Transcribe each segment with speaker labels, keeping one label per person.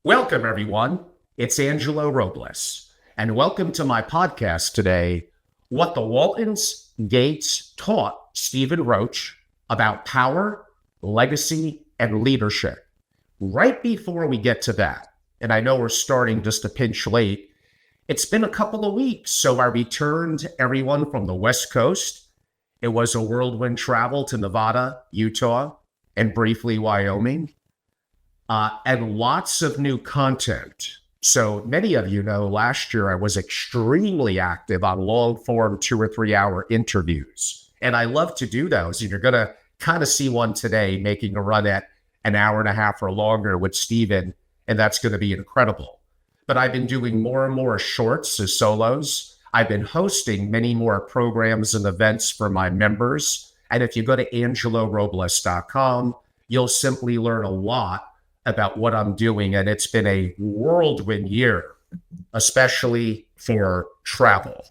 Speaker 1: Welcome, everyone. It's Angelo Robles, and welcome to my podcast today, What the Waltons, Gates taught Stephan Roche about power, legacy, and leadership. Right before we get to that, and I know we're starting just a pinch late, it's been a couple of weeks, so I returned everyone from the West Coast. It was a whirlwind travel to Nevada, Utah, and briefly Wyoming. And lots of new content. So many of you know last year I was extremely active on long form 2 or 3 hour interviews. And I love to do those. And you're going to kind of see one today making a run at an hour and a half or longer with Stephan. And that's going to be incredible. But I've been doing more and more shorts as solos. I've been hosting many more programs and events for my members. And if you go to angelorobles.com, you'll simply learn a lot about what I'm doing. And it's been a whirlwind year, especially for travel.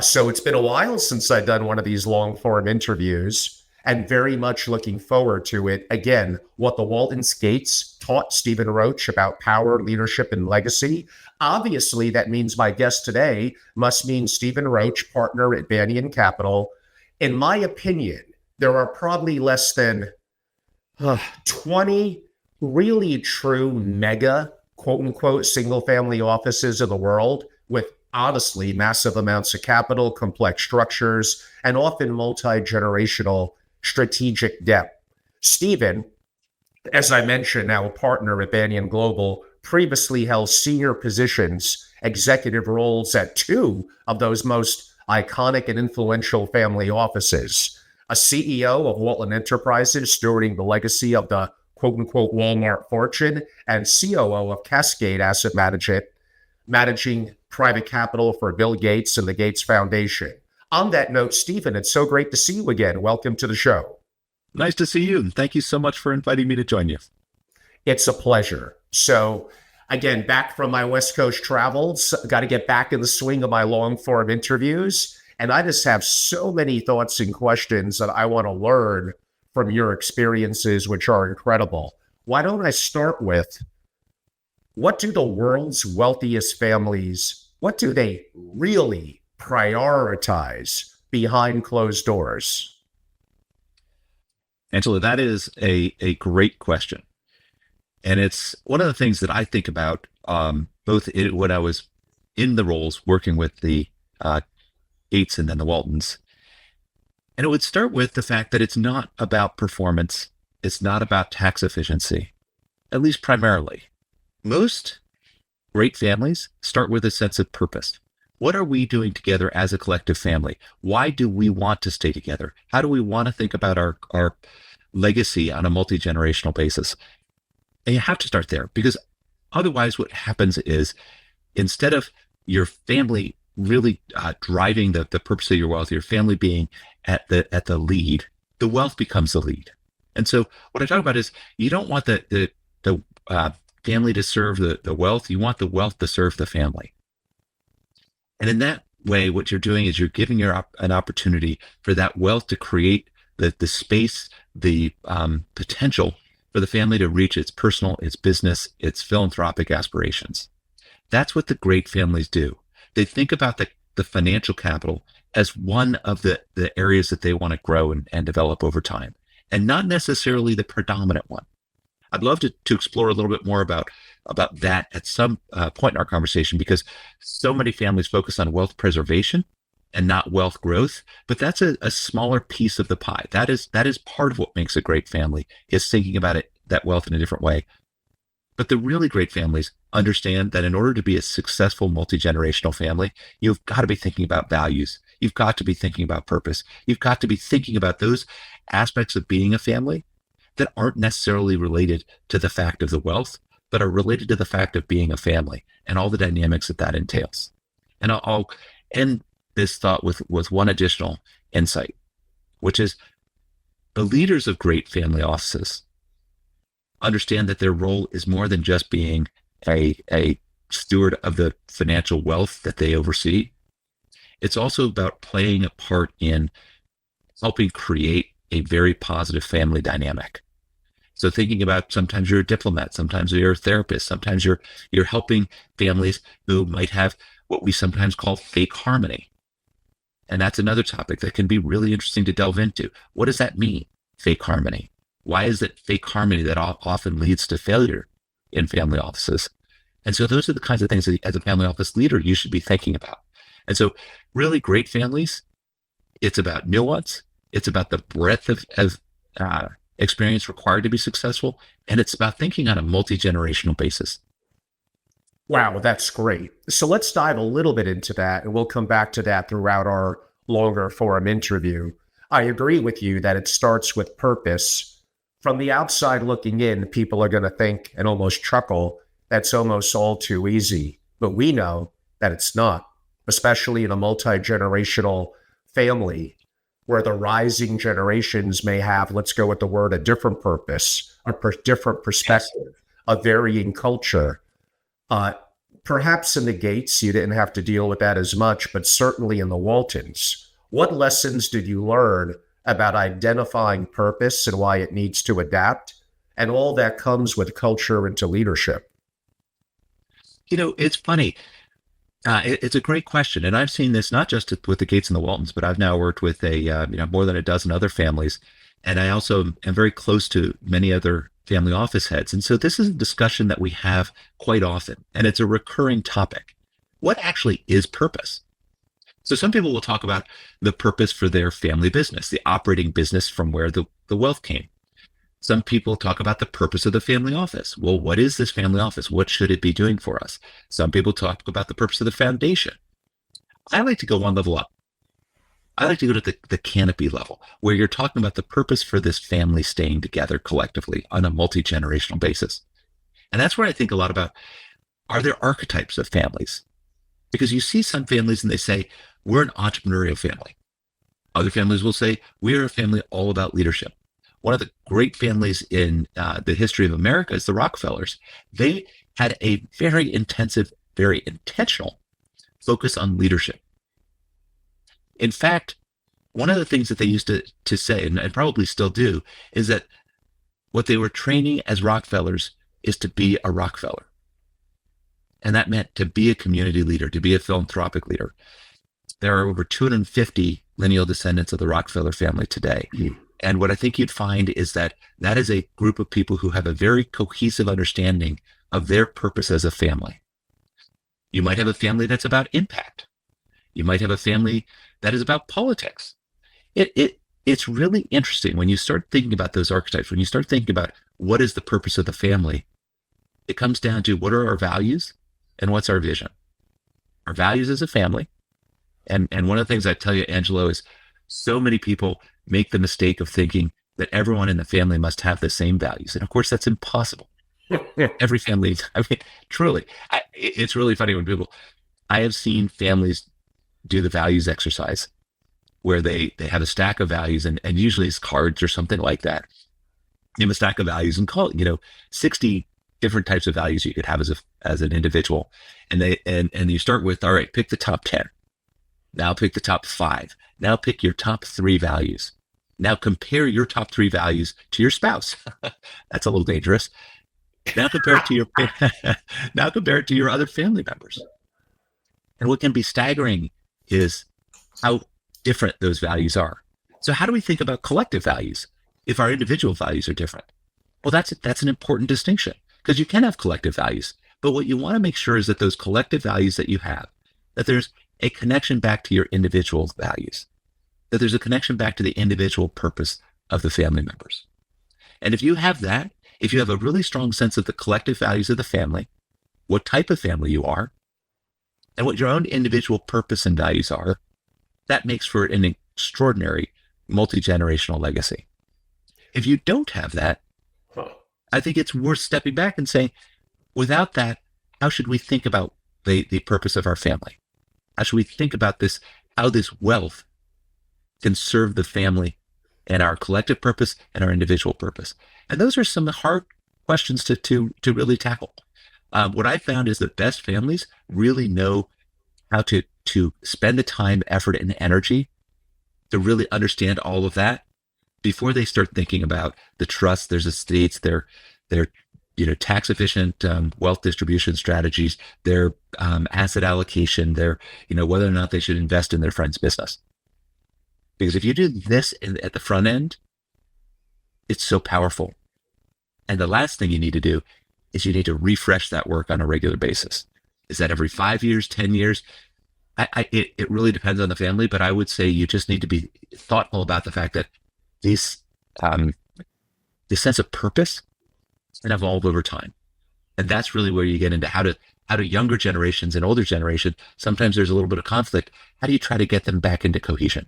Speaker 1: So it's been a while since I've done one of these long form interviews and very much looking forward to it. Again, what the Waltons Gates taught Stephan Roche about power, leadership, and legacy. Obviously, that means my guest today must mean Stephan Roche, partner at Banyan Capital. In my opinion, there are probably less than 20 really true mega, quote unquote, single family offices of the world with honestly massive amounts of capital, complex structures, and often multi-generational strategic depth. Stephan, as I mentioned, now a partner at BanyanGlobal, previously held senior positions, executive roles at 2 of those most iconic and influential family offices. A CEO of Walton Enterprises, stewarding the legacy of the quote-unquote Walmart fortune, and COO of Cascade Asset Management, managing private capital for Bill Gates and the Gates Foundation. On that note, Stephan, it's so great to see you again. Welcome to the show.
Speaker 2: Nice to see you, and thank you so much for inviting me to join you.
Speaker 1: It's a pleasure. So, again, back from my West Coast travels, got to get back in the swing of my long-form interviews, and I just have so many thoughts and questions that I want to learn from your experiences, which are incredible. Why don't I start with, what do the world's wealthiest families, what do they really prioritize behind closed doors?
Speaker 2: Angela, that is a great question. And it's one of the things that I think about when I was in the roles working with the Gates and then the Waltons. And it would start with the fact that it's not about performance. It's not about tax efficiency, at least primarily. Most great families start with a sense of purpose. What are we doing together as a collective family? Why do we want to stay together? How do we want to think about our legacy on a multi-generational basis? And you have to start there, because otherwise what happens is, instead of your family really driving the purpose of your wealth, your family being at the lead, the wealth becomes the lead. And so what I talk about is, you don't want the family to serve the wealth. You want the wealth to serve the family. And in that way, what you're doing is you're giving an opportunity for that wealth to create the space, the potential for the family to reach its personal, its business, its philanthropic aspirations. That's what the great families do. They think about the financial capital as one of the areas that they want to grow and develop over time, and not necessarily the predominant one. I'd love to explore a little bit more about that at some point in our conversation, because so many families focus on wealth preservation and not wealth growth, but that's a smaller piece of the pie. That is part of what makes a great family, is thinking about that wealth in a different way. But the really great families understand that in order to be a successful multi-generational family, you've got to be thinking about values. You've got to be thinking about purpose. You've got to be thinking about those aspects of being a family that aren't necessarily related to the fact of the wealth, but are related to the fact of being a family and all the dynamics that entails. And I'll end this thought with one additional insight, which is, the leaders of great family offices understand that their role is more than just being a steward of the financial wealth that they oversee. It's also about playing a part in helping create a very positive family dynamic. So thinking about sometimes you're a diplomat, sometimes you're a therapist, sometimes you're helping families who might have what we sometimes call fake harmony. And that's another topic that can be really interesting to delve into. What does that mean, fake harmony? Why is it fake harmony that often leads to failure in family offices? And so those are the kinds of things that as a family office leader, you should be thinking about. And so really great families, it's about nuance. It's about the breadth of experience required to be successful. And it's about thinking on a multi-generational basis.
Speaker 1: Wow, that's great. So let's dive a little bit into that, and we'll come back to that throughout our longer forum interview. I agree with you that it starts with purpose. From the outside looking in, people are going to think and almost chuckle, that's almost all too easy. But we know that it's not, especially in a multi-generational family where the rising generations may have, let's go with the word, a different purpose, different perspective, a varying culture. Perhaps in the Gates, you didn't have to deal with that as much, but certainly in the Waltons, what lessons did you learn about identifying purpose and why it needs to adapt, and all that comes with culture into leadership?
Speaker 2: It's funny. It's a great question. And I've seen this not just with the Gates and the Waltons, but I've now worked with more than a dozen other families. And I also am very close to many other family office heads. And so this is a discussion that we have quite often, and it's a recurring topic. What actually is purpose? So some people will talk about the purpose for their family business, the operating business from where the wealth came. Some people talk about the purpose of the family office. Well, what is this family office? What should it be doing for us? Some people talk about the purpose of the foundation. I like to go one level up. I like to go to the canopy level, where you're talking about the purpose for this family staying together collectively on a multi-generational basis. And that's where I think a lot about, are there archetypes of families? Because you see some families and they say, we're an entrepreneurial family. Other families will say, we're a family all about leadership. One of the great families in the history of America is the Rockefellers. They had a very intensive, very intentional focus on leadership. In fact, one of the things that they used to say, and probably still do, is that what they were training as Rockefellers is to be a Rockefeller. And that meant to be a community leader, to be a philanthropic leader. There are over 250 lineal descendants of the Rockefeller family today. And what I think you'd find is that that is a group of people who have a very cohesive understanding of their purpose as a family. You might have a family that's about impact. You might have a family that is about politics. It's really interesting when you start thinking about those archetypes, when you start thinking about what is the purpose of the family, it comes down to what are our values and what's our vision. Our values as a family. And one of the things I tell you, Angelo, is so many people make the mistake of thinking that everyone in the family must have the same values. And of course, that's impossible. Every family, truly, it's really funny when I have seen families do the values exercise where they have a stack of values and usually it's cards or something like that. You have a stack of values and call it, 60 different types of values you could have as an individual. And you start with, all right, pick the top 10. Now pick the top 5. Now pick your top 3 values. Now compare your top 3 values to your spouse. That's a little dangerous. Now compare it to your other family members. And what can be staggering is how different those values are. So how do we think about collective values if our individual values are different? Well, that's an important distinction, because you can have collective values, but what you want to make sure is that those collective values that you have, that there's a connection back to your individual values, that there's a connection back to the individual purpose of the family members. And if you have that, if you have a really strong sense of the collective values of the family, what type of family you are, and what your own individual purpose and values are, that makes for an extraordinary multi-generational legacy. If you don't have that, I think it's worth stepping back and saying, without that, how should we think about the purpose of our family? How should we think about this, how this wealth can serve the family and our collective purpose and our individual purpose? And those are some hard questions to really tackle. What I found is the best families really know how to spend the time, effort, and energy to really understand all of that before they start thinking about the trust, there's estates, their tax efficient wealth distribution strategies, their asset allocation, their whether or not they should invest in their friend's business. Because if you do this at the front end, it's so powerful. And the last thing you need to do is you need to refresh that work on a regular basis. Is that every 5 years, 10 years? It really depends on the family, but I would say you just need to be thoughtful about the fact that this sense of purpose can evolve over time. And that's really where you get into how do younger generations and older generations, sometimes there's a little bit of conflict. How do you try to get them back into cohesion?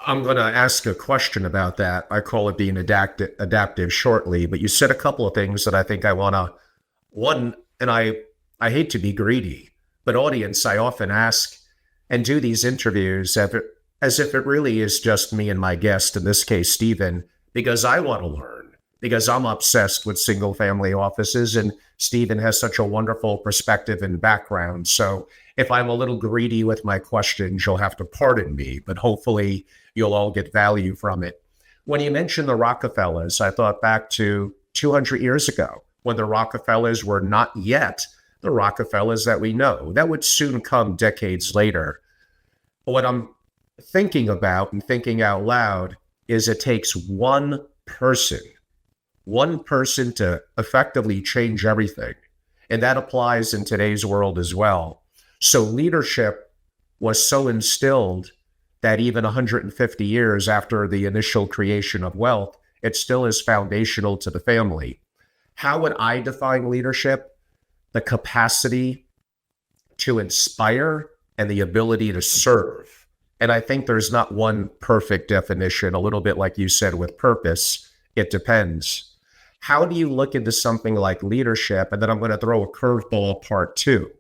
Speaker 1: I'm going to ask a question about that. I call it being adaptive shortly, but you said a couple of things that I think I want to, one, and I hate to be greedy, but audience, I often ask and do these interviews as if it really is just me and my guest, in this case, Stephan, because I want to learn, because I'm obsessed with single family offices, and Stephan has such a wonderful perspective and background. So if I'm a little greedy with my questions, you'll have to pardon me, but hopefully you'll all get value from it. When you mentioned the Rockefellers, I thought back to 200 years ago when the Rockefellers were not yet the Rockefellers that we know. That would soon come decades later. What I'm thinking about and thinking out loud is it takes one person to effectively change everything. And that applies in today's world as well. So leadership was so instilled that even 150 years after the initial creation of wealth, it still is foundational to the family. How would I define leadership? The capacity to inspire and the ability to serve. And I think there's not one perfect definition, a little bit like you said with purpose. It depends. How do you look into something like leadership? And then I'm going to throw a curveball part two.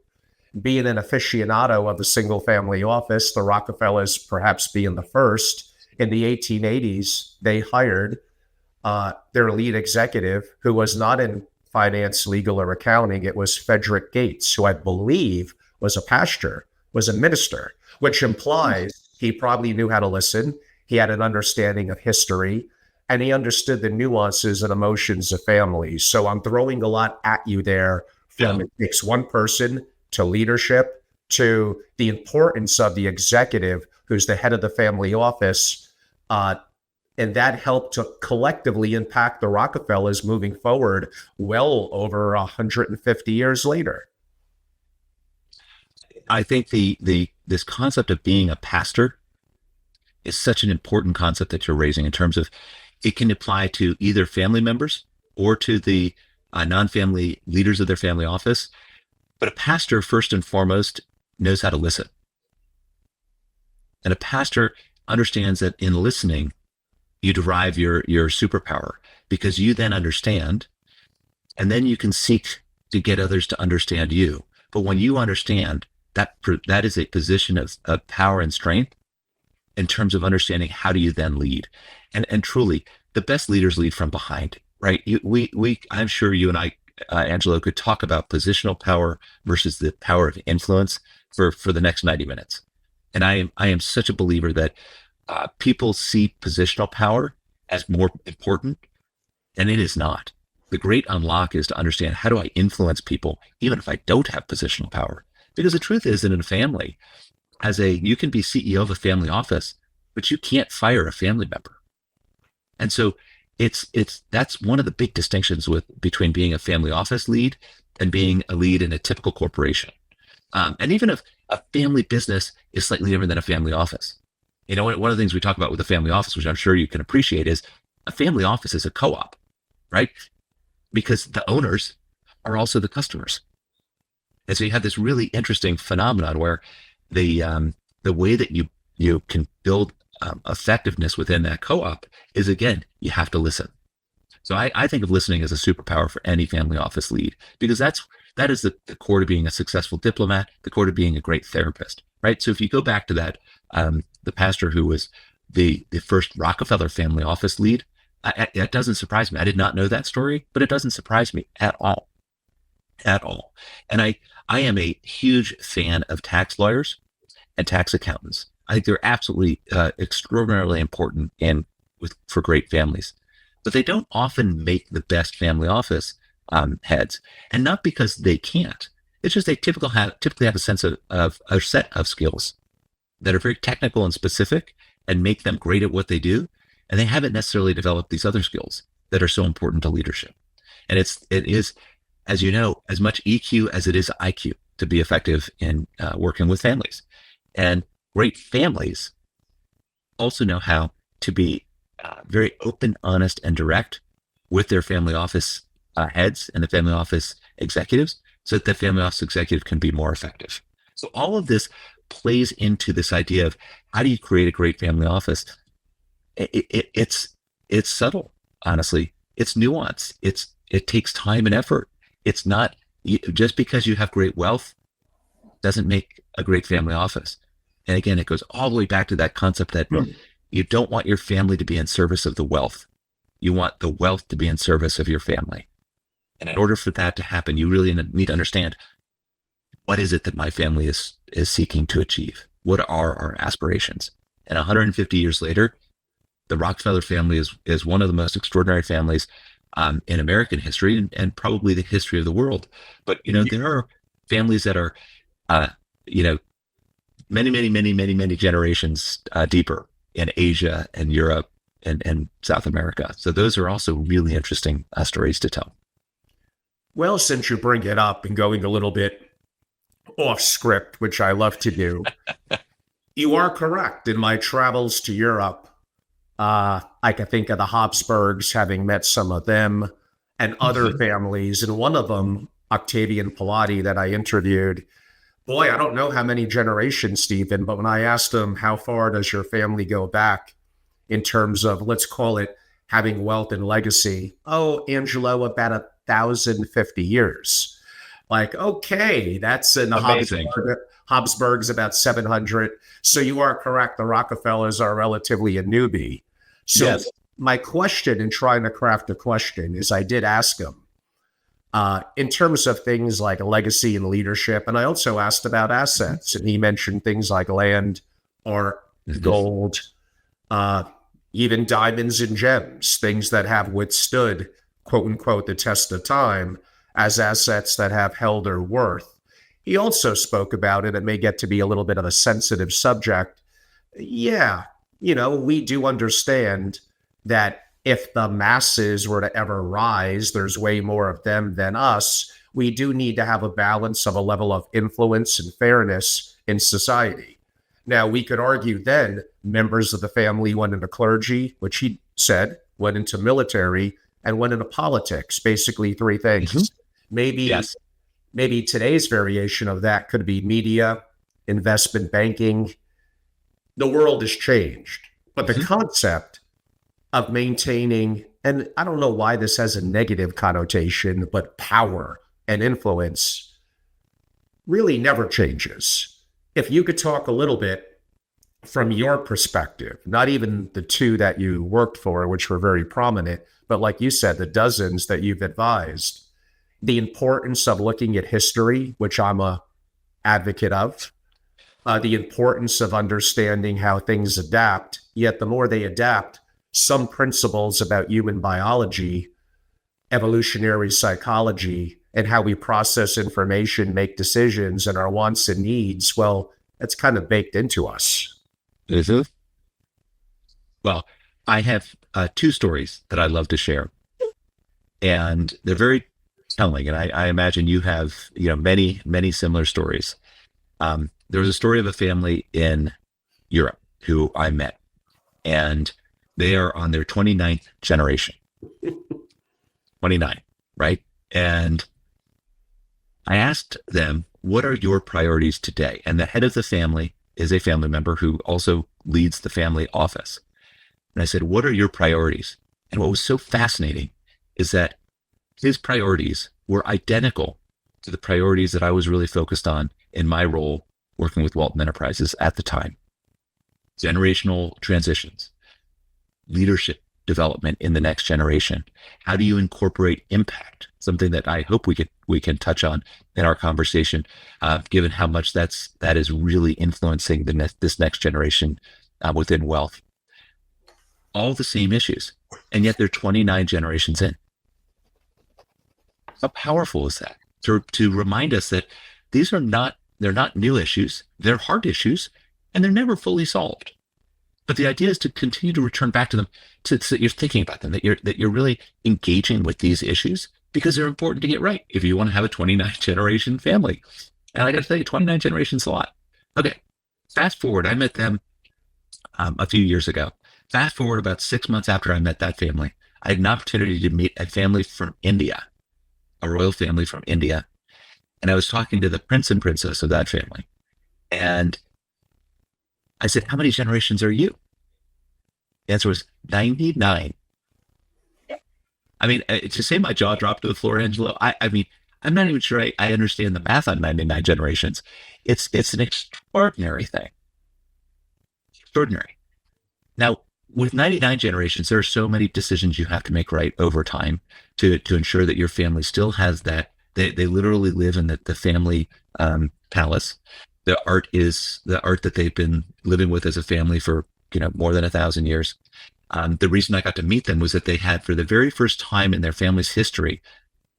Speaker 1: Being an aficionado of the single family office, the Rockefellers perhaps being the first, in the 1880s, they hired their lead executive, who was not in finance, legal, or accounting. It was Frederick Gates, who I believe was a pastor, was a minister, which implies he probably knew how to listen. He had an understanding of history, and he understood the nuances and emotions of families. So I'm throwing a lot at you there, from it takes one person to leadership, to the importance of the executive, who's the head of the family office. And that helped to collectively impact the Rockefellers moving forward well over 150 years later.
Speaker 2: I think this concept of being a pastor is such an important concept that you're raising, in terms of it can apply to either family members or to the non-family leaders of their family office. But a pastor, first and foremost, knows how to listen. And a pastor understands that in listening, you derive your superpower, because you then understand, and then you can seek to get others to understand you. But when you understand, that is a position of power and strength in terms of understanding how do you then lead. And truly, the best leaders lead from behind, right? I'm sure you and I, Angelo, could talk about positional power versus the power of influence for the next 90 minutes. And I am such a believer that people see positional power as more important, and it is not. The great unlock is to understand, how do I influence people even if I don't have positional power? Because the truth is that in a family, you can be CEO of a family office, but you can't fire a family member. And so that's one of the big distinctions between being a family office lead and being a lead in a typical corporation. And even if a family business is slightly different than a family office. One of the things we talk about with a family office, which I'm sure you can appreciate, is a family office is a co-op, right? Because the owners are also the customers. And so you have this really interesting phenomenon where the way that you can build effectiveness within that co-op is, again, you have to listen. So I think of listening as a superpower for any family office lead, because that is the core to being a successful diplomat, the core to being a great therapist, right? So if you go back to that, the pastor who was the first Rockefeller family office lead, that doesn't surprise me. I did not know that story, but it doesn't surprise me at all. And I am a huge fan of tax lawyers and tax accountants. I think they're absolutely extraordinarily important for great families, but they don't often make the best family office heads, and not because they can't. It's just they typically have a sense of a set of skills that are very technical and specific and make them great at what they do, and they haven't necessarily developed these other skills that are so important to leadership. And it is, as you know, as much EQ as it is IQ to be effective in working with families. And great families also know how to be very open, honest, and direct with their family office heads and the family office executives, so that the family office executive can be more effective. So all of this plays into this idea of how do you create a great family office? It's subtle, honestly. It's nuance. It takes time and effort. It's not just because you have great wealth doesn't make a great family office. And again, it goes all the way back to that concept that you don't want your family to be in service of the wealth. You want the wealth to be in service of your family. And in order for that to happen, you really need to understand, what is it that my family is seeking to achieve? What are our aspirations? And 150 years later, the Rockefeller family is one of the most extraordinary families in American history and probably the history of the world. But, there are families that are, many generations deeper in Asia and Europe and South America. So those are also really interesting stories to tell.
Speaker 1: Well, since you bring it up and going a little bit off script, which I love to do, you are correct. In my travels to Europe, I can think of the Habsburgs, having met some of them and other families. And one of them, Octavian Pallotti, that I interviewed, boy, I don't know how many generations, Stephen, but when I asked him, how far does your family go back in terms of, let's call it, having wealth and legacy? Oh, Angelo, about 1,050 years. Like, okay, that's in the Habsburgs about 700. So you are correct. The Rockefellers are relatively a newbie. So yes. My question in trying to craft a question is, I did ask him in terms of things like legacy and leadership. And I also asked about assets, and he mentioned things like land, art, gold, even diamonds and gems, things that have withstood, quote unquote, the test of time as assets that have held their worth. He also spoke about it. It may get to be a little bit of a sensitive subject. Yeah, we do understand that if the masses were to ever rise, there's way more of them than us. We do need to have a balance of a level of influence and fairness in society. Now, we could argue then members of the family went into clergy, which he said, went into military, and went into politics, basically three things. Mm-hmm. Maybe today's variation of that could be media, investment banking. The world has changed, but the concept of maintaining, and I don't know why this has a negative connotation, but power and influence really never changes. If you could talk a little bit from your perspective, not even the two that you worked for, which were very prominent, but like you said, the dozens that you've advised, the importance of looking at history, which I'm a advocate of, the importance of understanding how things adapt, yet the more they adapt, some principles about human biology, evolutionary psychology, and how we process information, make decisions, and our wants and needs, well, that's kind of baked into us.
Speaker 2: Mm-hmm. Well, I have two stories that I'd love to share, and they're very telling. And I imagine you have, many similar stories. There was a story of a family in Europe who I met, and they are on their 29th generation. 29, right? And I asked them, what are your priorities today? And the head of the family is a family member who also leads the family office. And I said, what are your priorities? And what was so fascinating is that his priorities were identical to the priorities that I was really focused on in my role working with Walton Enterprises at the time. Generational transitions, leadership development in the next generation? How do you incorporate impact? Something that I hope we can touch on in our conversation, given how much that is really influencing this next generation within wealth. All the same issues, and yet they're 29 generations in. How powerful is that? To remind us that they're not new issues, they're hard issues, and they're never fully solved. But the idea is to continue to return back to them, so that you're thinking about them, that you're really engaging with these issues because they're important to get right if you want to have a 29 generation family. And I got to tell you, 29 generations is a lot. Okay, fast forward, I met them a few years ago. Fast forward about 6 months after I met that family, I had an opportunity to meet a family from India, a royal family from India. And I was talking to the prince and princess of that family. And I said, how many generations are you? The answer was 99. I mean, to say my jaw dropped to the floor, Angelo, I mean, I'm not even sure I understand the math on 99 generations. It's an extraordinary thing. Extraordinary. Now, with 99 generations, there are so many decisions you have to make right over time to ensure that your family still has that. They literally live in the family palace. The art is the art that they've been living with as a family for more than 1,000 years. The reason I got to meet them was that they had, for the very first time in their family's history,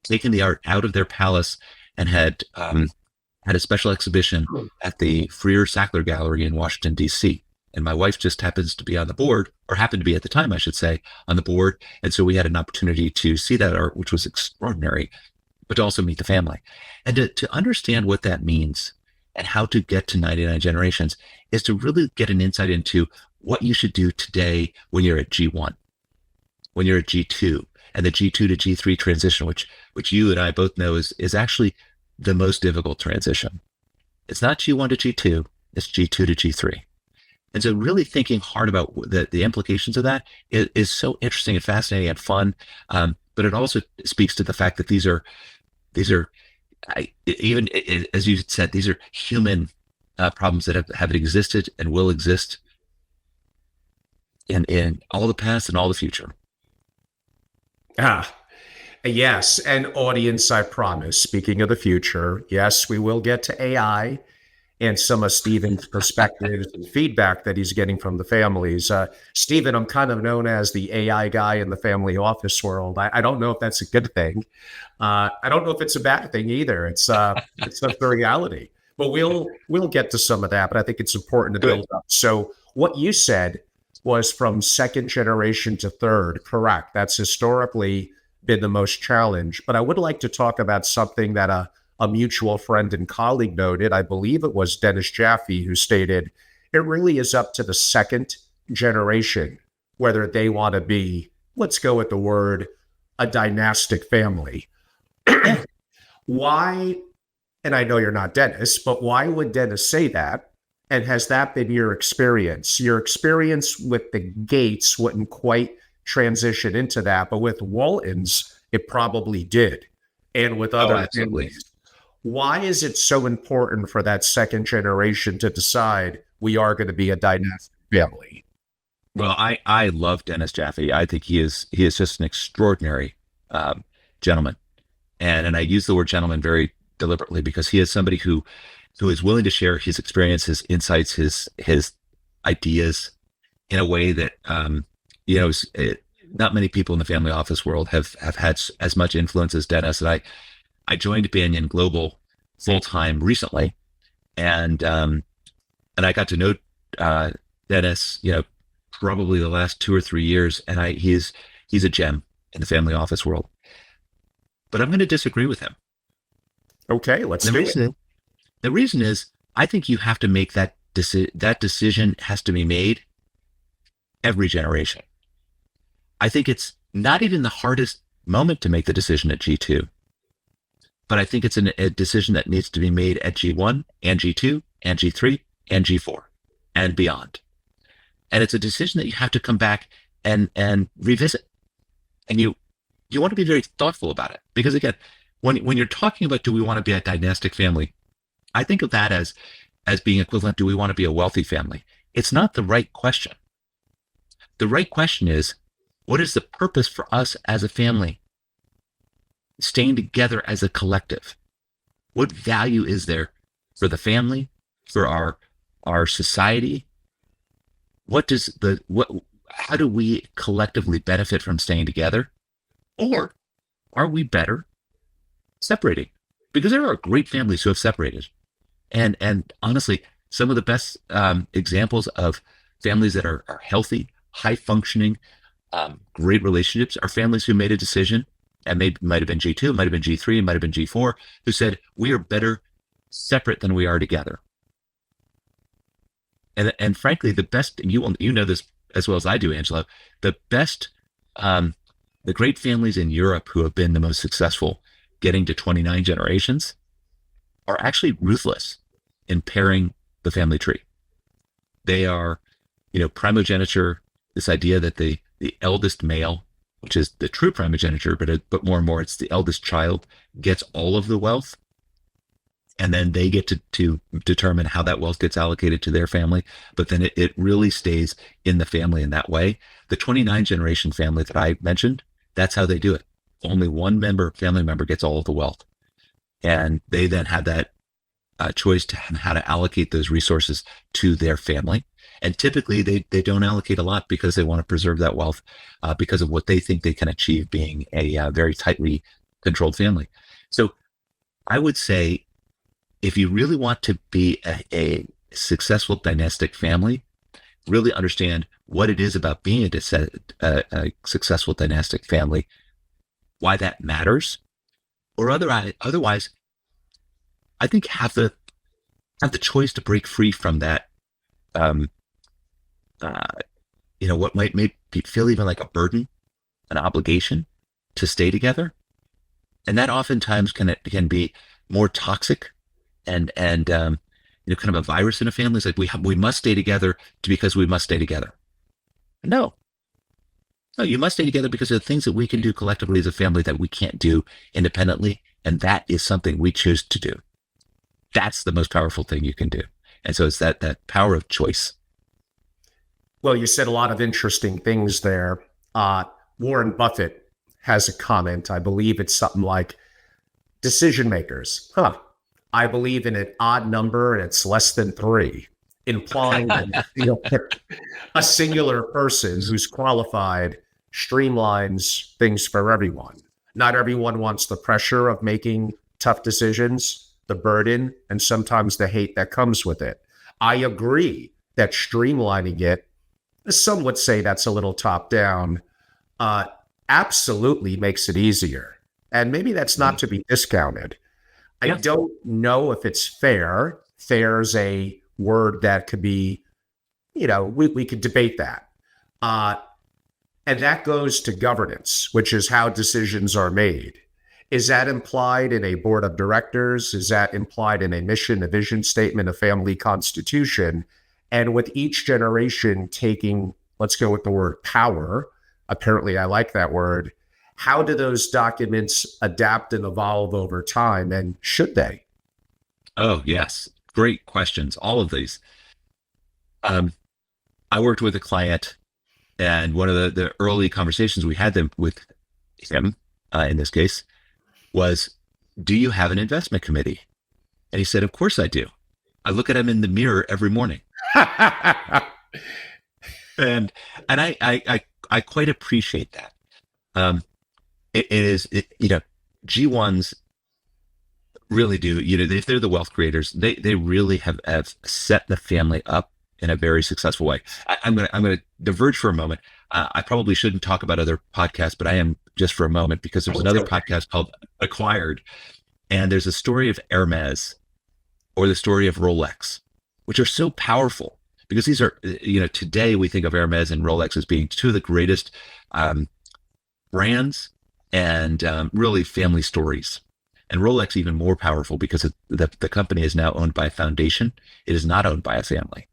Speaker 2: taken the art out of their palace and had a special exhibition at the Freer Sackler Gallery in Washington, D.C. And my wife just happens to be on the board, or happened to be at the time, I should say, on the board. And so we had an opportunity to see that art, which was extraordinary, but to also meet the family. And to understand what that means and how to get to 99 generations is to really get an insight into what you should do today when you're at G1, when you're at G2, and the G2 to G3 transition, which you and I both know is actually the most difficult transition. It's not G1 to G2, it's G2 to G3. And so really thinking hard about the implications of that is so interesting and fascinating and fun. But it also speaks to the fact that these are even as you said, these are human problems that have existed and will exist in all the past and all the future.
Speaker 1: Yes. And audience, I promise, speaking of the future, yes, we will get to AI and some of Stephan's perspectives and feedback that he's getting from the families. Stephan, I'm kind of known as the AI guy in the family office world. I don't know if that's a good thing. I don't know if it's a bad thing either. It's not the reality. But we'll get to some of that. But I think it's important to build up. So what you said was from second generation to third. Correct. That's historically been the most challenged. But I would like to talk about something that a mutual friend and colleague noted. I believe it was Dennis Jaffe who stated, it really is up to the second generation whether they want to be, let's go with the word, a dynastic family. Why, and I know you're not Dennis, but why would Dennis say that? And has that been your experience? Your experience with the Gates wouldn't quite transition into that, but with Waltons, it probably did. And with other families. Why is it so important for that second generation to decide we are going to be a dynastic family?
Speaker 2: Well, I love Dennis Jaffe. I think he is just an extraordinary gentleman, and I use the word gentleman very deliberately because he is somebody who is willing to share his experience, his insights, his ideas in a way that not many people in the family office world have had as much influence as Dennis. And I joined BanyanGlobal full time recently, and I got to know Dennis, probably the last 2 or 3 years, and he's a gem in the family office world. But I'm going to disagree with him.
Speaker 1: Okay, let's do it.
Speaker 2: The reason is, I think you have to make that decision has to be made every generation. I think it's not even the hardest moment to make the decision at G2, but I think it's a decision that needs to be made at G1 and G2 and G3 and G4 and beyond. And it's a decision that you have to come back and revisit. And you want to be very thoughtful about it. Because again, when you're talking about, do we want to be a dynastic family? I think of that as being equivalent, do we want to be a wealthy family? It's not the right question. The right question is, What is the purpose for us as a family? Staying together as a collective. What value is there for the family, for our society? How do we collectively benefit from staying together? Or are we better separating? Because there are great families who have separated. And honestly, some of the best examples of families that are healthy, high functioning, great relationships are families who made a decision, and might have been G2, might have been G3, might have been G4, who said, we are better separate than we are together. And frankly, the best, you know this as well as I do, Angelo, the best, the great families in Europe who have been the most successful, getting to 29 generations, are actually ruthless in pairing the family tree. They are, primogeniture, this idea that the eldest male, which is the true primogeniture, but more and more it's the eldest child, gets all of the wealth. And then they get to determine how that wealth gets allocated to their family. But then it really stays in the family in that way. The 29 generation family that I mentioned, that's how they do it. Only one family member gets all of the wealth. And they then have that choice to how to allocate those resources to their family. And typically they don't allocate a lot because they want to preserve that wealth because of what they think they can achieve being a very tightly controlled family. So I would say, if you really want to be a successful dynastic family, really understand what it is about being a successful dynastic family, why that matters, or otherwise, I think have the choice to break free from that. What might feel even like a burden, an obligation to stay together, and that oftentimes can be more toxic and kind of a virus in a family. It's like we must stay together because we must stay together. No, you must stay together because of the things that we can do collectively as a family that we can't do independently, and that is something we choose to do. That's the most powerful thing you can do. And so it's that power of choice.
Speaker 1: Well, you said a lot of interesting things there. Warren Buffett has a comment. I believe it's something like, decision makers. I believe in an odd number and it's less than 3, implying that a singular person who's qualified streamlines things for everyone. Not everyone wants the pressure of making tough decisions, the burden, and sometimes the hate that comes with it. I agree that streamlining it, some would say that's a little top down, absolutely makes it easier. And maybe that's not to be discounted. I don't know if it's fair. Fair is a word that could be, we could debate that. And that goes to governance, which is how decisions are made. Is that implied in a board of directors? Is that implied in a mission, a vision statement, a family constitution? And with each generation taking, let's go with the word power, apparently I like that word, how do those documents adapt and evolve over time, and should they?
Speaker 2: Oh, yes. Great questions. All of these. I worked with a client, and one of the early conversations we had with him, in this case, was, do you have an investment committee? And he said, of course I do. I look at him in the mirror every morning. and I quite appreciate that. G1s really do, if they're the wealth creators, they really have set the family up in a very successful way. I'm going to diverge for a moment. I probably shouldn't talk about other podcasts, but I am just for a moment, because there's another podcast called Acquired, and there's a story of Hermes or the story of Rolex, which are so powerful, because these are, today we think of Hermes and Rolex as being two of the greatest brands and really family stories. And Rolex even more powerful because the company is now owned by a foundation. It is not owned by a family.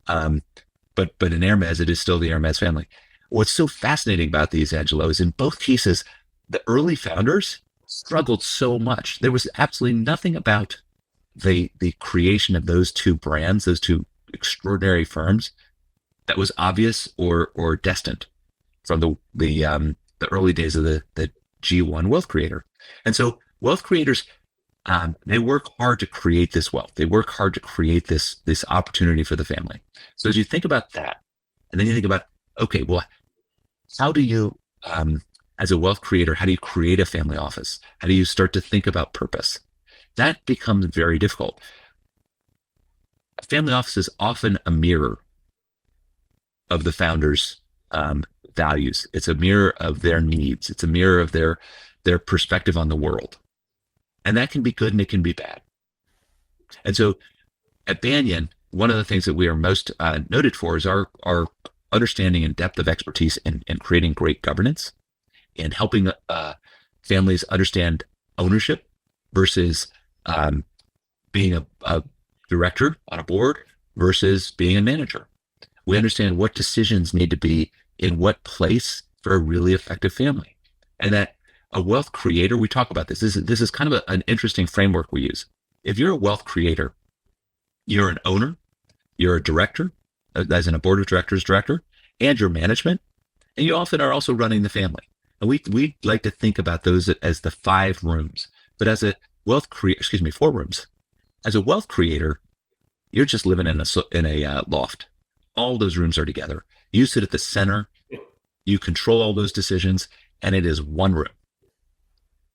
Speaker 2: But in Hermes, it is still the Hermes family. What's so fascinating about these, Angelo, is in both cases, the early founders struggled so much. There was absolutely nothing about the creation of those two brands, those two extraordinary firms, that was obvious or destined. the early days of the G1 wealth creator. And so wealth creators, they work hard to create this wealth. They work hard to create this opportunity for the family. So as you think about that, and then you think about, okay, well, how do you, as a wealth creator, how do you create a family office? How do you start to think about purpose? That becomes very difficult. A family office is often a mirror of the founder's values. It's a mirror of their needs. It's a mirror of their perspective on the world. And that can be good and it can be bad. And so at Banyan, one of the things that we are most noted for is our understanding and depth of expertise in creating great governance and helping families understand ownership versus being a director on a board versus being a manager. We understand what decisions need to be in what place for a really effective family. And that a wealth creator, we talk about this. This is kind of an interesting framework we use. If you're a wealth creator, you're an owner, you're a director, as in a board of directors director, and your management, and you often are also running the family. And we like to think about those as the 5 rooms. But as a four rooms. As a wealth creator, you're just living in a loft. All those rooms are together. You sit at the center. You control all those decisions, and it is one room.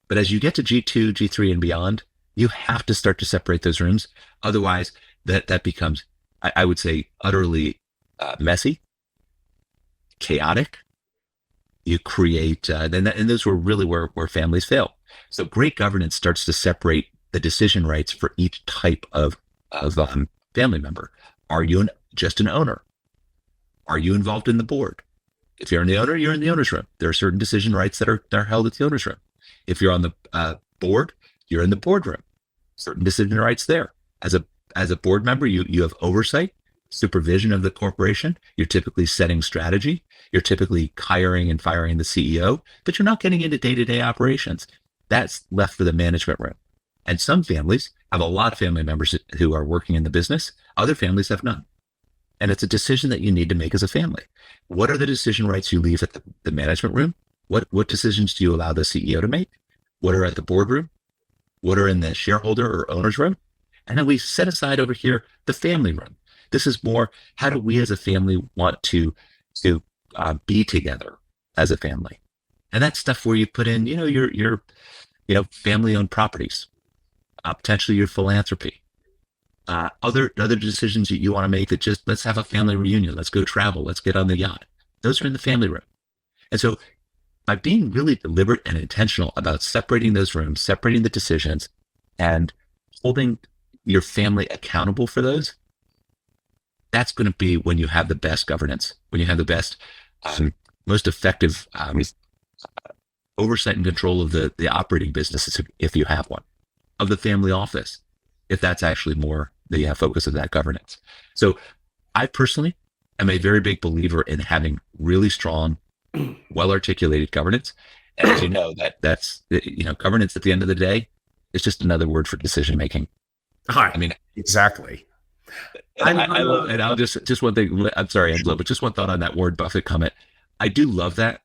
Speaker 2: But as you get to G2, G3, and beyond, you have to start to separate those rooms. Otherwise, that becomes, I would say, utterly messy, chaotic. You create, and those were really where families fail. So great governance starts to separate the decision rights for each type of family member. Are you just an owner? Are you involved in the board? If you're the owner, you're in the owner's room. There are certain decision rights that are held at the owner's room. If you're on the board, you're in the boardroom. Certain decision rights there. As a board member, you have oversight, supervision of the corporation. You're typically setting strategy. You're typically hiring and firing the CEO, but you're not getting into day-to-day operations. That's left for the management room. And some families have a lot of family members who are working in the business. Other families have none. And it's a decision that you need to make as a family. What are the decision rights you leave at the management room? What decisions do you allow the CEO to make? What are at the boardroom? What are in the shareholder or owner's room? And then we set aside over here the family room. This is more, how do we as a family want to be together as a family? And that's stuff where you put in, your family-owned properties, potentially your philanthropy, other decisions that you want to make that just, let's have a family reunion, let's go travel, let's get on the yacht. Those are in the family room. And so by being really deliberate and intentional about separating those rooms, separating the decisions, and holding your family accountable for those, that's going to be when you have the best governance, when you have the best, most effective oversight and control of the operating business, if you have one, of the family office, if that's actually more the focus of that governance. So I personally am a very big believer in having really strong, well-articulated governance. And as you know, that's governance at the end of the day is just another word for decision-making.
Speaker 1: I mean, exactly.
Speaker 2: I love, and I'll just one thing, I'm sorry, Angela, but just one thought on that Warren Buffett comment. I do love that.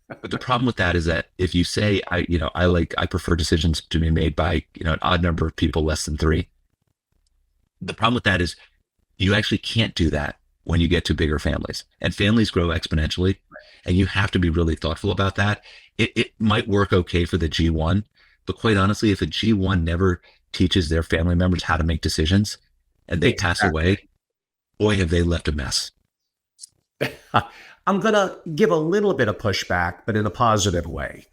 Speaker 2: But the problem with that is that if you say, I prefer decisions to be made by, an odd number of people, less than 3. The problem with that is you actually can't do that when you get to bigger families, and families grow exponentially, and you have to be really thoughtful about that. It might work okay for the G1, but quite honestly, if a G1 never teaches their family members how to make decisions and they pass away, boy, have they left a mess.
Speaker 1: I'm going to give a little bit of pushback, but in a positive way.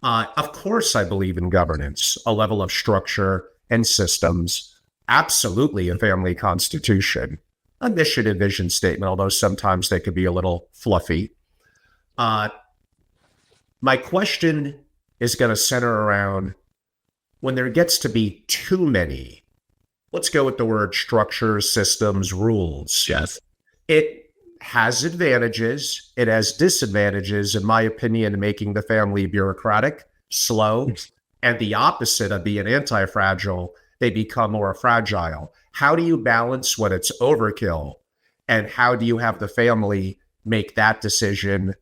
Speaker 1: Of course, I believe in governance, a level of structure and systems, absolutely a family constitution, a mission and vision statement, although sometimes they could be a little fluffy. My question is going to center around when there gets to be too many, let's go with the word structure, systems, rules.
Speaker 2: Yes.
Speaker 1: It has advantages. It has disadvantages, in my opinion, making the family bureaucratic, slow, and the opposite of being anti-fragile, they become more fragile. How do you balance when it's overkill? And how do you have the family make that decision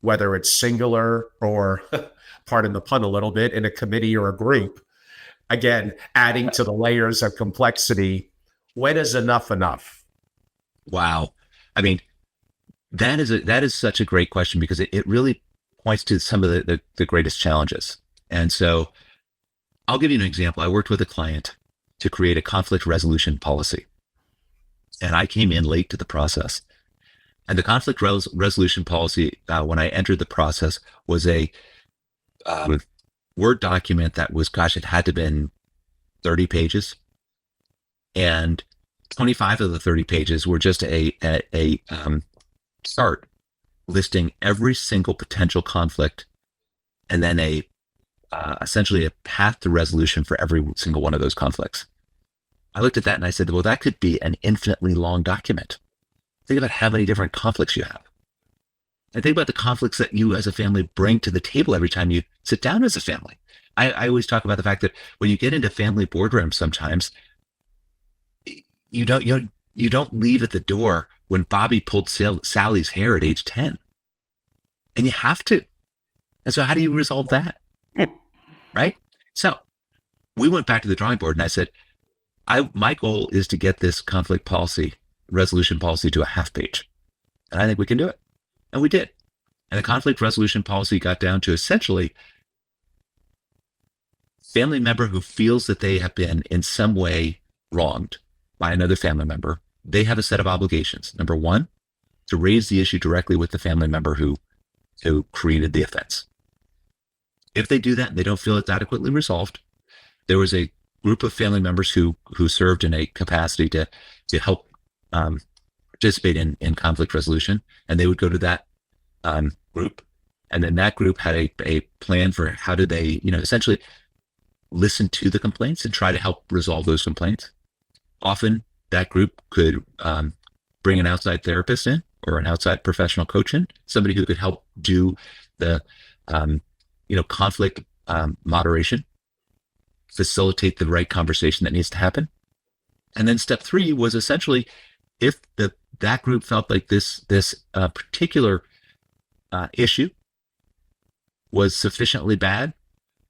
Speaker 1: whether it's singular or, pardon the pun a little bit, in a committee or a group. Again, adding to the layers of complexity. When is enough enough?
Speaker 2: Wow. I mean, that is such a great question, because it really points to some of the greatest challenges. And so I'll give you an example. I worked with a client to create a conflict resolution policy, and I came in late to the process. And the conflict resolution policy, when I entered the process, was a Word document that was, gosh, it had to have been 30 pages. And 25 of the 30 pages were just a chart listing every single potential conflict, and then essentially a path to resolution for every single one of those conflicts. I looked at that and I said, well, that could be an infinitely long document. Think about how many different conflicts you have. And think about the conflicts that you as a family bring to the table every time you sit down as a family. I always talk about the fact that when you get into family boardrooms, sometimes you don't leave at the door when Bobby pulled Sally's hair at age 10. And you have to. And so how do you resolve that? Right? So we went back to the drawing board and I said, my goal is to get this conflict resolution policy to a half page. And I think we can do it. And we did. And the conflict resolution policy got down to essentially family member who feels that they have been in some way wronged by another family member. They have a set of obligations. Number one, to raise the issue directly with the family member who created the offense. If they do that and they don't feel it's adequately resolved, there was a group of family members who served in a capacity to help participate in conflict resolution, and they would go to that group, and then that group had a plan for how did they, essentially listen to the complaints and try to help resolve those complaints. Often that group could bring an outside therapist in, or an outside professional coach in, somebody who could help do the conflict moderation, facilitate the right conversation that needs to happen. And then step 3 was essentially, if that group felt like this particular issue was sufficiently bad,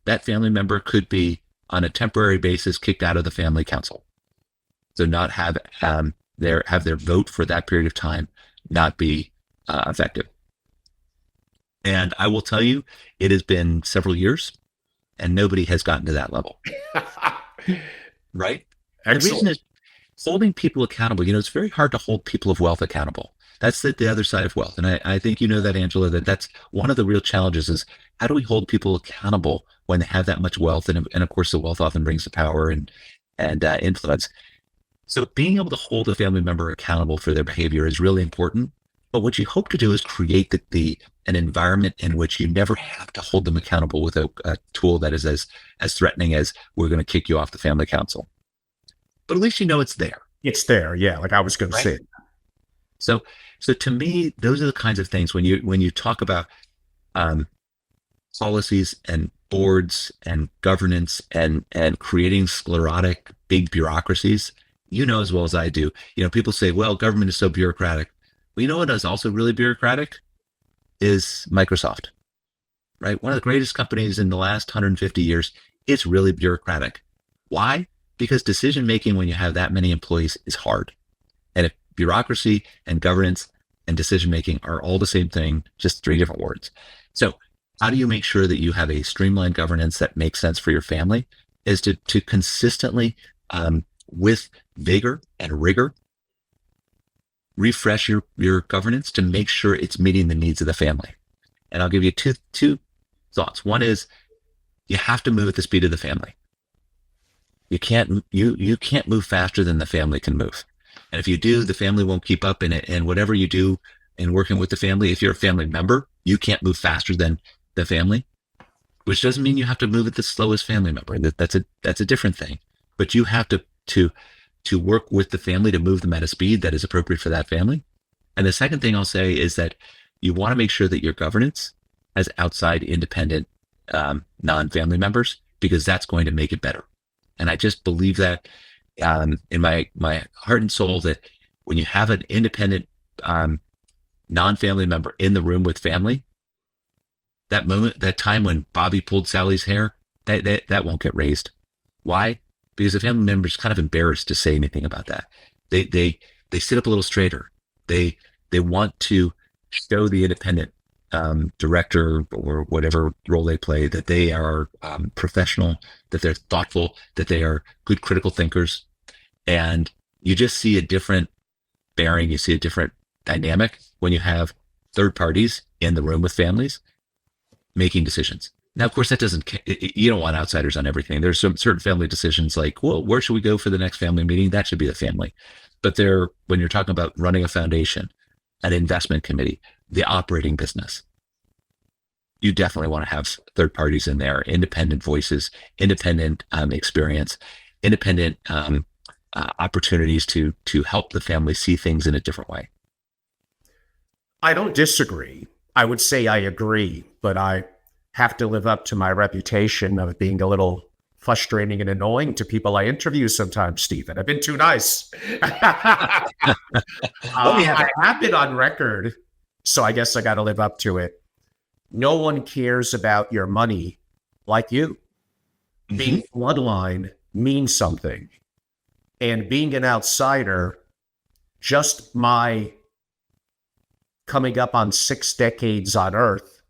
Speaker 2: that family member could be on a temporary basis kicked out of the family council. So not have their vote for that period of time not be effective. And I will tell you, it has been several years and nobody has gotten to that level. Right?
Speaker 1: Excellent.
Speaker 2: The reason is holding people accountable. It's very hard to hold people of wealth accountable. That's the other side of wealth. And I think you know that, Angela, that's one of the real challenges is how do we hold people accountable when they have that much wealth? And of course, the wealth often brings the power and influence. So being able to hold a family member accountable for their behavior is really important. But what you hope to do is create an environment in which you never have to hold them accountable with a tool that is as threatening as we're going to kick you off the family council. But at least it's there.
Speaker 1: It's there, yeah. Like I was going to say.
Speaker 2: So to me, those are the kinds of things when you talk about policies and boards and governance and creating sclerotic big bureaucracies. As well as I do. People say, well, government is so bureaucratic. Well, you know what is also really bureaucratic is Microsoft, right? One of the greatest companies in the last 150 years. It's really bureaucratic. Why? Because decision-making when you have that many employees is hard. And if bureaucracy and governance and decision-making are all the same thing, just 3 different words. So how do you make sure that you have a streamlined governance that makes sense for your family is to consistently, with vigor and rigor, refresh your governance to make sure it's meeting the needs of the family. And I'll give you two thoughts. One is you have to move at the speed of the family. You can't move faster than the family can move. And if you do, the family won't keep up in it. And whatever you do in working with the family, if you're a family member, you can't move faster than the family, which doesn't mean you have to move at the slowest family member. That's a different thing. But you have to work with the family to move them at a speed that is appropriate for that family. And the second thing I'll say is that you want to make sure that your governance has outside independent non-family members, because that's going to make it better. And I just believe that in my heart and soul, that when you have an independent non-family member in the room with family, that moment, that time when Bobby pulled Sally's hair, that won't get raised. Why? Because the family member's kind of embarrassed to say anything about that. They sit up a little straighter. They want to show the independent director or whatever role they play that they are professional, that they're thoughtful, that they are good critical thinkers, and you just see a different bearing. You see a different dynamic when you have third parties in the room with families making decisions. Now, of course, that doesn't, you don't want outsiders on everything. There's some certain family decisions like, well, where should we go for the next family meeting? That should be the family. But when you're talking about running a foundation, an investment committee, the operating business, you definitely want to have third parties in there, independent voices, independent experience, independent opportunities to help the family see things in a different way.
Speaker 1: I don't disagree. I would say I agree, but I have to live up to my reputation of being a little frustrating and annoying to people I interview sometimes, Stephen. I've been too nice. I have been on record, so I guess I got to live up to it. No one cares about your money like you. Mm-hmm. Being bloodline means something. And being an outsider, just my coming up on 6 decades on Earth,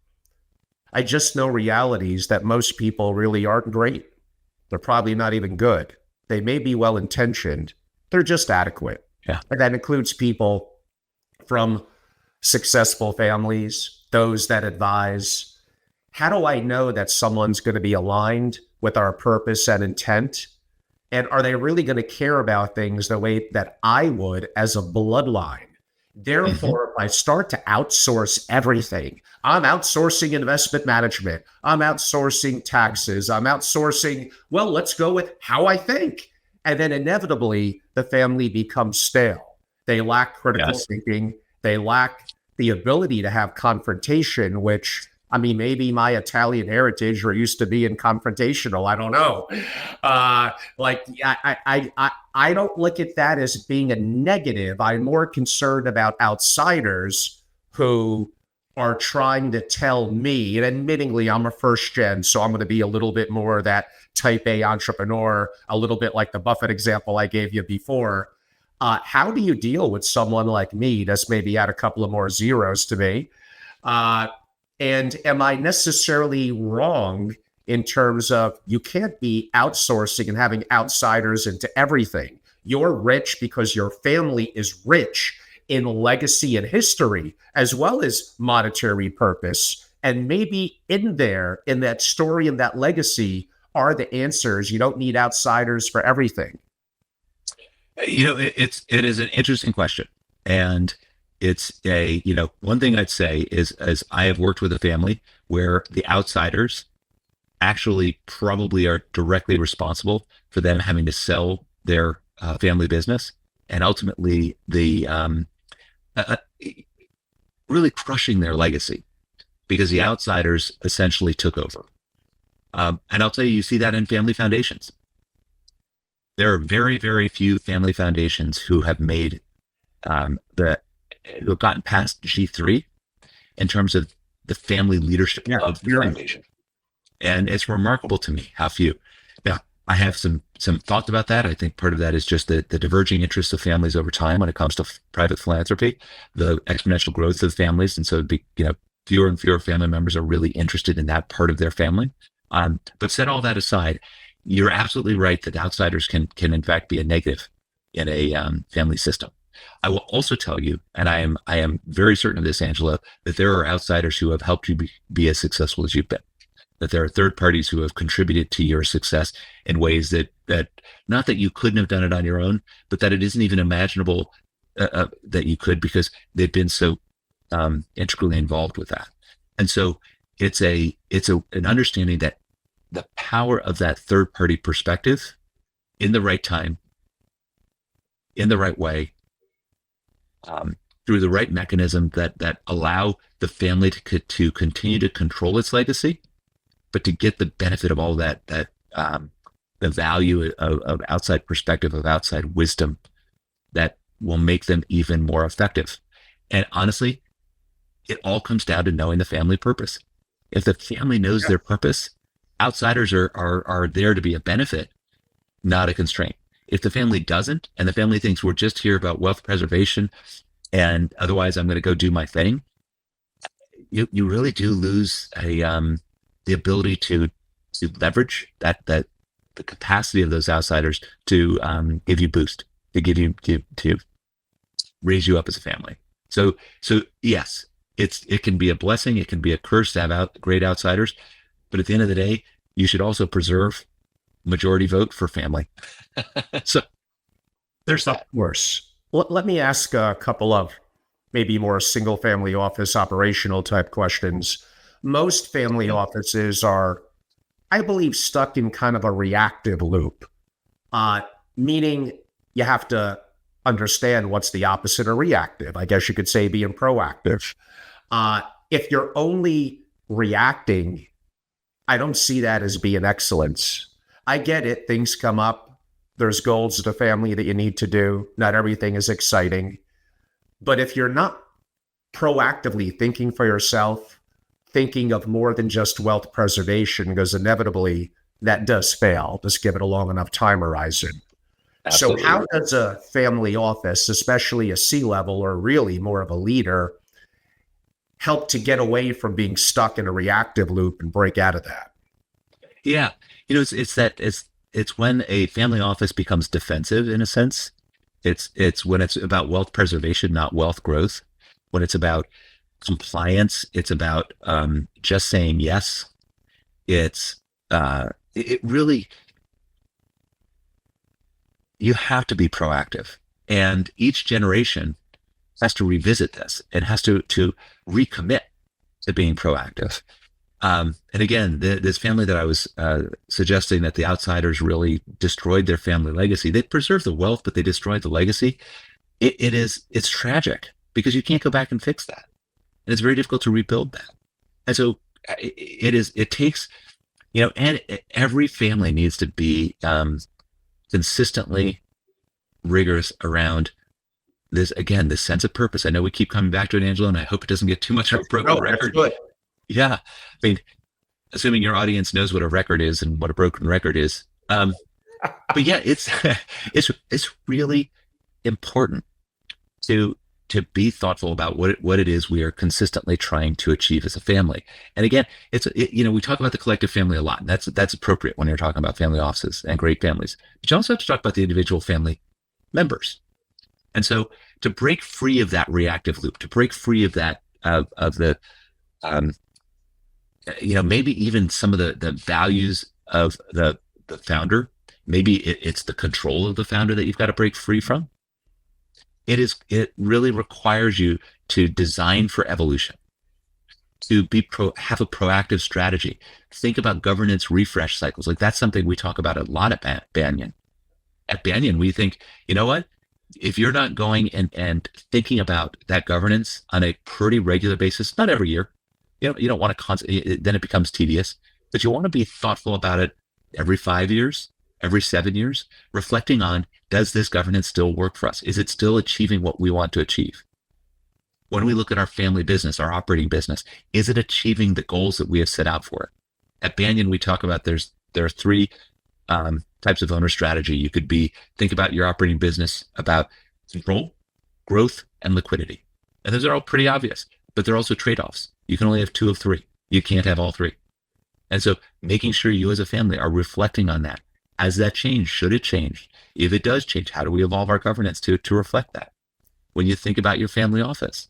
Speaker 1: I just know realities that most people really aren't great. They're probably not even good. They may be well-intentioned. They're just adequate.
Speaker 2: Yeah.
Speaker 1: And that includes people from successful families, those that advise. How do I know that someone's going to be aligned with our purpose and intent? And are they really going to care about things the way that I would as a bloodline? Therefore, if I start to outsource everything, I'm outsourcing investment management, I'm outsourcing taxes, I'm outsourcing, well, let's go with how I think. And then inevitably, the family becomes stale. They lack critical thinking. They lack the ability to have confrontation, which, I mean, maybe my Italian heritage or used to being confrontational. I don't know. I don't look at that as being a negative. I'm more concerned about outsiders who are trying to tell me, and admittingly, I'm a first gen, so I'm going to be a little bit more that type A entrepreneur, a little bit like the Buffett example I gave you before. How do you deal with someone like me that's maybe add a couple of more zeros to me? And am I necessarily wrong in terms of you can't be outsourcing and having outsiders into everything? You're rich because your family is rich in legacy and history, as well as monetary purpose. And maybe in there, in that story and that legacy are the answers. You don't need outsiders for everything.
Speaker 2: You know, it is an interesting question. And it's one thing I'd say is, as I have worked with a family where the outsiders actually probably are directly responsible for them having to sell their family business, and ultimately really crushing their legacy because the outsiders essentially took over. And I'll tell you see that in family foundations. There are very, very few family foundations who have made who have gotten past G3 in terms of the family leadership of the foundation. And it's remarkable to me how few. Now, I have some thoughts about that. I think part of that is just the diverging interests of families over time when it comes to private philanthropy, the exponential growth of families. And so fewer and fewer family members are really interested in that part of their family. But set all that aside, you're absolutely right that outsiders can in fact be a negative in a family system. I will also tell you, and I am very certain of this, Angela, that there are outsiders who have helped you be as successful as you've been. That there are third parties who have contributed to your success in ways that not that you couldn't have done it on your own, but that it isn't even imaginable that you could, because they've been so integrally involved with that. And so it's an understanding that the power of that third party perspective in the right time, in the right way, through the right mechanism that allow the family to continue to control its legacy, but to get the benefit of all that the value of outside perspective, of outside wisdom that will make them even more effective. And honestly, it all comes down to knowing the family purpose. If the family knows their purpose, outsiders are there to be a benefit, not a constraint. If the family doesn't, and the family thinks we're just here about wealth preservation, and otherwise I'm going to go do my thing, you really do lose the ability to leverage the capacity of those outsiders to give you boost, to give you to raise you up as a family. So yes, it can be a blessing, it can be a curse to have great outsiders, but at the end of the day, you should also preserve majority vote for family. So there's that.
Speaker 1: Worse. Let me ask a couple of maybe more single family office operational type questions. Most family offices are, I believe, stuck in kind of a reactive loop, meaning you have to understand what's the opposite of reactive. I guess you could say being proactive. If you're only reacting, I don't see that as being excellence. I get it. Things come up. There's goals of the family that you need to do. Not everything is exciting. But if you're not proactively thinking for yourself, thinking of more than just wealth preservation, because inevitably that does fail. Just give it a long enough time horizon. Absolutely. So how does a family office, especially a C-level or really more of a leader, help to get away from being stuck in a reactive loop and break out of that?
Speaker 2: Yeah. It's when a family office becomes defensive in a sense. It's when it's about wealth preservation, not wealth growth. When it's about compliance, it's about just saying yes. It really, you have to be proactive, and each generation has to revisit this and has to recommit to being proactive. And again, this family that I was suggesting that the outsiders really destroyed their family legacy. They preserved the wealth, but they destroyed the legacy. It's tragic because you can't go back and fix that. And it's very difficult to rebuild that. And so it takes, and every family needs to be consistently rigorous around this, again, this sense of purpose. I know we keep coming back to it, Angelo, and I hope it doesn't get too much of a broken record.
Speaker 1: Good.
Speaker 2: Yeah. I mean, assuming your audience knows what a record is and what a broken record is. But yeah, it's really important to be thoughtful about what it is we are consistently trying to achieve as a family. And again, we talk about the collective family a lot, and that's appropriate when you're talking about family offices and great families. But you also have to talk about the individual family members. And so to break free of that reactive loop, to break free of that, maybe even some of the values of the founder, maybe it's the control of the founder that you've got to break free from. It really requires you to design for evolution, to have a proactive strategy. Think about governance refresh cycles. Like, that's something we talk about a lot at Banyan. At Banyan, we think, you know what? If you're not going and thinking about that governance on a pretty regular basis, not every year, you don't want to then it becomes tedious, but you want to be thoughtful about it every 5 years, every 7 years, reflecting on, does this governance still work for us? Is it still achieving what we want to achieve? When we look at our family business, our operating business, is it achieving the goals that we have set out for it? At Banyan, we talk about there are three types of owner strategy. You could think about your operating business about control, growth, and liquidity. And those are all pretty obvious, but they're also trade-offs. You can only have 2 of 3. You can't have all 3. And so making sure you as a family are reflecting on that. As that change, should it change? If it does change, how do we evolve our governance to reflect that? When you think about your family office,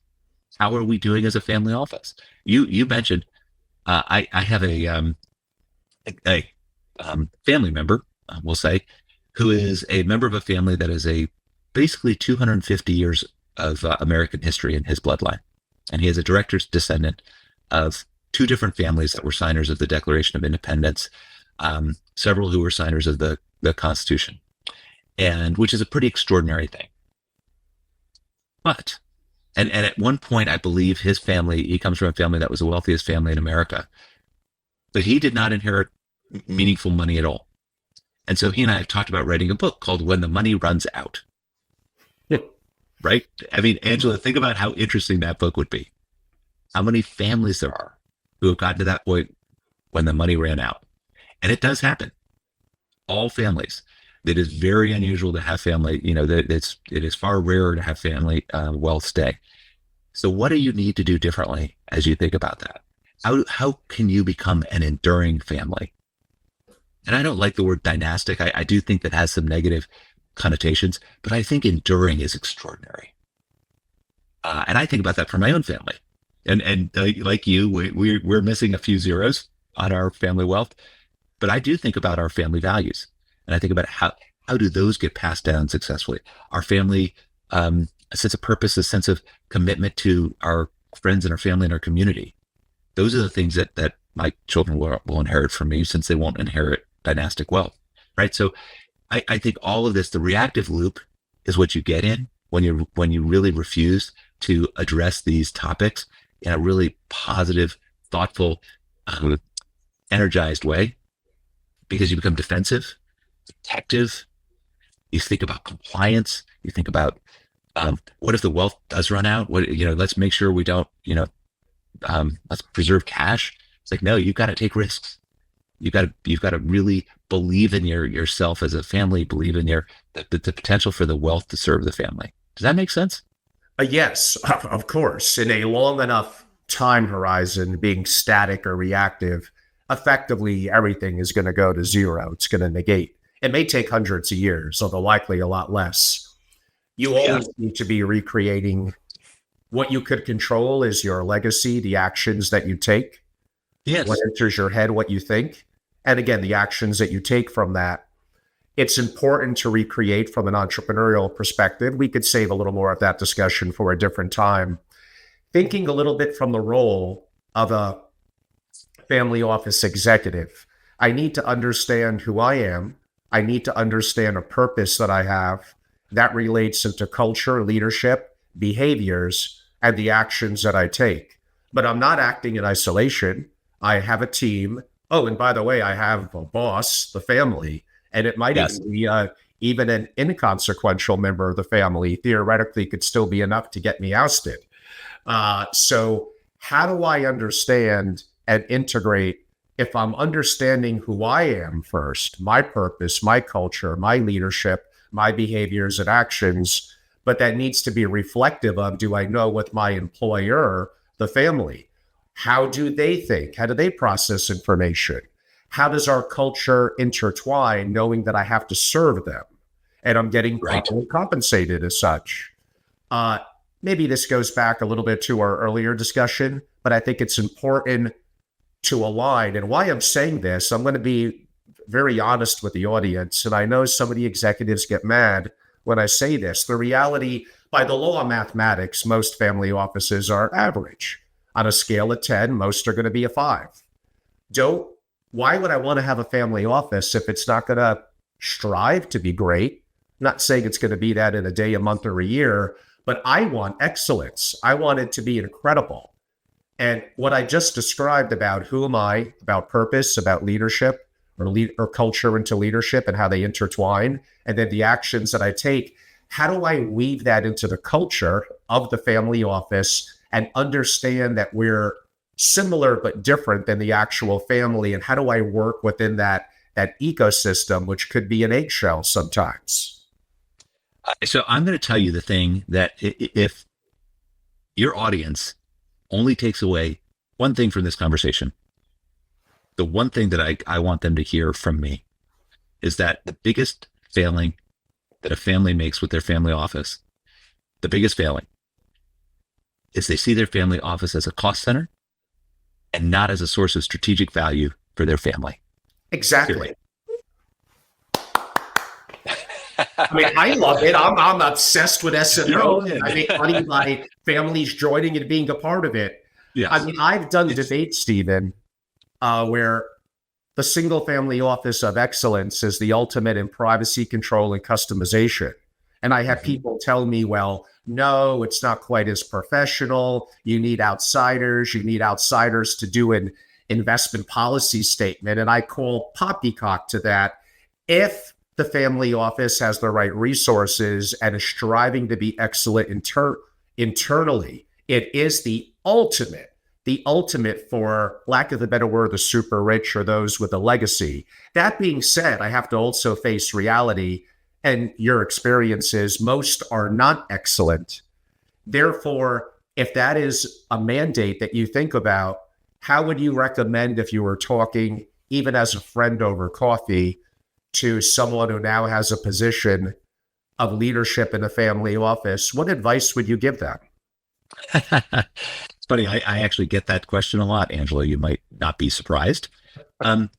Speaker 2: how are we doing as a family office? You mentioned, I have a family member, we'll say, who is a member of a family that is basically 250 years of American history in his bloodline. And he is a director's descendant of 2 different families that were signers of the Declaration of Independence, several who were signers of the Constitution, and which is a pretty extraordinary thing. But, and at one point, I believe he comes from a family that was the wealthiest family in America, but he did not inherit meaningful money at all. And so he and I have talked about writing a book called When the Money Runs Out. Right? I mean, Angela, think about how interesting that book would be. How many families there are who have gotten to that point when the money ran out. And it does happen. All families. It is very unusual to have family, it is far rarer to have family wealth stay. So what do you need to do differently as you think about that? How can you become an enduring family? And I don't like the word dynastic. I do think that has some negative connotations, but I think enduring is extraordinary. And I think about that for my own family. And like you, we're missing a few zeros on our family wealth, but I do think about our family values. And I think about how do those get passed down successfully? Our family, a sense of purpose, a sense of commitment to our friends and our family and our community. Those are the things that my children will inherit from me, since they won't inherit dynastic wealth, right? So I think all of this, the reactive loop, is what you get in when you really refuse to address these topics in a really positive, thoughtful, energized way, because you become defensive, protective. You think about compliance. You think about what if the wealth does run out? Let's make sure we don't. Let's preserve cash. It's like, no, you've got to take risks. You've got to really believe in yourself as a family. Believe in the potential for the wealth to serve the family. Does that make sense?
Speaker 1: Yes, of course. In a long enough time horizon, being static or reactive, effectively everything is going to go to zero. It's going to negate. It may take hundreds of years, although likely a lot less. You always need to be recreating. What you could control is your legacy, the actions that you take.
Speaker 2: Yes.
Speaker 1: What enters your head, what you think. And again, the actions that you take from that. It's important to recreate from an entrepreneurial perspective. We could save a little more of that discussion for a different time. Thinking a little bit from the role of a family office executive, I need to understand who I am. I need to understand a purpose that I have that relates into culture, leadership, behaviors, and the actions that I take. But I'm not acting in isolation. I have a team. Oh, and by the way, I have a boss, the family. And it might even be even an inconsequential member of the family, theoretically could still be enough to get me ousted. So how do I understand and integrate, if I'm understanding who I am first, my purpose, my culture, my leadership, my behaviors and actions, but that needs to be reflective of, do I know what my employer, the family, how do they think? How do they process information? How does our culture intertwine, knowing that I have to serve them and I'm getting properly compensated as such? Maybe this goes back a little bit to our earlier discussion, but I think it's important to align. And why I'm saying this, I'm going to be very honest with the audience. And I know some of the executives get mad when I say this. The reality, by the law of mathematics, most family offices are average. On a scale of 10, most are going to be a 5. Why would I want to have a family office if it's not going to strive to be great? I'm not saying it's going to be that in a day, a month, or a year, but I want excellence. I want it to be incredible. And what I just described about who am I, about purpose, about leadership, or culture into leadership and how they intertwine, and then the actions that I take, how do I weave that into the culture of the family office and understand that we're similar but different than the actual family, and how do I work within that ecosystem, which could be an eggshell sometimes?
Speaker 2: So I'm going to tell you the thing that if your audience only takes away one thing from this conversation, the one thing that I want them to hear from me is that the biggest failing that a family makes with their family office, the biggest failing, is they see their family office as a cost center and not as a source of strategic value for their family.
Speaker 1: Exactly. I mean, I love it. I'm obsessed with SMO. I make money by families joining and being a part of it. Yes. I mean, I've done debates, Stephen, where the single family office of excellence is the ultimate in privacy control and customization. And I have people tell me, well, no, it's not quite as professional. You need outsiders. You need outsiders to do an investment policy statement. And I call poppycock to that. If the family office has the right resources and is striving to be excellent internally, it is the ultimate the ultimate, for lack of a better word, the super rich or those with a legacy. That being said, I have to also face reality, and your experiences, most are not excellent. Therefore, if that is a mandate that you think about, how would you recommend, if you were talking even as a friend over coffee to someone who now has a position of leadership in a family office, what advice would you give them?
Speaker 2: It's funny. I actually get that question a lot, Angela. You might not be surprised. Um,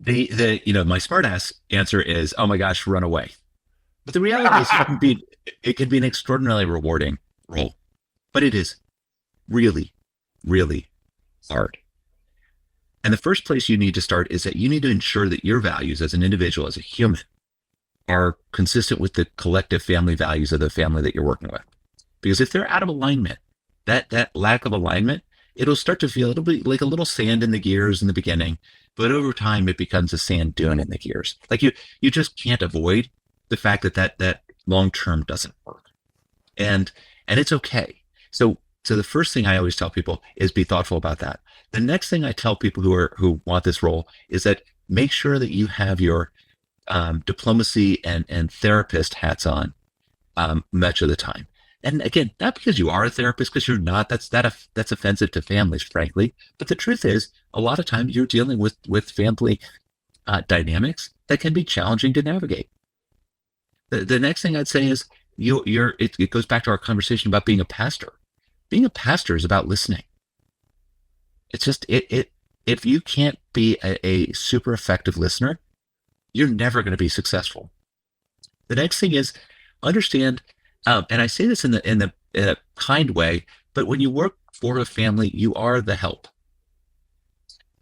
Speaker 2: my smartass answer is, oh my gosh, run away. But the reality is it can be an extraordinarily rewarding role, but it is really, really hard. And the first place you need to start is that you need to ensure that your values as an individual, as a human, are consistent with the collective family values of the family that you're working with. Because if they're out of alignment, that lack of alignment, it'll be like a little sand in the gears in the beginning, but over time it becomes a sand dune in the gears. Like you just can't avoid the fact that long term doesn't work, and it's okay. So the first thing I always tell people is be thoughtful about that. The next thing I tell people who want this role is that make sure that you have your diplomacy and therapist hats on much of the time. And again, not because you are a therapist, because you're not. That's offensive to families, frankly. But the truth is, a lot of times you're dealing with family dynamics that can be challenging to navigate. The next thing I'd say is it goes back to our conversation about being a pastor. Being a pastor is about listening. It's just if you can't be a super effective listener, you're never going to be successful. The next thing is understand, and I say this in a kind way, but when you work for a family, you are the help.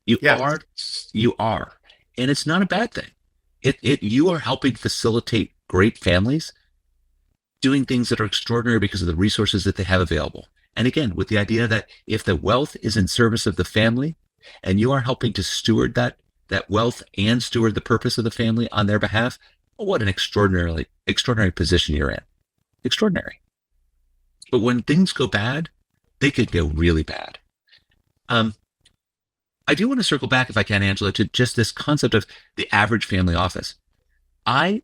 Speaker 2: You are, and it's not a bad thing. You are helping facilitate great families doing things that are extraordinary because of the resources that they have available. And again, with the idea that if the wealth is in service of the family and you are helping to steward that wealth and steward the purpose of the family on their behalf, what an extraordinary position you're in. Extraordinary. But when things go bad, they could go really bad. I do want to circle back, if I can, Angela, to just this concept of the average family office. I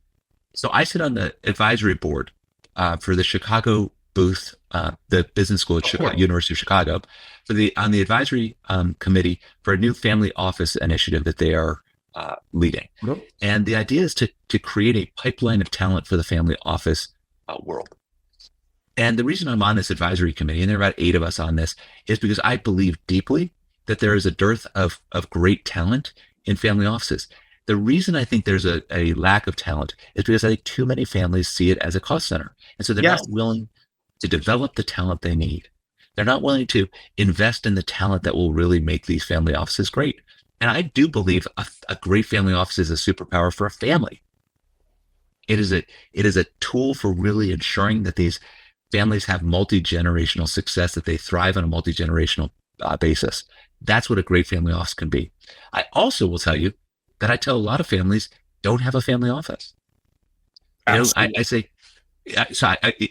Speaker 2: sit on the advisory board for the Chicago booth, the business school at University of Chicago, on the advisory committee for a new family office initiative that they are leading. Mm-hmm. And the idea is to create a pipeline of talent for the family office world. And the reason I'm on this advisory committee, and there are about 8 of us on this, is because I believe deeply that there is a dearth of great talent in family offices. The reason I think there's a lack of talent is because I think too many families see it as a cost center. And so they're not willing to develop the talent they need. They're not willing to invest in the talent that will really make these family offices great. And I do believe a great family office is a superpower for a family. It is a tool for really ensuring that these families have multi-generational success, that they thrive on a multi-generational basis. That's what a great family office can be. I also will tell you that I tell a lot of families don't have a family office. I say,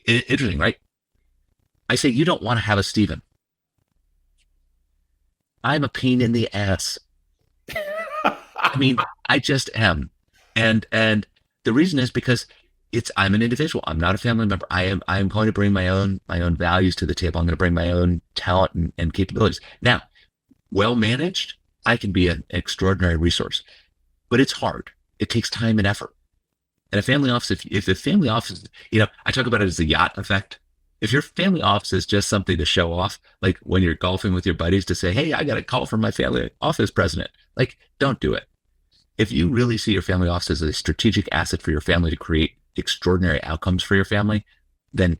Speaker 2: interesting, right? I say, you don't want to have a Stephen. I'm a pain in the ass. I mean, I just am. And the reason is because I'm an individual. I'm not a family member. I am going to bring my own values to the table. I'm going to bring my own talent and capabilities. Now, well managed, I can be an extraordinary resource, but it's hard. It takes time and effort. And a family office, if a family office, I talk about it as the yacht effect. If your family office is just something to show off, like when you're golfing with your buddies to say, hey, I got a call from my family office president, like, don't do it. If you really see your family office as a strategic asset for your family to create extraordinary outcomes for your family, then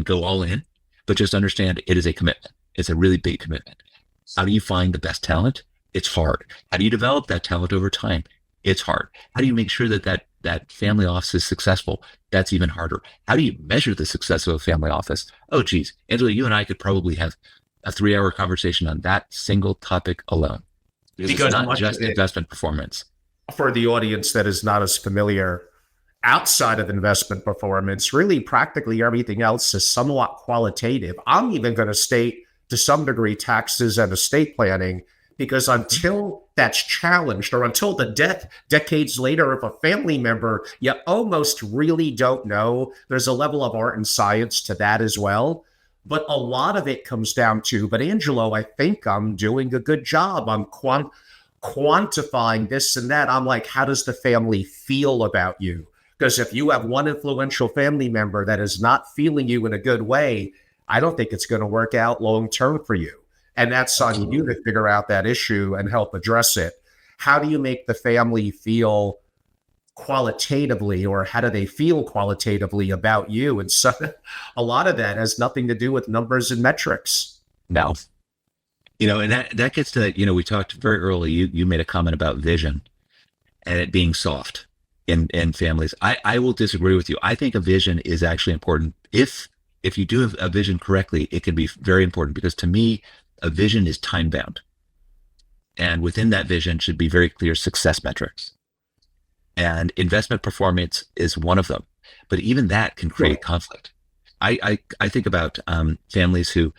Speaker 2: go all in. But just understand it is a commitment. It's a really big commitment. How do you find the best talent? It's hard. How do you develop that talent over time? It's hard. How do you make sure that family office is successful? That's even harder. How do you measure the success of a family office? Oh, geez, Angela, you and I could probably have a 3-hour conversation on that single topic alone. Because it's not just investment performance.
Speaker 1: For the audience that is not as familiar, outside of investment performance, really practically everything else is somewhat qualitative. I'm even going to state to some degree, taxes and estate planning, because until that's challenged, or until the death decades later of a family member, you almost really don't know. There's a level of art and science to that as well. But a lot of it comes down to, but Angelo, I think I'm doing a good job. I'm quantifying this and that. I'm like, how does the family feel about you? Because if you have one influential family member that is not feeling you in a good way, I don't think it's going to work out long term for you. And that's on you to figure out that issue and help address it. How do you make the family feel qualitatively, or how do they feel qualitatively about you? And so a lot of that has nothing to do with numbers and metrics.
Speaker 2: No. And that gets to, we talked very early, you made a comment about vision and it being soft in families. I will disagree with you. I think a vision is actually important. If you do have a vision correctly, it can be very important, because to me, a vision is time bound. And within that vision should be very clear success metrics. And investment performance is one of them. But even that can create conflict. I think about families who,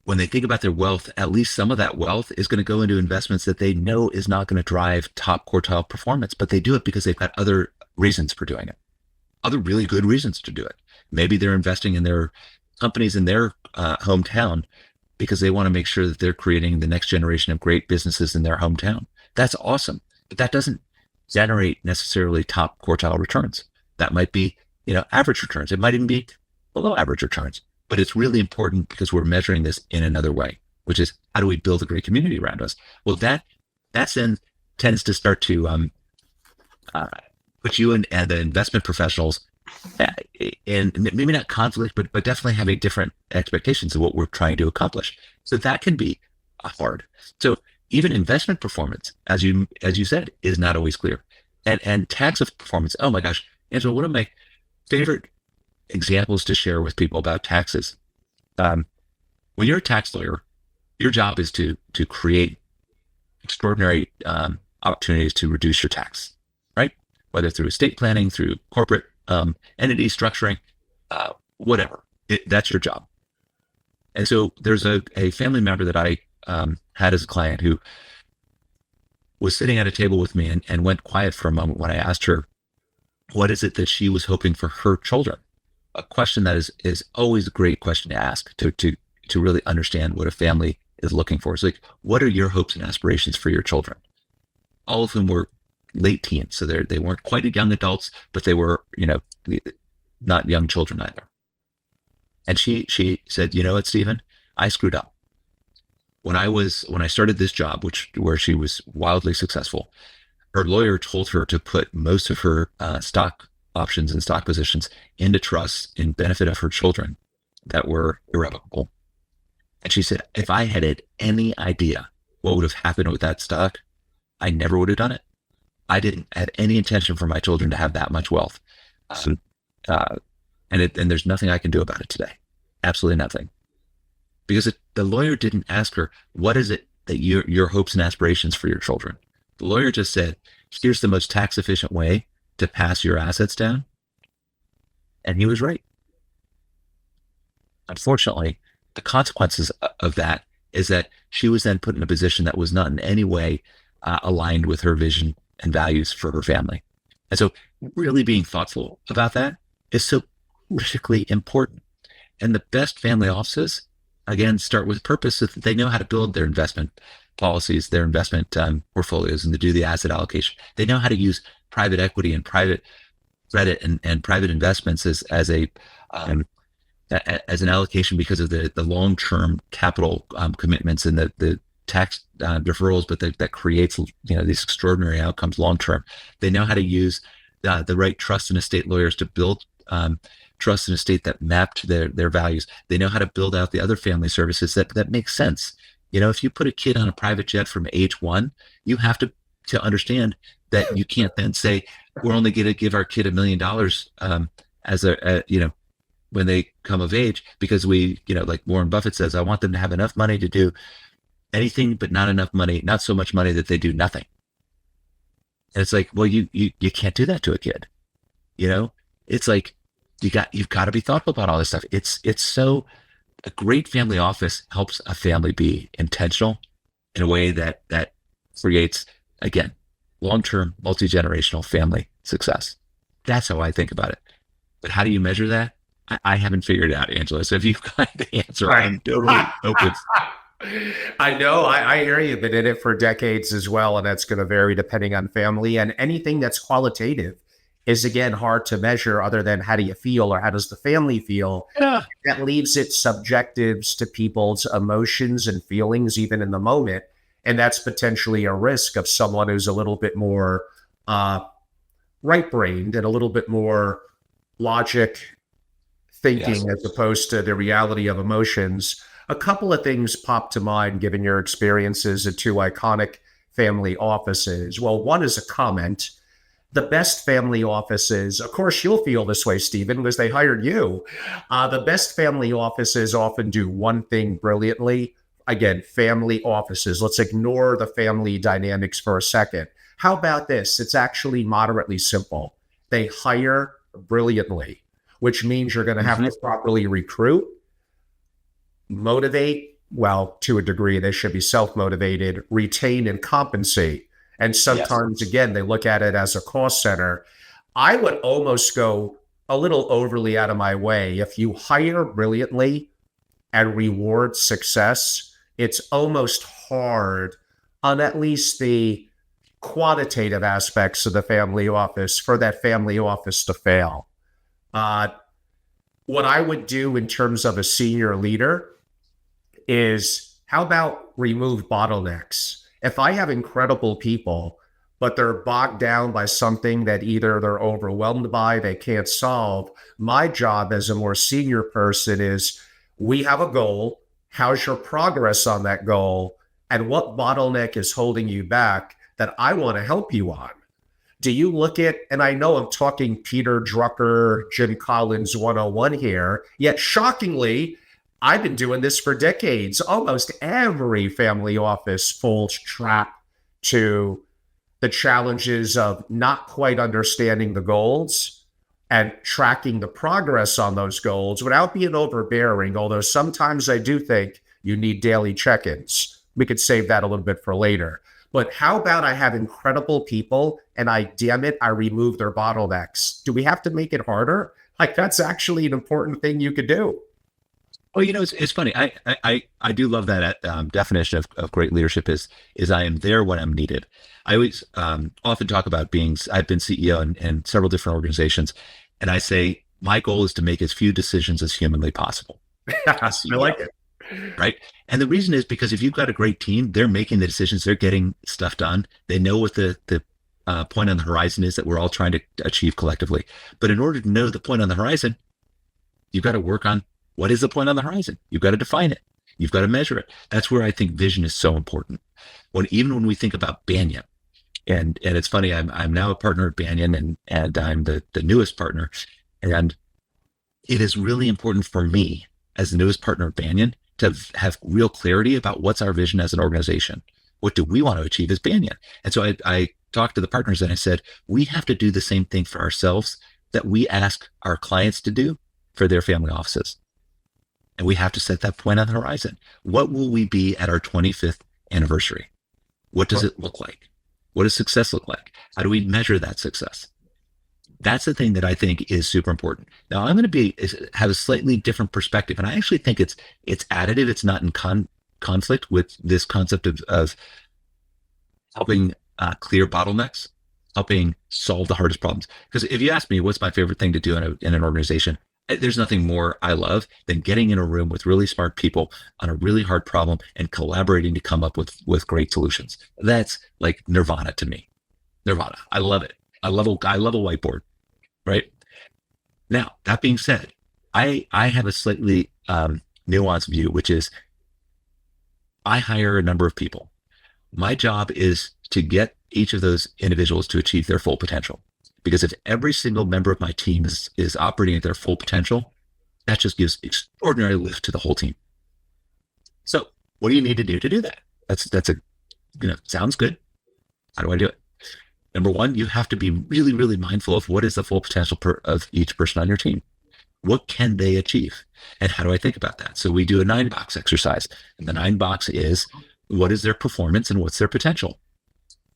Speaker 2: when they think about their wealth, at least some of that wealth is going to go into investments that they know is not going to drive top quartile performance, but they do it because they've got other reasons for doing it, other really good reasons to do it. Maybe they're investing in their companies in their hometown because they want to make sure that they're creating the next generation of great businesses in their hometown. That's awesome, but that doesn't generate necessarily top quartile returns. That might be, average returns. It might even be below average returns. But it's really important because we're measuring this in another way, which is, how do we build a great community around us? Well, that then tends to start to put you and the investment professionals in maybe not conflict, but definitely having different expectations of what we're trying to accomplish. So that can be hard. So even investment performance, as you said, is not always clear. And tax performance, oh my gosh, Angela, one of my favorite examples to share with people about taxes. When you're a tax lawyer, your job is to create extraordinary opportunities to reduce your tax, right? Whether through estate planning, through corporate entity structuring, whatever. That's your job. And so there's a family member that I had as a client who was sitting at a table with me and went quiet for a moment when I asked her, what is it that she was hoping for her children? A question that is always a great question to ask to really understand what a family is looking for. It's like, what are your hopes and aspirations for your children? All of them were late teens, so they weren't quite young adults, but they were, not young children either. And she said, you know what, Stephen, I screwed up. When I started this job, where she was wildly successful, her lawyer told her to put most of her stock options and stock positions into trusts in benefit of her children that were irrevocable. And she said, if I had any idea what would have happened with that stock, I never would have done it. I didn't have any intention for my children to have that much wealth. And there's nothing I can do about it today. Absolutely nothing. Because the lawyer didn't ask her, what is it that your hopes and aspirations for your children? The lawyer just said, here's the most tax efficient way to pass your assets down. And he was right. Unfortunately, the consequences of that is that she was then put in a position that was not in any way aligned with her vision and values for her family. And so really being thoughtful about that is so critically important. And the best family offices, again, start with purpose, so that they know how to build their investment policies, their investment portfolios, and to do the asset allocation. They know how to use private equity and private credit and private investments as an allocation because of the long-term capital commitments and the tax deferrals, but that creates these extraordinary outcomes long-term. They know how to use the right trust and estate lawyers to build trust and estate that map to their values. They know how to build out the other family services that make sense. If you put a kid on a private jet from age 1, you have to understand that you can't then say, we're only going to give our kid $1 million as when they come of age, because we, like Warren Buffett says, I want them to have enough money to do anything, but not enough money, not so much money that they do nothing. And it's like, well, you can't do that to a kid. It's like, you've got to be thoughtful about all this stuff. It's so a great family office helps a family be intentional in a way that creates, again, long-term multi-generational family success. That's how I think about it. But how do you measure that? I haven't figured it out, Angela. So if you've got the answer,
Speaker 1: Right.
Speaker 2: I'm totally open.
Speaker 1: I know. I hear you. Been in it for decades as well, and that's going to vary depending on family. And anything that's qualitative is, again, hard to measure other than how do you feel or how does the family feel?
Speaker 2: Yeah.
Speaker 1: That leaves it subjectives to people's emotions and feelings, even in the moment. And that's potentially a risk of someone who's a little bit more right-brained and a little bit more logic thinking,
Speaker 2: Yes.
Speaker 1: as opposed to the reality of emotions. A couple of things pop to mind given your experiences at two iconic family offices. Well, one is a comment. The best family offices, of course, you'll feel this way, Stephen, because they hired you. The best family offices often do one thing brilliantly. Again, family offices. Let's ignore the family dynamics for a second. How about this? It's actually moderately simple. They hire brilliantly, which means you're going to have to properly recruit, motivate, well, to a degree, they should be self-motivated, retain and compensate. And sometimes, again, they look at it as a cost center. I would almost go a little overly out of my way. If you hire brilliantly and reward success, it's almost hard on at least the quantitative aspects of the family office for that family office to fail. What I would do in terms of a senior leader is, how about remove bottlenecks? If I have incredible people, but they're bogged down by something that either they're overwhelmed by, they can't solve, my job as a more senior person is, we have a goal. How's your progress on that goal? And what bottleneck is holding you back that I want to help you on? Do you look at, and I know I'm talking Peter Drucker, Jim Collins 101 here, yet shockingly, I've been doing this for decades. Almost every family office falls trap to the challenges of not quite understanding the goals and tracking the progress on those goals without being overbearing, although sometimes I do think you need daily check-ins. We could save that a little bit for later. But how about I have incredible people and I remove their bottlenecks? Do we have to make it harder? Like, that's actually an important thing you could do.
Speaker 2: Well, it's funny. I do love that definition of great leadership is I am there when I'm needed. I always often talk about I've been CEO in several different organizations, and I say my goal is to make as few decisions as humanly possible.
Speaker 1: I like it.
Speaker 2: Right. And the reason is because if you've got a great team, they're making the decisions, they're getting stuff done. They know what the point on the horizon is that we're all trying to achieve collectively. But in order to know the point on the horizon, you've got to work on what is the point on the horizon. You've got to define it. You've got to measure it. That's where I think vision is so important. Even when we think about Banyan, and it's funny, I'm now a partner at Banyan and I'm the newest partner. And it is really important for me as the newest partner at Banyan to have real clarity about what's our vision as an organization. What do we want to achieve as Banyan? And so I talked to the partners and I said, we have to do the same thing for ourselves that we ask our clients to do for their family offices. And we have to set that point on the horizon. What will we be at our 25th anniversary? What does it look like? What does success look like? How do we measure that success? That's the thing that I think is super important. Now, I'm going to have a slightly different perspective, and I actually think it's additive. It's not in conflict with this concept of helping clear bottlenecks, helping solve the hardest problems. Because if you ask me, what's my favorite thing to do in an organization? There's nothing more I love than getting in a room with really smart people on a really hard problem and collaborating to come up with great solutions. That's like nirvana to me. Nirvana. I love it. I love a whiteboard. Right now, that being said, I have a slightly nuanced view, which is I hire a number of people. My job is to get each of those individuals to achieve their full potential. Because if every single member of my team is operating at their full potential, that just gives extraordinary lift to the whole team. So what do you need to do that? That's sounds good. How do I do it? Number one, you have to be really, really mindful of what is the full potential of each person on your team. What can they achieve? And how do I think about that? So we do a 9-box exercise. And the 9-box is, what is their performance and what's their potential?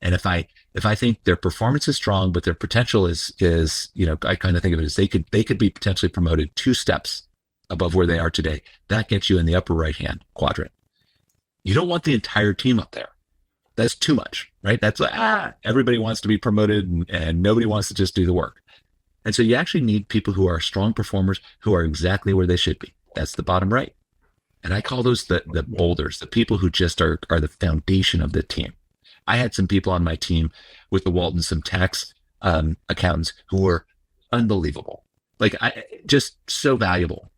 Speaker 2: And if I think their performance is strong, but their potential is, I kind of think of it as they could be potentially promoted 2 steps above where they are today. That gets you in the upper right-hand quadrant. You don't want the entire team up there. That's too much, right? That's everybody wants to be promoted and nobody wants to just do the work. And so you actually need people who are strong performers who are exactly where they should be. That's the bottom right. And I call those the boulders, the people who just are the foundation of the team. I had some people on my team with the Waltons, some tax accountants who were unbelievable, just so valuable.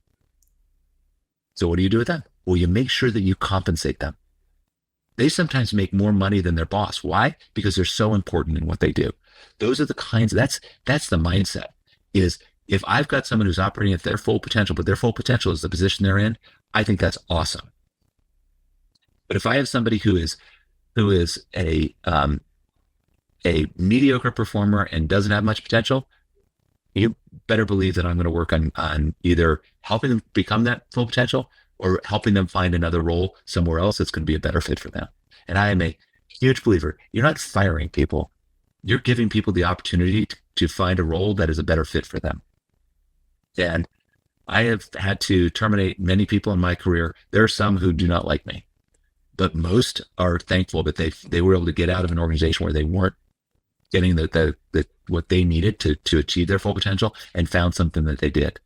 Speaker 2: So what do you do with them? Well, you make sure that you compensate them. They sometimes make more money than their boss. Why? Because they're so important in what they do. Those are the kinds, that's the mindset, is if I've got someone who's operating at their full potential, but their full potential is the position they're in, I think that's awesome. But if I have somebody who is a mediocre performer and doesn't have much potential, you better believe that I'm going to work on either helping them become that full potential or helping them find another role somewhere else that's going to be a better fit for them. And I am a huge believer. You're not firing people. You're giving people the opportunity to find a role that is a better fit for them. And I have had to terminate many people in my career. There are some who do not like me, but most are thankful that they were able to get out of an organization where they weren't getting the what they needed to achieve their full potential and found something that they did.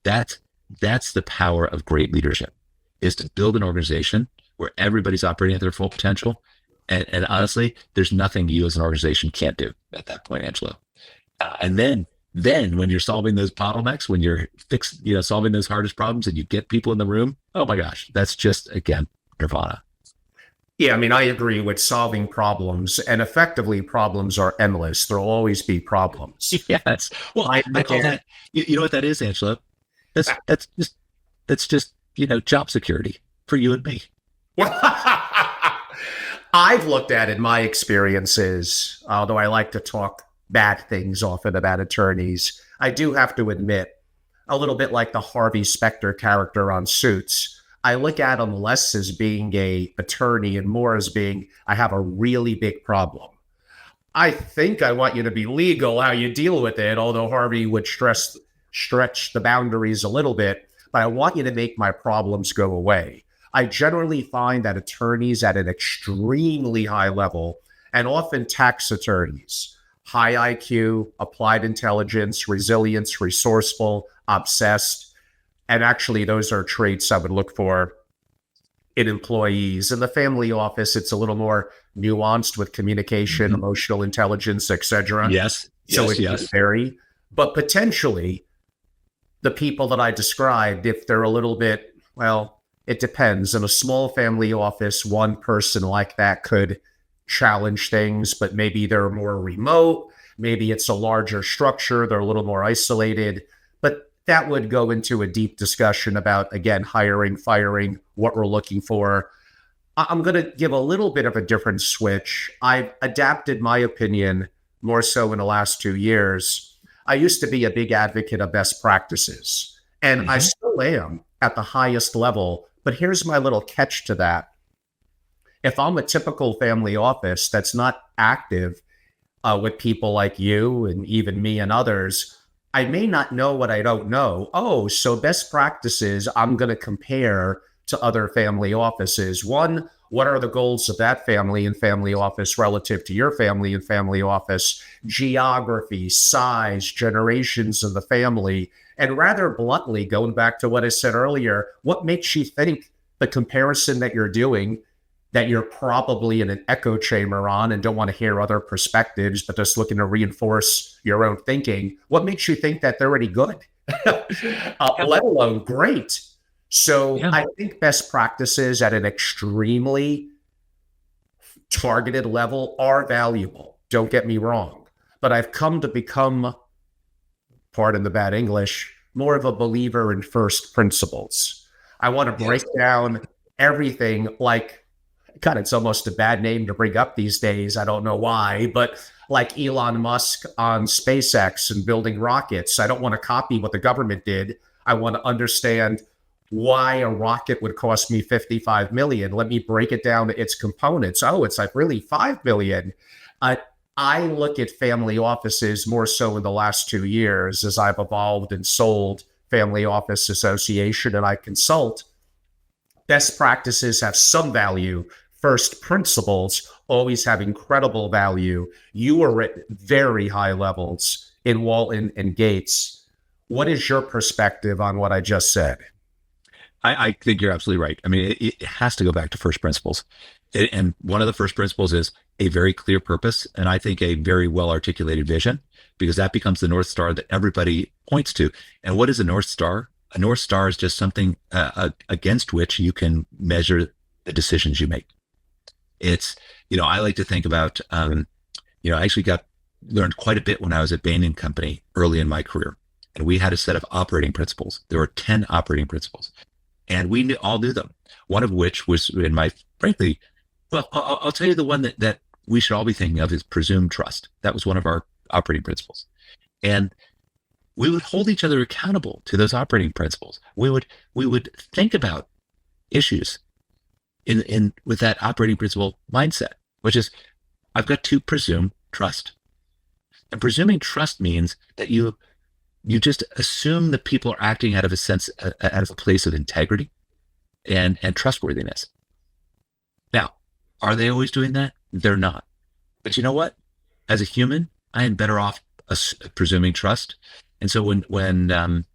Speaker 2: That's the power of great leadership, is to build an organization where everybody's operating at their full potential. And honestly, there's nothing you as an organization can't do at that point, Angelo. And then when you're solving those bottlenecks, when you're solving those hardest problems and you get people in the room, oh my gosh, that's just, again, nirvana.
Speaker 1: Yeah, I mean, I agree with solving problems, and effectively problems are endless. There'll always be problems.
Speaker 2: Yes. Well, I call that, you know what that is, Angelo? That's just job security for you and me.
Speaker 1: I've looked at in my experiences, although I like to talk bad things often about attorneys, I do have to admit, a little bit like the Harvey Specter character on Suits, I look at him less as being a attorney and more as being, I have a really big problem. I think I want you to be legal how you deal with it, although Harvey would stretch the boundaries a little bit, but I want you to make my problems go away. I generally find that attorneys at an extremely high level, and often tax attorneys, high IQ, applied intelligence, resilience, resourceful, obsessed, and actually those are traits I would look for in employees. In the family office, it's a little more nuanced with communication, emotional intelligence, etc.
Speaker 2: Yes.
Speaker 1: So it can vary. But potentially, the people that I described, if they're a little bit, well, it depends. In a small family office, one person like that could challenge things, but maybe they're more remote. Maybe it's a larger structure. They're a little more isolated. But that would go into a deep discussion about, again, hiring, firing, what we're looking for. I'm going to give a little bit of a different switch. I've adapted my opinion more so in the last 2 years. I used to be a big advocate of best practices, and I still am at the highest level. But here's my little catch to that. If I'm a typical family office that's not active with people like you and even me and others, I may not know what I don't know. Oh, so best practices, I'm going to compare to other family offices. One, what are the goals of that family and family office relative to your family and family office? Geography, size, generations of the family. And rather bluntly, going back to what I said earlier, what makes you think the comparison that you're doing, that you're probably in an echo chamber on and don't want to hear other perspectives, but just looking to reinforce your own thinking, what makes you think that they're already good, let alone great? So I think best practices at an extremely targeted level are valuable. Don't get me wrong. But I've come to become, pardon the bad English, more of a believer in first principles. I want to break down everything like, God, it's almost a bad name to bring up these days. I don't know why, but like Elon Musk on SpaceX and building rockets. I don't want to copy what the government did. I want to understand why a rocket would cost me 55 million. Let me break it down to its components. Oh, it's like really 5 million. I look at family offices more so in the last 2 years as I've evolved and sold Family Office Association and I consult. Best practices have some value. First principles always have incredible value. You are at very high levels in Walton and Gates. What is your perspective on what I just said?
Speaker 2: I think you're absolutely right. I mean, it has to go back to first principles. And one of the first principles is a very clear purpose. And I think a very well articulated vision, because that becomes the North Star that everybody points to. And what is a North Star? A North Star is just something against which you can measure the decisions you make. It's, I like to think about, I actually learned quite a bit when I was at Bain & Company early in my career. And we had a set of operating principles. There were 10 operating principles. And we all knew them. One of which was frankly, well, I'll tell you the one that we should all be thinking of is presumed trust. That was one of our operating principles. And we would hold each other accountable to those operating principles. We would think about issues in with that operating principle mindset, which is, I've got to presume trust. And presuming trust means that you just assume that people are acting out of a place of integrity and trustworthiness. Now, are they always doing that? They're not. But you know what? As a human, I am better off presuming trust. And so when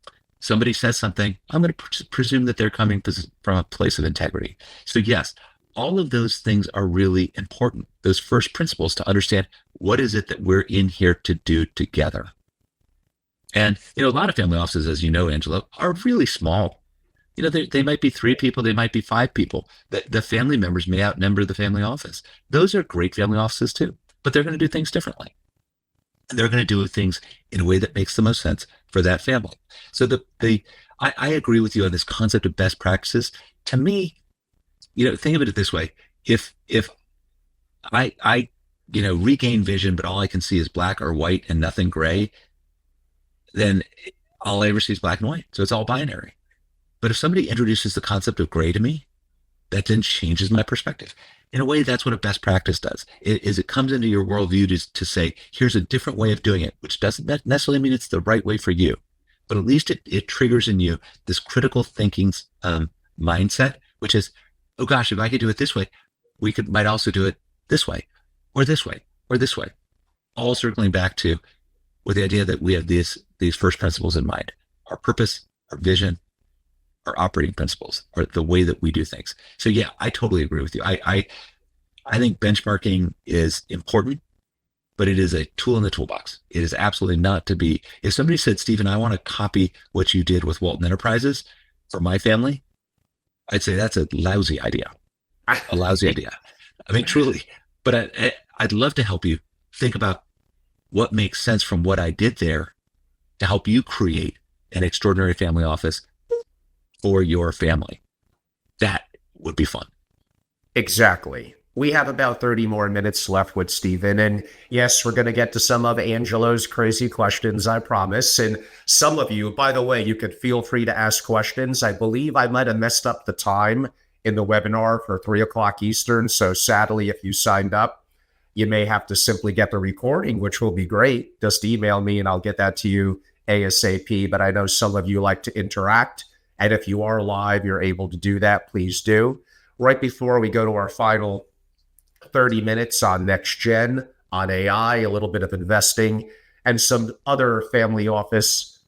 Speaker 2: somebody says something, I'm going to presume that they're coming from a place of integrity. So yes, all of those things are really important. Those first principles to understand what is it that we're in here to do together. And, a lot of family offices, as you know, Angelo, are really small. They might be 3 people, they might be 5 people. The family members may outnumber the family office. Those are great family offices too, but they're going to do things differently. And they're going to do things in a way that makes the most sense for that family. So I agree with you on this concept of best practices. To me, think of it this way. If I regain vision, but all I can see is black or white and nothing gray, then all I ever see is black and white. So it's all binary. But if somebody introduces the concept of gray to me, that then changes my perspective. In a way, that's what a best practice does. It comes into your worldview to say, here's a different way of doing it, which doesn't necessarily mean it's the right way for you. But at least it triggers in you this critical thinking mindset, which is, oh gosh, if I could do it this way, might also do it this way, or this way, or this way. All circling back to with the idea that we have these first principles in mind. Our purpose, our vision, our operating principles are the way that we do things. So yeah, I totally agree with you. I think benchmarking is important, but it is a tool in the toolbox. It is absolutely not to be, if somebody said, Stephen, I want to copy what you did with Walton Enterprises for my family, I'd say that's a lousy idea. A lousy idea. I mean, truly. But I'd love to help you think about what makes sense from what I did there to help you create an extraordinary family office for your family. That would be fun.
Speaker 1: Exactly. We have about 30 more minutes left with Stephen. And yes, we're going to get to some of Angelo's crazy questions, I promise. And some of you, by the way, you could feel free to ask questions. I believe I might have messed up the time in the webinar for 3:00 Eastern. So sadly, if you signed up, you may have to simply get the recording, which will be great. Just email me and I'll get that to you ASAP. But I know some of you like to interact. And if you are live, you're able to do that. Please do. Right before we go to our final 30 minutes on next gen, on AI, a little bit of investing, and some other family office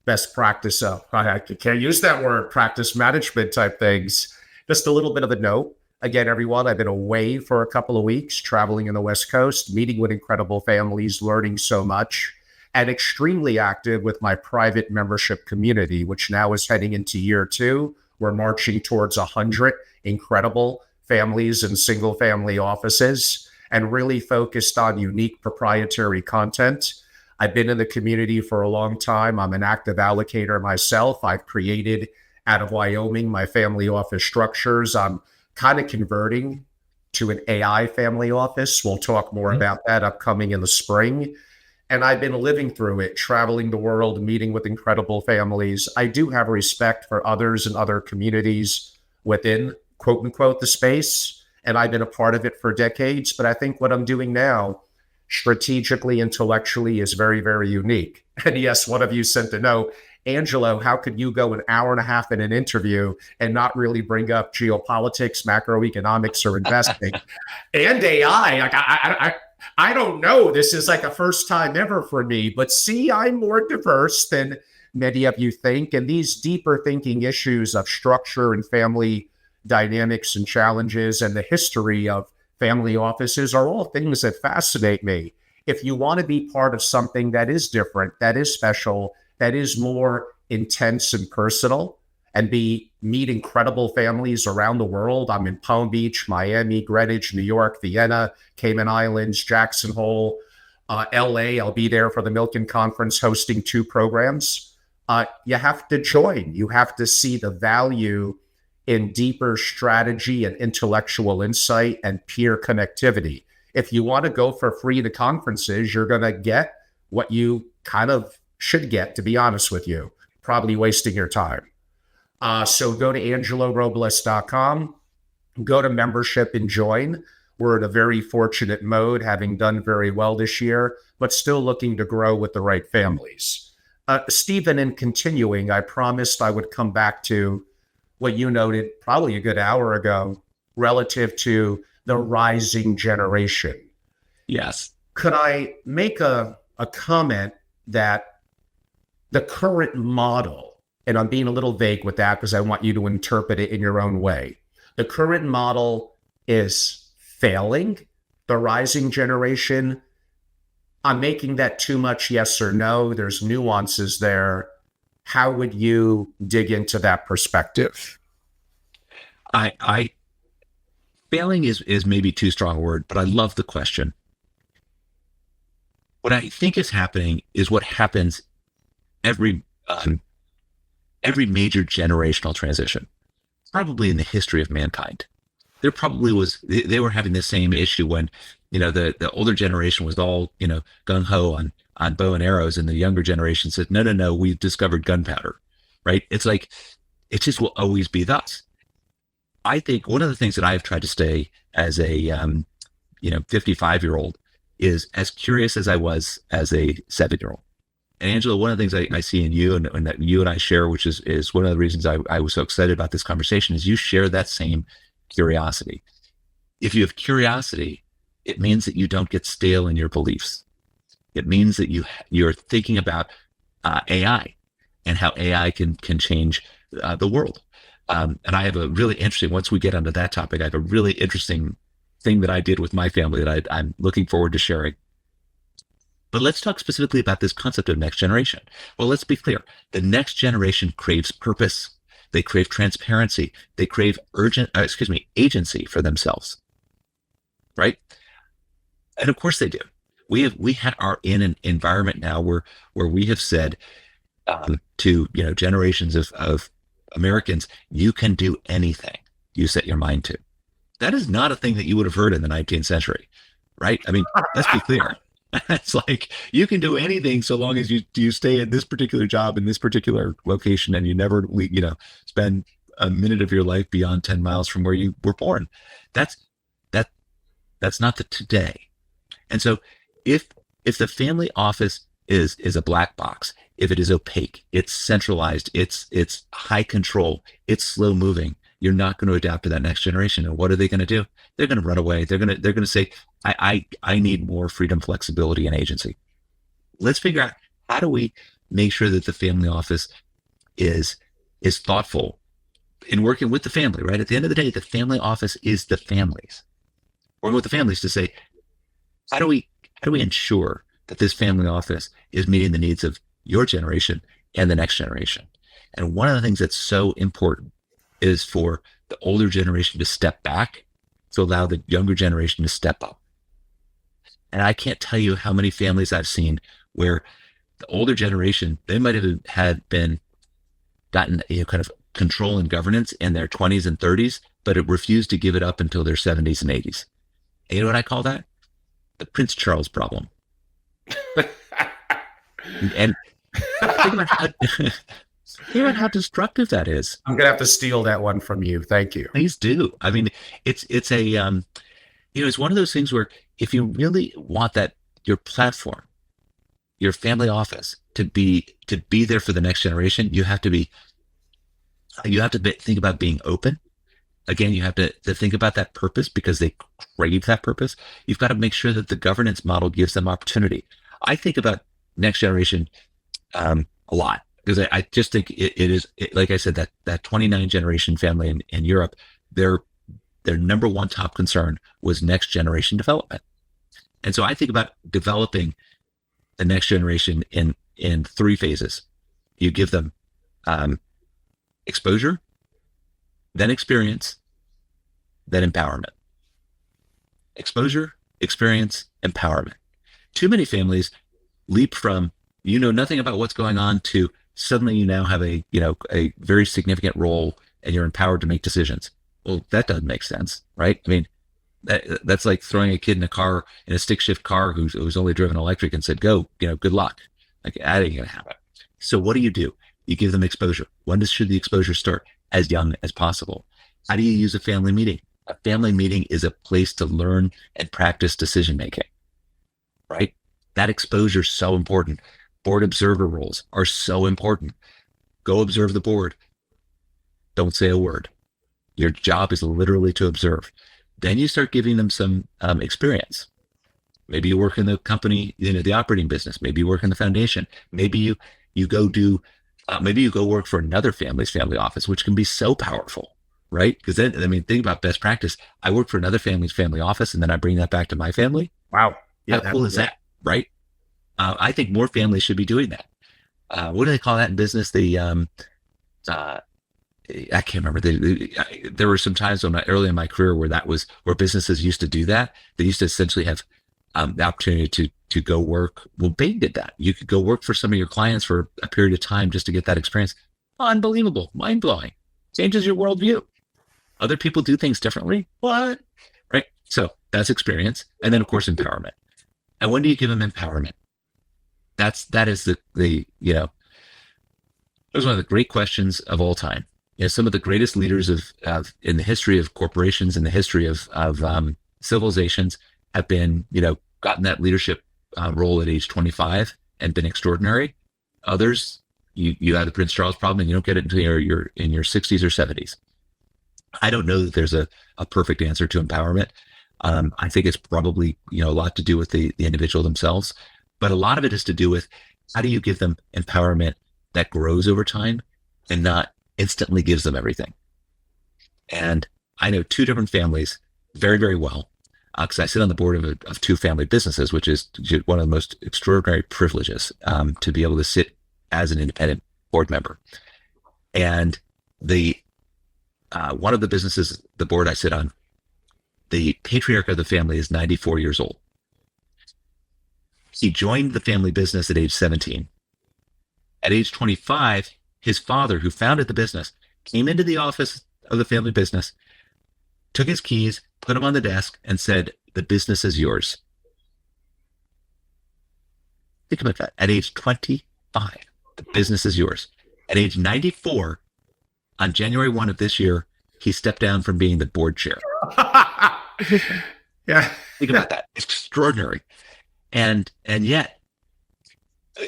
Speaker 1: best practice. I can't use that word, practice management type things. Just a little bit of a note. Again, everyone, I've been away for a couple of weeks, traveling in the West Coast, meeting with incredible families, learning so much, and extremely active with my private membership community, which now is heading into year 2. We're marching towards 100 incredible families and single family offices, and really focused on unique proprietary content. I've been in the community for a long time. I'm an active allocator myself. I've created out of Wyoming my family office structures. I'm kind of converting to an AI family office. We'll talk more about that upcoming in the spring. And I've been living through it, traveling the world, meeting with incredible families. I do have respect for others and other communities within, quote unquote, the space. And I've been a part of it for decades. But I think what I'm doing now, strategically, intellectually, is very, very unique. And yes, one of you sent a note, Angelo, how could you go an hour and a half in an interview and not really bring up geopolitics, macroeconomics, or investing and AI? Like, I don't know. This is like a first time ever for me. But see, I'm more diverse than many of you think. And these deeper thinking issues of structure and family dynamics and challenges and the history of family offices are all things that fascinate me. If you want to be part of something that is different, that is special, that is more intense and personal, and meet incredible families around the world. I'm in Palm Beach, Miami, Greenwich, New York, Vienna, Cayman Islands, Jackson Hole, LA. I'll be there for the Milken Conference hosting 2 programs. You have to join. You have to see the value in deeper strategy and intellectual insight and peer connectivity. If you want to go for free to conferences, you're going to get what you kind of should get, to be honest with you, probably wasting your time. So go to angelorobles.com, go to membership and join. We're in a very fortunate mode, having done very well this year, but still looking to grow with the right families. Stephen, in continuing, I promised I would come back to what you noted probably a good hour ago relative to the rising generation.
Speaker 2: Yes.
Speaker 1: Could I make a comment that the current model, and I'm being a little vague with that because I want you to interpret it in your own way. The current model is failing the rising generation. I'm making that too much yes or no. There's nuances there. How would you dig into that perspective?
Speaker 2: I failing is maybe too strong a word, but I love the question. What I think is happening is what happens every major generational transition, probably in the history of mankind. There probably was, they were having the same issue when, the older generation was all, gung-ho on bow and arrows, and the younger generation said, no, we've discovered gunpowder, right? It's like, it just will always be thus. I think one of the things that I've tried to stay as a, 55-year-old is as curious as I was as a 7-year-old. And Angela, one of the things I see in you and that you and I share, which is one of the reasons I was so excited about this conversation, is you share that same curiosity. If you have curiosity, it means that you don't get stale in your beliefs. It means that you're thinking about AI and how AI can change the world. And I have a really interesting, once we get onto that topic, I have a really interesting thing that I did with my family that I'm looking forward to sharing. But let's talk specifically about this concept of next generation. Well, let's be clear. The next generation craves purpose. They crave transparency. They crave agency for themselves, right? And of course they do. We are in an environment now where we have said to generations of Americans, you can do anything you set your mind to. That is not a thing that you would have heard in the 19th century, right? I mean, let's be clear. It's like you can do anything so long as you stay in this particular job in this particular location and you never spend a minute of your life beyond 10 miles from where you were born. That's not the today. And so if the family office is a black box, if it is opaque, it's centralized, it's high control, it's slow moving, you're not going to adapt to that next generation. And what are they going to do? They're going to run away. They're going to say, I need more freedom, flexibility, and agency. Let's figure out, how do we make sure that the family office is thoughtful in working with the family, right? At the end of the day, the family office is the families. Working with the families to say, how do we ensure that this family office is meeting the needs of your generation and the next generation? And one of the things that's so important is for the older generation to step back to allow the younger generation to step up. And I can't tell you how many families I've seen where the older generation, they might have gotten kind of control and governance in their 20s and 30s, but it refused to give it up until their 70s and 80s. And you know what I call that? The Prince Charles problem. And think about how, think about how destructive that is.
Speaker 1: I'm gonna have to steal that one from you. Thank you.
Speaker 2: Please do. I mean, it's a it's one of those things where if you really want that your platform, your family office to be there for the next generation, think about being open. Again, you have to think about that purpose because they crave that purpose. You've got to make sure that the governance model gives them opportunity. I think about next generation a lot because I just think like I said, that 29 generation family in Europe, their number one top concern was next generation development. And so I think about developing the next generation in three phases. You give them exposure, then experience, then empowerment. Exposure, experience, empowerment. Too many families leap from nothing about what's going on to suddenly you now have a very significant role and you're empowered to make decisions. Well, that doesn't make sense, right? I mean, that's like throwing a kid in a stick shift car who's only driven electric and said, go, good luck. Like, that ain't gonna happen. So what do? You give them exposure. When should the exposure start? As young as possible. How do you use a family meeting? A family meeting is a place to learn and practice decision making, right? That exposure is so important. Board observer roles are so important. Go observe the board. Don't say a word. Your job is literally to observe. Then you start giving them some experience. Maybe you work in the company, the operating business. Maybe you work in the foundation. Maybe you go work for another family's family office, which can be so powerful, right? Because then, think about best practice. I work for another family's family office, and then I bring that back to my family.
Speaker 1: Wow.
Speaker 2: Yeah, how cool is that, right? I think more families should be doing that. What do they call that in business? I can't remember. There were some times early in my career where businesses used to do that. They used to essentially have the opportunity to go work. Well, Bain did that. You could go work for some of your clients for a period of time just to get that experience. Unbelievable, mind blowing, changes your worldview. Other people do things differently. What? Right? So that's experience, and then of course empowerment. And when do you give them empowerment? That is the that was one of the great questions of all time. Some of the greatest leaders in the history of corporations, in the history of civilizations, have been gotten that leadership role at age 25 and been extraordinary. Others, you have the Prince Charles problem, and you don't get it until you're in your 60s or 70s. I don't know that there's a perfect answer to empowerment. I think it's probably a lot to do with the individual themselves, but a lot of it is to do with how do you give them empowerment that grows over time and not instantly gives them everything. And I know two different families very, very well, because I sit on the board of two family businesses, which is one of the most extraordinary privileges, to be able to sit as an independent board member. And one of the businesses, the board I sit on, the patriarch of the family is 94 years old. He joined the family business at age 17. At age 25, his father, who founded the business, came into the office of the family business, took his keys, put them on the desk, and said, "The business is yours." Think about that. At age 25, the business is yours. At age 94, on January 1 of this year, he stepped down from being the board chair.
Speaker 1: Yeah.
Speaker 2: Think about that. It's extraordinary. And yet,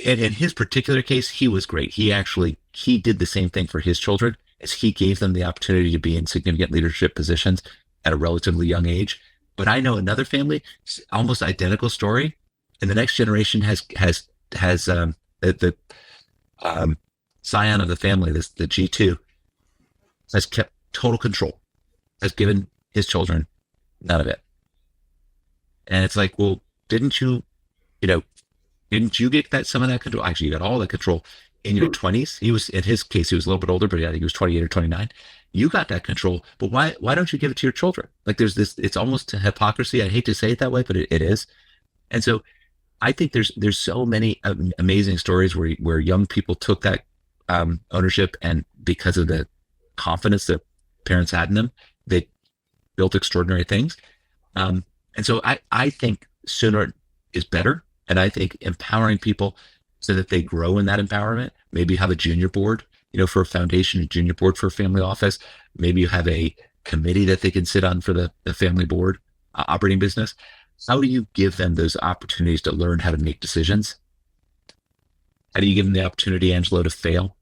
Speaker 2: in his particular case, he was great. He did the same thing for his children, as he gave them the opportunity to be in significant leadership positions at a relatively young age. But I know another family, almost identical story, and the next generation has the scion of the family, the G2, has kept total control, has given his children none of it. And it's like, well, didn't you get some of that control? Actually, you got all the control in your 20s. In his case, he was a little bit older, but I think he was 28 or 29. You got that control, but why don't you give it to your children? Like, there's this, it's almost hypocrisy. I hate to say it that way, but it is. And so I think there's so many amazing stories where young people took that ownership, and because of the confidence that parents had in them, they built extraordinary things. And so I think sooner is better. And I think empowering people so that they grow in that empowerment. Maybe you have a junior board, for a foundation, a junior board for a family office. Maybe you have a committee that they can sit on for the family board operating business. How do you give them those opportunities to learn how to make decisions? How do you give them the opportunity, Angelo, to fail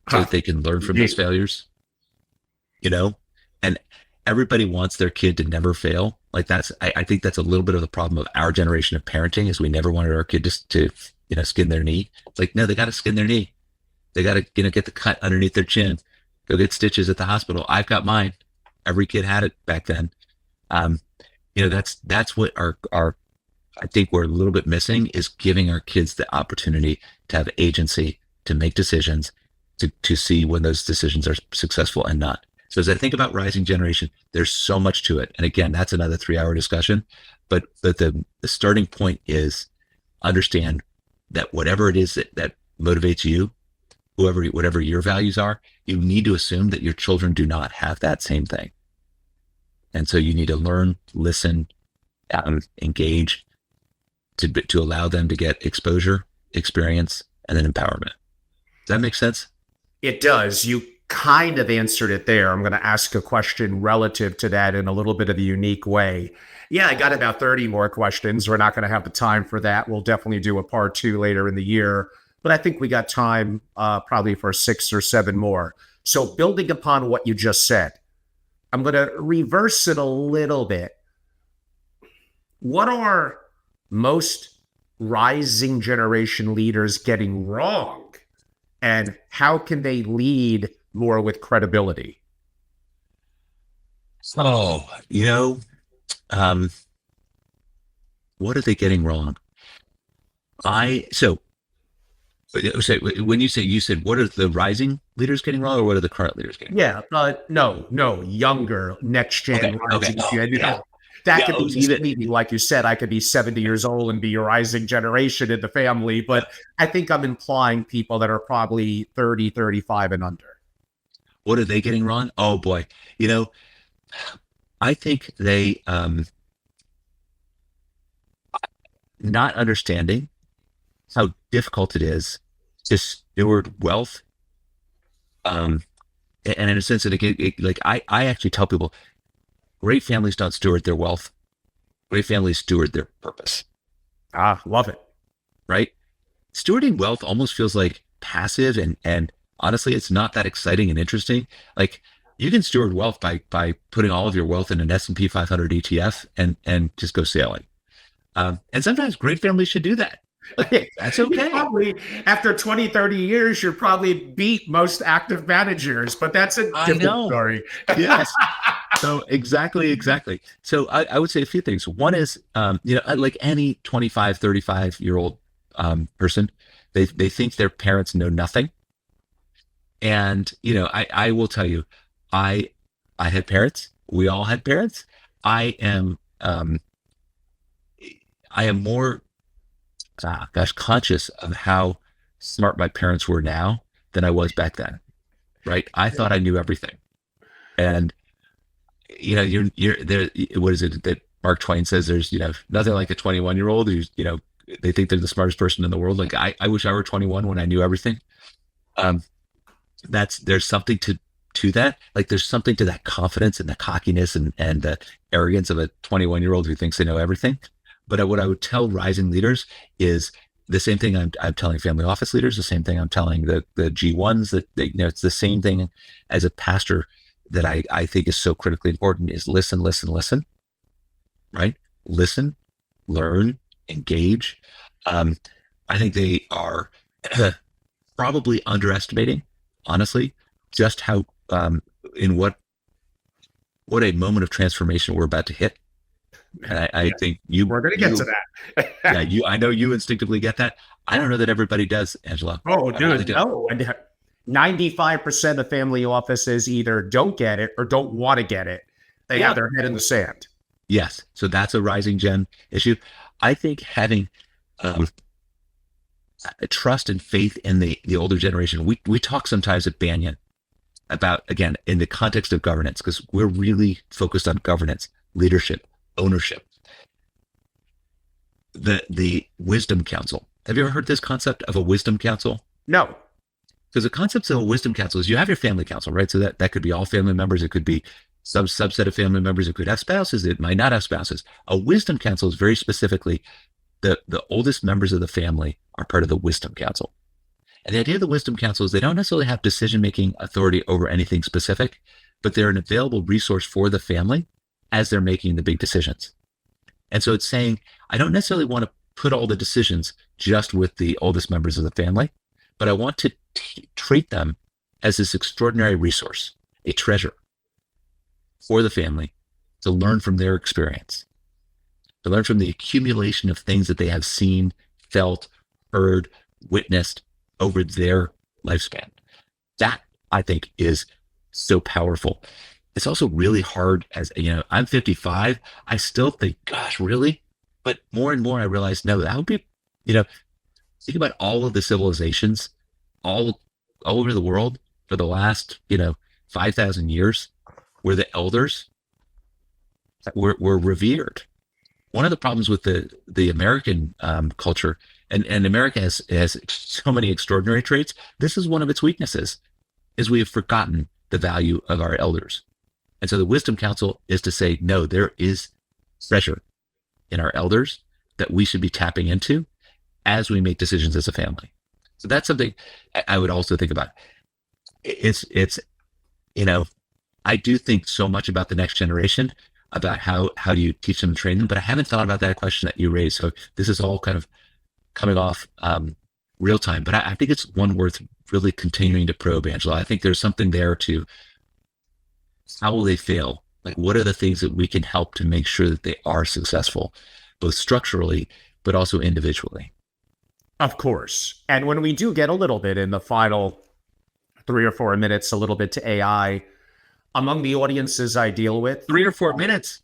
Speaker 2: so that they can learn from those failures? And everybody wants their kid to never fail. Like I think that's a little bit of the problem of our generation of parenting is we never wanted our kid to skin their knee. It's like, no, they got to skin their knee. They got to, get the cut underneath their chin, go get stitches at the hospital. I've got mine. Every kid had it back then. That's what our I think we're a little bit missing is giving our kids the opportunity to have agency, to make decisions, to see when those decisions are successful and not. So as I think about rising generation, there's so much to it. And again, that's another 3-hour discussion. But the starting point is understand that whatever it is that motivates you, whatever your values are, you need to assume that your children do not have that same thing. And so you need to learn, listen, engage to allow them to get exposure, experience, and then empowerment. Does that make sense?
Speaker 1: It does. You kind of answered it there. I'm going to ask a question relative to that in a little bit of a unique way. Yeah, I got about 30 more questions. We're not going to have the time for that. We'll definitely do a part 2 later in the year. But I think we got time probably for 6 or 7 more. So building upon what you just said, I'm going to reverse it a little bit. What are most rising generation leaders getting wrong? And how can they lead more with credibility?
Speaker 2: Oh, what are they getting wrong? So when you said, what are the rising leaders getting wrong, or what are the current leaders getting wrong?
Speaker 1: Yeah, no, younger, next gen, rising gen.
Speaker 2: Yeah.
Speaker 1: That could be misleading. Like you said, I could be 70 years old and be a rising generation in the family, but I think I'm implying people that are probably 30, 35 and under.
Speaker 2: What are they getting wrong? Oh boy. I think they, not understanding how difficult it is to steward wealth. And in a sense that I actually tell people, great families don't steward their wealth. Great families steward their purpose.
Speaker 1: Love it.
Speaker 2: Right? Stewarding wealth almost feels like passive and honestly, it's not that exciting and interesting. Like you can steward wealth by putting all of your wealth in an S&P 500 ETF and just go sailing. And sometimes great families should do that. Like, that's okay.
Speaker 1: Probably after 20, 30 years, you'll probably beat most active managers, but that's a different story.
Speaker 2: Yes. So exactly. So I would say a few things. One is, like any 25, 35-year-old person, they think their parents know nothing. And, I will tell you, I had parents. We all had parents. I am more, conscious of how smart my parents were now than I was back then. Right? I thought I knew everything. And, you're there. What is it that Mark Twain says? There's, nothing like a 21-year-old who's, they think they're the smartest person in the world. Like I wish I were 21 when I knew everything. There's something to that. Like there's something to that confidence and the cockiness and the arrogance of a 21-year-old who thinks they know everything. But what I would tell rising leaders is the same thing I'm telling family office leaders, the same thing I'm telling the G1s, that it's the same thing as a pastor that I think is so critically important is listen, right? Listen, learn, engage. I think they are probably underestimating, honestly, just how in what a moment of transformation we're about to hit. And I think
Speaker 1: we're going to get to that.
Speaker 2: I know you instinctively get that. I don't know that everybody does, Angelo.
Speaker 1: Oh, dude, no. 95% of family offices either don't get it or don't want to get it. They have their head in the sand.
Speaker 2: Yes. So that's a rising gen issue. I think having trust and faith in the older generation. We talk sometimes at Banyan about, again, in the context of governance, because we're really focused on governance, leadership, ownership. The Wisdom Council Have you ever heard this concept of a wisdom council?
Speaker 1: No.
Speaker 2: Because the concept of a wisdom council is you have your family council, right? So that could be all family members. It could be some subset of family members. It could have spouses. It might not have spouses. A wisdom council is very specifically the oldest members of the family are part of the wisdom council. And the idea of the wisdom council is they don't necessarily have decision-making authority over anything specific, but they're an available resource for the family as they're making the big decisions. And so it's saying, I don't necessarily want to put all the decisions just with the oldest members of the family, but I want to treat them as this extraordinary resource, a treasure for the family to learn from their experience, to learn from the accumulation of things that they have seen, felt, heard, witnessed over their lifespan. That, I think, is so powerful. It's also really hard as, I'm 55. I still think, gosh, really? But more and more I realize, no, that would be, think about all of the civilizations all over the world for the last, 5,000 years where the elders were revered. One of the problems with the American culture, and America has so many extraordinary traits. This is one of its weaknesses, is we have forgotten the value of our elders. And so the Wisdom Council is to say, no, there is treasure in our elders that we should be tapping into as we make decisions as a family. So that's something I would also think about. It's I do think so much about the next generation, about how do you teach them and train them, but I haven't thought about that question that you raised. So this is all kind of coming off real time, but I think it's one worth really continuing to probe, Angela. I think there's something there to how will they fail? Like, what are the things that we can help to make sure that they are successful, both structurally, but also individually?
Speaker 1: Of course. And when we do get a little bit in the final 3 or 4 minutes, a little bit to AI, among the audiences I deal with,
Speaker 2: 3 or 4 minutes.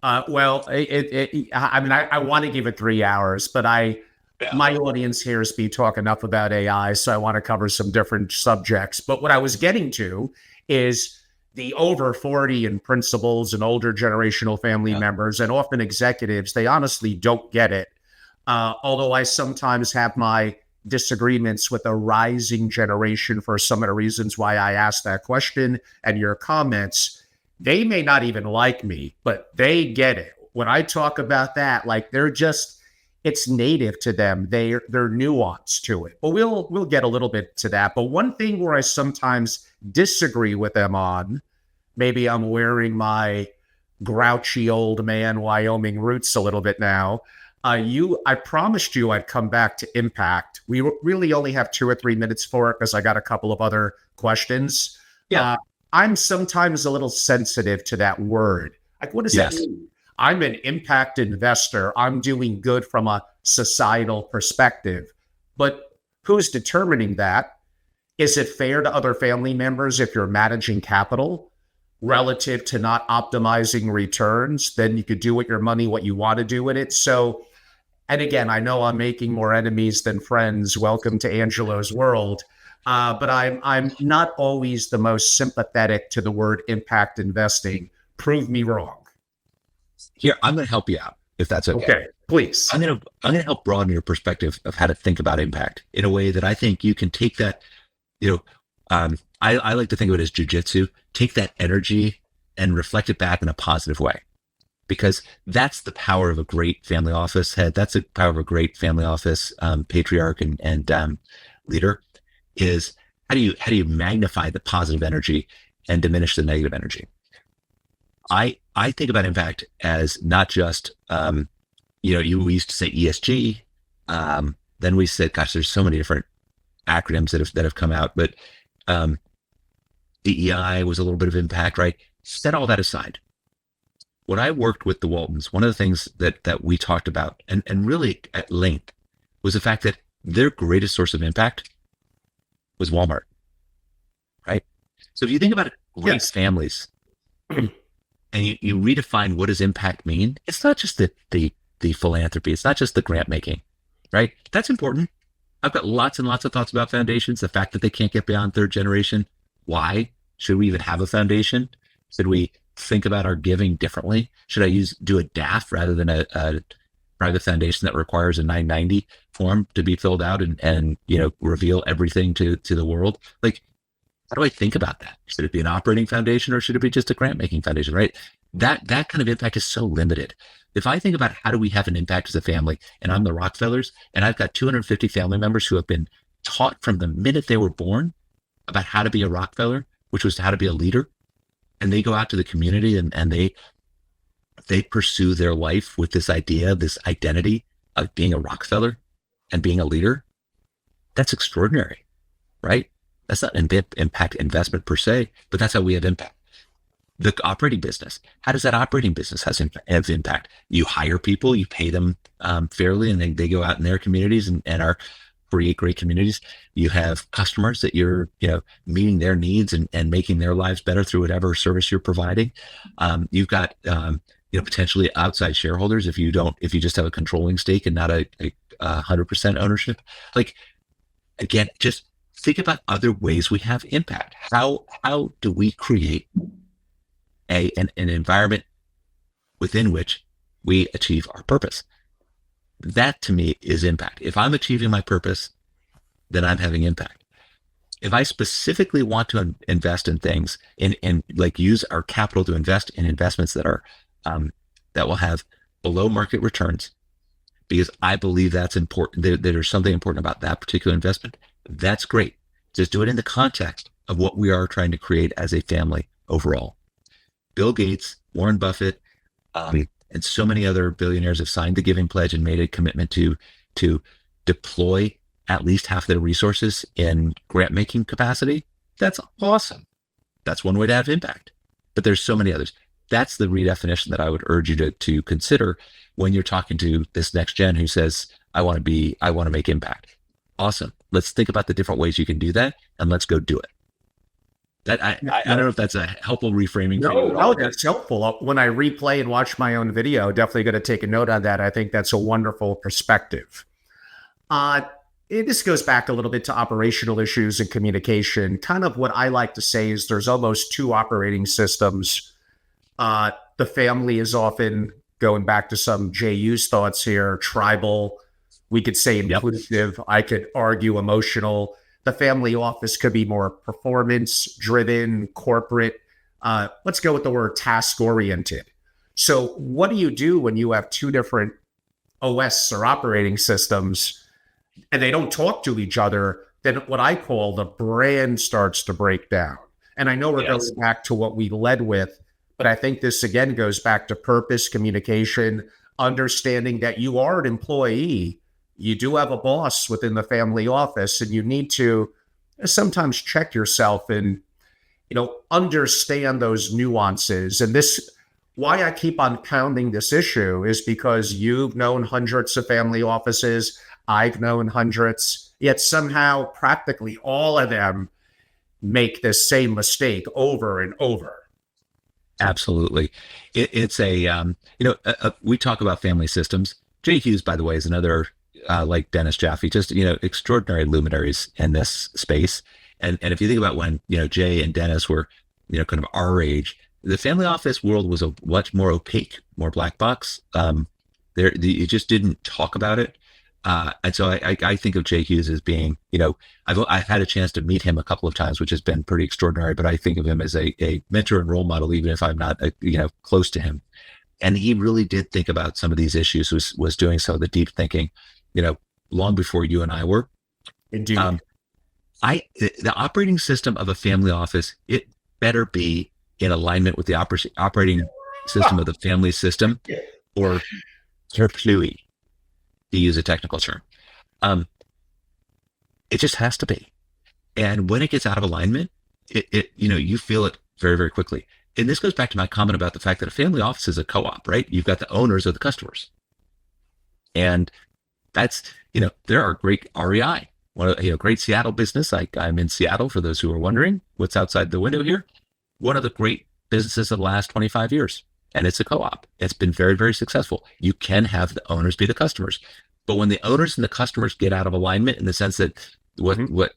Speaker 1: I want to give it 3 hours, but my audience hears me talk enough about AI, so I want to cover some different subjects. But what I was getting to is the over 40 and principals and older generational family members, and often executives, they honestly don't get it. Although I sometimes have my disagreements with a rising generation for some of the reasons why I asked that question and your comments, they may not even like me, but they get it. When I talk about that, like it's native to them. They're nuanced to it. But we'll get a little bit to that. But one thing where I sometimes disagree with them on, maybe I'm wearing my grouchy old man Wyoming roots a little bit now. I promised you I'd come back to impact. We really only have 2 or 3 minutes for it because I got a couple of other questions.
Speaker 2: Yeah.
Speaker 1: I'm sometimes a little sensitive to that word. Like, what does that mean? I'm an impact investor. I'm doing good from a societal perspective. But who's determining that? Is it fair to other family members if you're managing capital relative to not optimizing returns? Then you could do with your money what you want to do with it. So, and again, I know I'm making more enemies than friends. Welcome to Angelo's world. But I'm not always the most sympathetic to the word impact investing. Prove me wrong.
Speaker 2: Here, I'm going to help you out, if that's okay.
Speaker 1: Okay, please.
Speaker 2: I'm going to help broaden your perspective of how to think about impact in a way that I think you can take that, I like to think of it as jujitsu. Take that energy and reflect it back in a positive way, because that's the power of a great family office head. That's the power of a great family office patriarch and leader. Is how do you magnify the positive energy and diminish the negative energy? I think about impact as not just we used to say ESG, then we said, gosh, there's so many different acronyms that have come out, but DEI was a little bit of impact, right? Set all that aside. When I worked with the Waltons, one of the things that we talked about and really at length was the fact that their greatest source of impact was Walmart, right? So if you think about great families and you redefine what does impact mean, it's not just the philanthropy. It's not just the grant making, right? That's important. I've got lots and lots of thoughts about foundations. The fact that they can't get beyond 3rd generation. Why? Should we even have a foundation? Should we think about our giving differently? Should I do a DAF rather than a private foundation that requires a 990 form to be filled out and reveal everything to the world. Like, how do I think about that? Should it be an operating foundation or should it be just a grant making foundation, right? That kind of impact is so limited. If I think about how do we have an impact as a family, and I'm the Rockefellers, and I've got 250 family members who have been taught from the minute they were born about how to be a Rockefeller, which was how to be a leader. And they go out to the community and they pursue their life with this idea, this identity of being a Rockefeller and being a leader. That's extraordinary, right? That's not an impact investment per se, but that's how we have impact. The operating business, how does that operating business have impact? You hire people, you pay them fairly, and they go out in their communities and are create great communities. You have customers that you're meeting their needs and making their lives better through whatever service you're providing. You've got potentially outside shareholders if you just have a controlling stake and not a 100% ownership. Like, again, just think about other ways we have impact. How do we create an environment within which we achieve our purpose? That to me is impact. If I'm achieving my purpose, then I'm having impact. If I specifically want to invest in things and like use our capital to invest in investments that are that will have below market returns, because I believe that's important. There's something important about that particular investment. That's great. Just do it in the context of what we are trying to create as a family overall. Bill Gates, Warren Buffett, and so many other billionaires have signed the Giving Pledge and made a commitment to deploy at least half their resources in grant making capacity. That's awesome. That's one way to have impact. But there's so many others. That's the redefinition that I would urge you to consider when you're talking to this next gen who says, I want to make impact. Awesome. Let's think about the different ways you can do that, and let's go do it. That I don't know if that's a helpful reframing for you.
Speaker 1: No, that's helpful. When I replay and watch my own video, definitely going to take a note on that. I think that's a wonderful perspective. This goes back a little bit to operational issues and communication. Kind of what I like to say is there's almost two operating systems. The family is often, going back to some JU's thoughts here, tribal. We could say inclusive. Yep. I could argue emotional. The family office could be more performance driven, corporate. Let's go with the word task oriented. So what do you do when you have two different OS or operating systems and they don't talk to each other? Then what I call the brand starts to break down. And I know we're going back to what we led with, but I think this again goes back to purpose, communication, understanding that you are an employee. You do have a boss within the family office, and you need to sometimes check yourself and, understand those nuances. And this, why I keep on pounding this issue is because you've known hundreds of family offices. I've known hundreds, yet somehow practically all of them make this same mistake over and over.
Speaker 2: Absolutely. It's we talk about family systems. Jay Hughes, by the way, is another like Dennis Jaffe, just, extraordinary luminaries in this space. And if you think about when, Jay and Dennis were, kind of our age, the family office world was a much more opaque, more black box. You just didn't talk about it. And so I think of Jay Hughes as being, I've had a chance to meet him a couple of times, which has been pretty extraordinary, but I think of him as a mentor and role model, even if I'm not, close to him. And he really did think about some of these issues, was doing some of the deep thinking, long before you and I were.
Speaker 1: Indeed.
Speaker 2: The operating system of a family office, it better be in alignment with the operating system of the family system, or terplui, to use a technical term. It just has to be. And when it gets out of alignment, you feel it very, very quickly. And this goes back to my comment about the fact that a family office is a co-op, right? You've got the owners of the customers. And that's, there are great REI, great Seattle business. I'm in Seattle, for those who are wondering what's outside the window here. One of the great businesses of the last 25 years. And it's a co-op. It's been very, very successful. You can have the owners be the customers. But when the owners and the customers get out of alignment, in the sense that what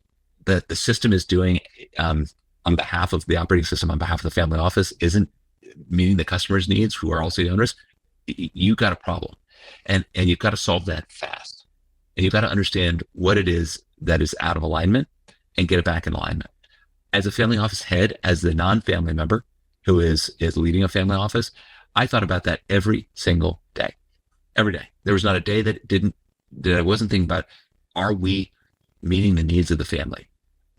Speaker 2: the system is doing on behalf of the operating system, on behalf of the family office, isn't meeting the customers' needs, who are also the owners, you got a problem. And you've got to solve that fast. And you've got to understand what it is that is out of alignment and get it back in alignment. As a family office head, as the non-family member who is leading a family office, I thought about that every single day. Every day. There was not a day that I wasn't thinking about, are we meeting the needs of the family?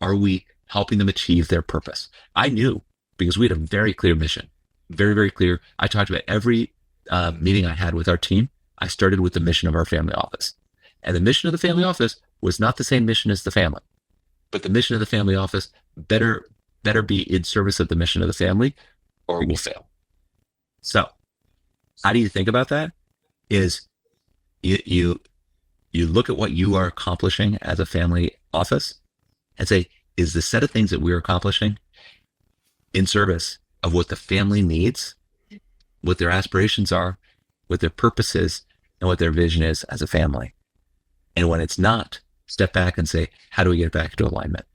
Speaker 2: Are we helping them achieve their purpose? I knew, because we had a very clear mission, very, very clear. I talked about every meeting I had with our team. I started with the mission of our family office. And the mission of the family office was not the same mission as the family, but the mission of the family office better be in service of the mission of the family, or we'll fail. So how do you think about that? Is you look at what you are accomplishing as a family office and say, is the set of things that we're accomplishing in service of what the family needs, what their aspirations are, what their purpose is, and what their vision is as a family? And when it's not, step back and say, how do we get back into alignment?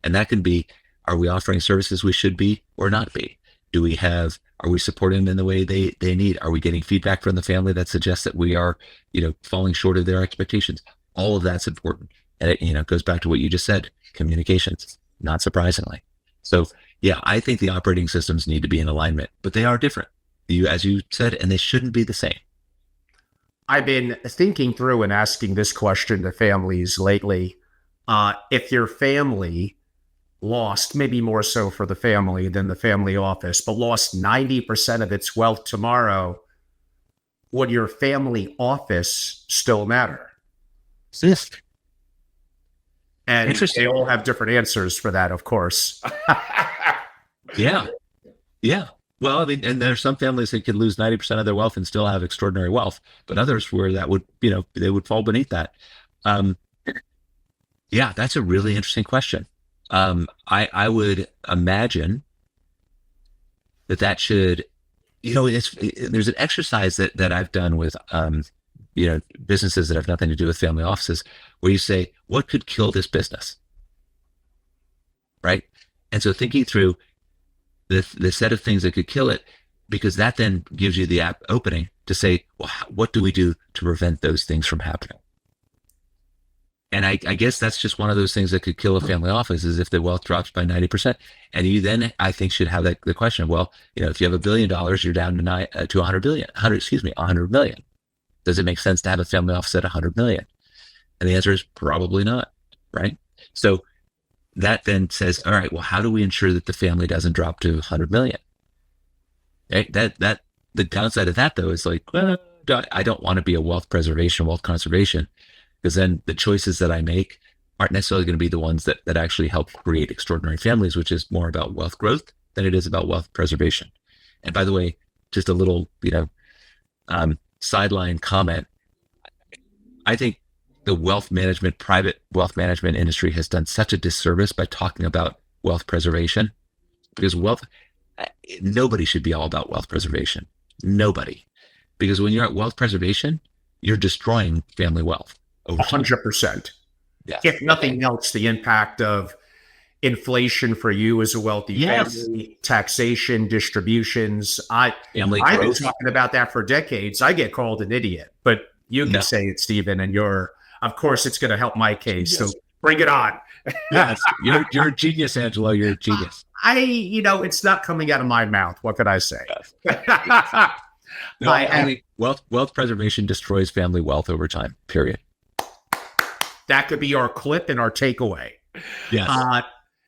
Speaker 2: And that can be, are we offering services we should be or not be? Are we supporting them in the way they need? Are we getting feedback from the family that suggests that we are, falling short of their expectations? All of that's important. And it, goes back to what you just said, communications, not surprisingly. So yeah, I think the operating systems need to be in alignment, but they are different, as you said, and they shouldn't be the same.
Speaker 1: I've been thinking through and asking this question to families lately. If your family lost, maybe more so for the family than the family office, but lost 90% of its wealth tomorrow, would your family office still matter?
Speaker 2: Yes.
Speaker 1: And they all have different answers for that, of course.
Speaker 2: Yeah. Well, I mean, and there's some families that could lose 90% of their wealth and still have extraordinary wealth, but others where that would, they would fall beneath that. Yeah, that's a really interesting question. I would imagine that should, there's an exercise that I've done with, businesses that have nothing to do with family offices, where you say, what could kill this business? Right. And so thinking through the set of things that could kill it, because that then gives you the opening to say, well, what do we do to prevent those things from happening? And I guess that's just one of those things that could kill a family office, is if the wealth drops by 90%. And you then, I think, should have the question of, well, if you have $1 billion, you're down to 100 million. Does it make sense to have a family office at 100 million? And the answer is probably not, right? So that then says, all right, well, how do we ensure that the family doesn't drop to 100 million? Right? That the downside of that, though, is like, well, I don't want to be a wealth preservation, wealth conservation, because then the choices that I make aren't necessarily going to be the ones that actually help create extraordinary families, which is more about wealth growth than it is about wealth preservation. And by the way, just a little, sideline comment. I think the private wealth management industry has done such a disservice by talking about wealth preservation, because nobody should be all about wealth preservation. Nobody. Because when you're at wealth preservation, you're destroying family wealth.
Speaker 1: 100%.
Speaker 2: Yeah.
Speaker 1: If nothing else, the impact of inflation for you as a wealthy family, taxation, distributions. I've been talking about that for decades. I get called an idiot, but you can say it, Stephen, and of course, it's going to help my case. So bring it on.
Speaker 2: Yes, you're a genius, Angelo. You're a genius.
Speaker 1: It's not coming out of my mouth. What could I say?
Speaker 2: No, I think wealth preservation destroys family wealth over time, period.
Speaker 1: That could be our clip and our takeaway.
Speaker 2: Yes.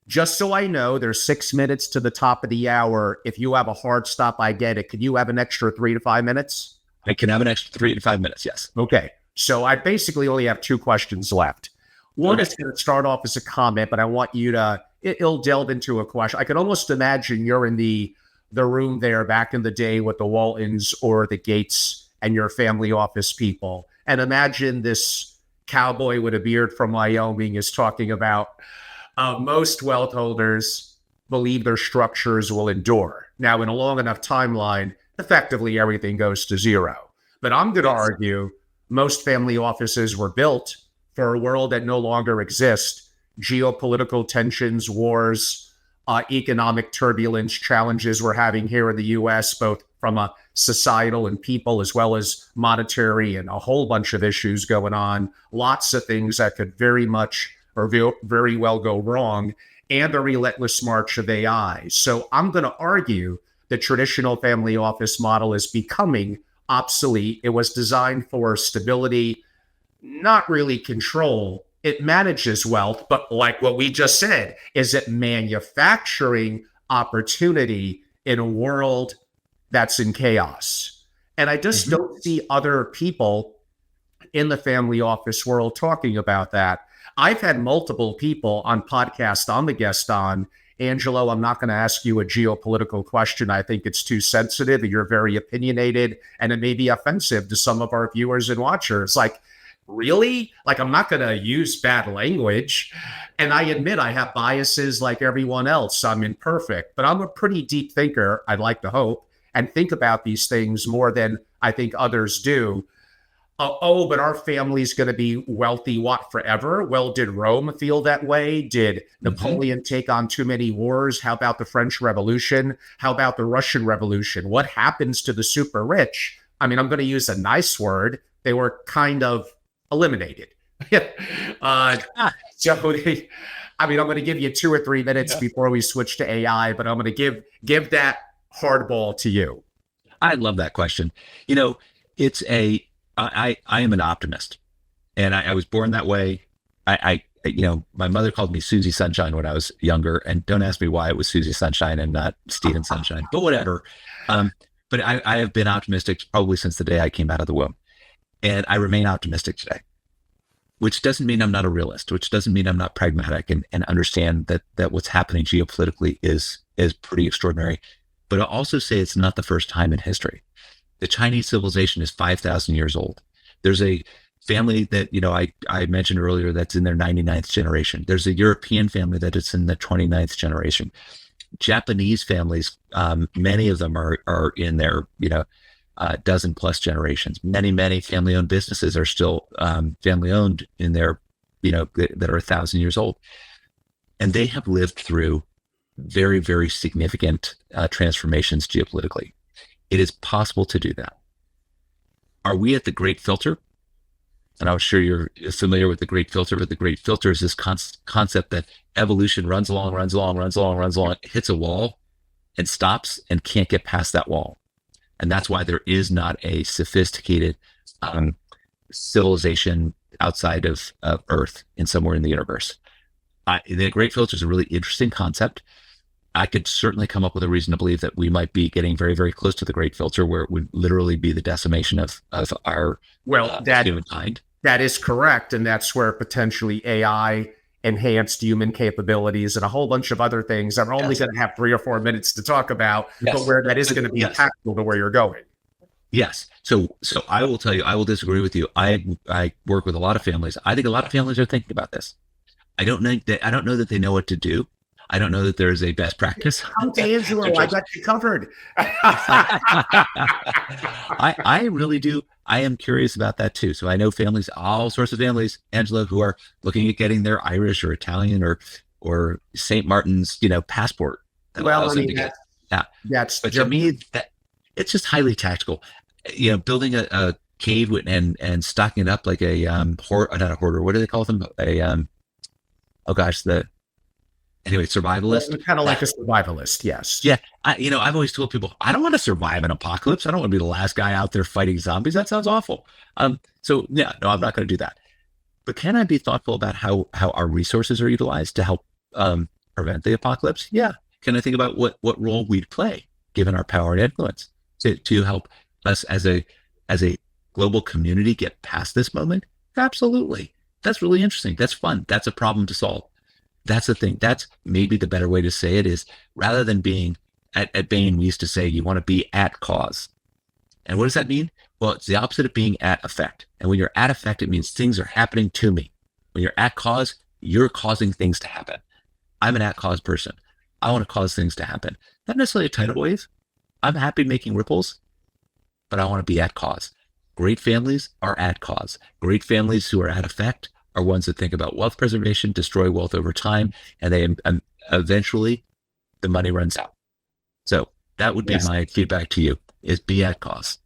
Speaker 1: Just so I know, there's 6 minutes to the top of the hour. If you have a hard stop, I get it. Could you have an extra 3 to 5 minutes?
Speaker 2: I can have an extra 3 to 5 minutes, yes.
Speaker 1: Okay. So I basically only have 2 questions left. One is going to start off as a comment, but I want you to, it'll delve into a question. I could almost imagine you're in the room there back in the day with the Waltons or the Gates and your family office people. And imagine this cowboy with a beard from Wyoming is talking about most wealth holders believe their structures will endure. Now, in a long enough timeline, effectively everything goes to zero. But I'm going to argue most family offices were built for a world that no longer exists. Geopolitical tensions, wars, economic turbulence, challenges we're having here in the U.S., both from a societal and people, as well as monetary and a whole bunch of issues going on. Lots of things that could very much or very well go wrong, and a relentless march of AI. So I'm going to argue the traditional family office model is becoming obsolete. It was designed for stability, not really control. It manages wealth, but like what we just said, is it manufacturing opportunity in a world that's in chaos? And I just don't see other people in the family office world talking about that. I've had multiple people on podcasts I'm a guest on. Angelo, I'm not going to ask you a geopolitical question. I think it's too sensitive. You're very opinionated, and it may be offensive to some of our viewers and watchers. Like, really? Like, I'm not going to use bad language. And I admit I have biases like everyone else. I'm imperfect, but I'm a pretty deep thinker, I'd like to hope, and think about these things more than I think others do. But our family's going to be wealthy, what, forever? Well, did Rome feel that way? Did Napoleon take on too many wars? How about the French Revolution? How about the Russian Revolution? What happens to the super rich? I mean, I'm going to use a nice word. They were kind of eliminated. I'm going to give you 2 or 3 minutes before we switch to AI, but I'm going to give that hardball to you.
Speaker 2: I love that question. I am an optimist, and I was born that way. My mother called me Susie Sunshine when I was younger, and don't ask me why it was Susie Sunshine and not Stephen Sunshine, but whatever. But I have been optimistic probably since the day I came out of the womb, and I remain optimistic today, which doesn't mean I'm not a realist, which doesn't mean I'm not pragmatic and understand that what's happening geopolitically is pretty extraordinary. But I'll also say it's not the first time in history. The Chinese civilization is 5,000 years old. There's a family that, I mentioned earlier that's in their 99th generation. There's a European family that is in the 29th generation. Japanese families, many of them are in their, dozen plus generations. Many family-owned businesses are still family-owned in their, that are 1,000 years old. And they have lived through very, very significant transformations geopolitically. It is possible to do that. Are we at the Great Filter? And I'm sure you're familiar with the Great Filter, but the Great Filter is this concept that evolution runs along, hits a wall and stops and can't get past that wall. And that's why there is not a sophisticated civilization outside of Earth in somewhere in the universe. The Great Filter is a really interesting concept. I could certainly come up with a reason to believe that we might be getting very, very close to the Great Filter, where it would literally be the decimation of our humankind.
Speaker 1: That is correct. And that's where potentially AI, enhanced human capabilities, and a whole bunch of other things that we're only going to have 3 or 4 minutes to talk about, but where that is going to be impactful to where you're going.
Speaker 2: Yes. So I will tell you, I will disagree with you. I work with a lot of families. I think a lot of families are thinking about this. I don't know that they know what to do. I don't know that there is a best practice.
Speaker 1: Come to Angelo, I got you covered.
Speaker 2: I really do. I am curious about that too. So I know families, all sorts of families, Angelo, who are looking at getting their Irish or Italian or St. Martin's, passport.
Speaker 1: Well,
Speaker 2: but to me, that it's just highly tactical. Building a cave and stocking it up like a not a hoarder. What do they call them? Survivalist.
Speaker 1: Kind of like a survivalist, yes.
Speaker 2: Yeah. I've always told people, I don't want to survive an apocalypse. I don't want to be the last guy out there fighting zombies. That sounds awful. I'm not going to do that. But can I be thoughtful about how our resources are utilized to help prevent the apocalypse? Yeah. Can I think about what role we'd play, given our power and influence, to help us as a global community get past this moment? Absolutely. That's really interesting. That's fun. That's a problem to solve. That's the thing. That's maybe the better way to say it is, rather than being at Bain, we used to say you want to be at cause. And what does that mean? Well, it's the opposite of being at effect. And when you're at effect, it means things are happening to me. When you're at cause, you're causing things to happen. I'm an at cause person. I want to cause things to happen. Not necessarily a tidal wave. I'm happy making ripples, but I want to be at cause. Great families are at cause. Great families who are at effect are ones that think about wealth preservation, destroy wealth over time, and they eventually the money runs out. So that would be my feedback to you. is be at cost.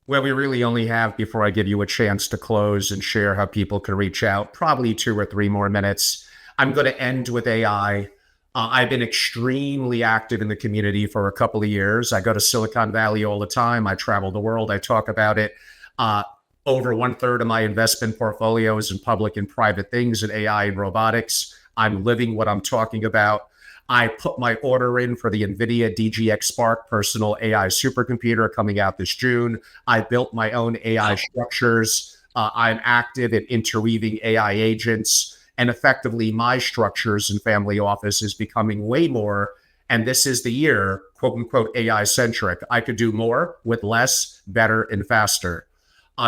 Speaker 1: Well, we really only have, before I give you a chance to close and share how people can reach out, probably 2 or 3 more minutes. I'm going to end with AI. I've been extremely active in the community for a couple of years. I go to Silicon Valley all the time. I travel the world. I talk about it. Over 1/3 of my investment portfolio is in public and private things in AI and robotics. I'm living what I'm talking about. I put my order in for the NVIDIA DGX Spark personal AI supercomputer coming out this June. I built my own AI structures. I'm active in interweaving AI agents. And effectively, my structures in family office is becoming way more. And this is the year, quote unquote, AI centric. I could do more with less, better, and faster.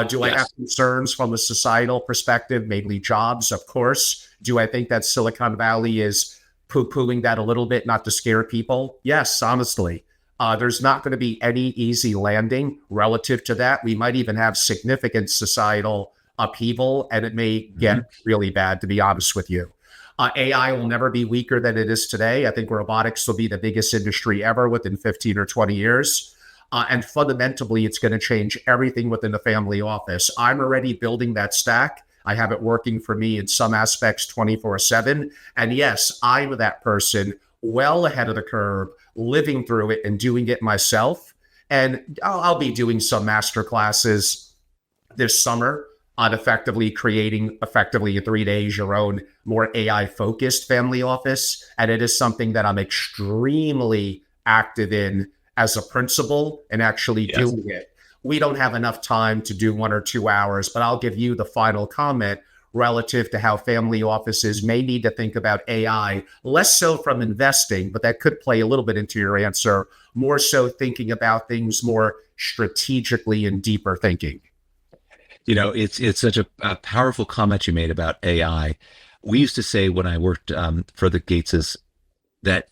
Speaker 1: Do I have concerns from a societal perspective, mainly jobs? Of course. Do I think that Silicon Valley is poo-pooing that a little bit, not to scare people? Yes, honestly. There's not going to be any easy landing relative to that. We might even have significant societal upheaval, and it may get really bad, to be honest with you. AI will never be weaker than it is today. I think robotics will be the biggest industry ever within 15 or 20 years. And fundamentally, it's going to change everything within the family office. I'm already building that stack. I have it working for me in some aspects 24/7. And yes, I'm that person well ahead of the curve, living through it and doing it myself. And I'll be doing some master classes this summer on effectively creating in 3 days your own more AI focused family office. And it is something that I'm extremely active in as a principal and actually doing it. We don't have enough time to do 1 or 2 hours, but I'll give you the final comment relative to how family offices may need to think about AI, less so from investing, but that could play a little bit into your answer, more so thinking about things more strategically and deeper thinking.
Speaker 2: It's such a powerful comment you made about AI. We used to say when I worked for the Gateses that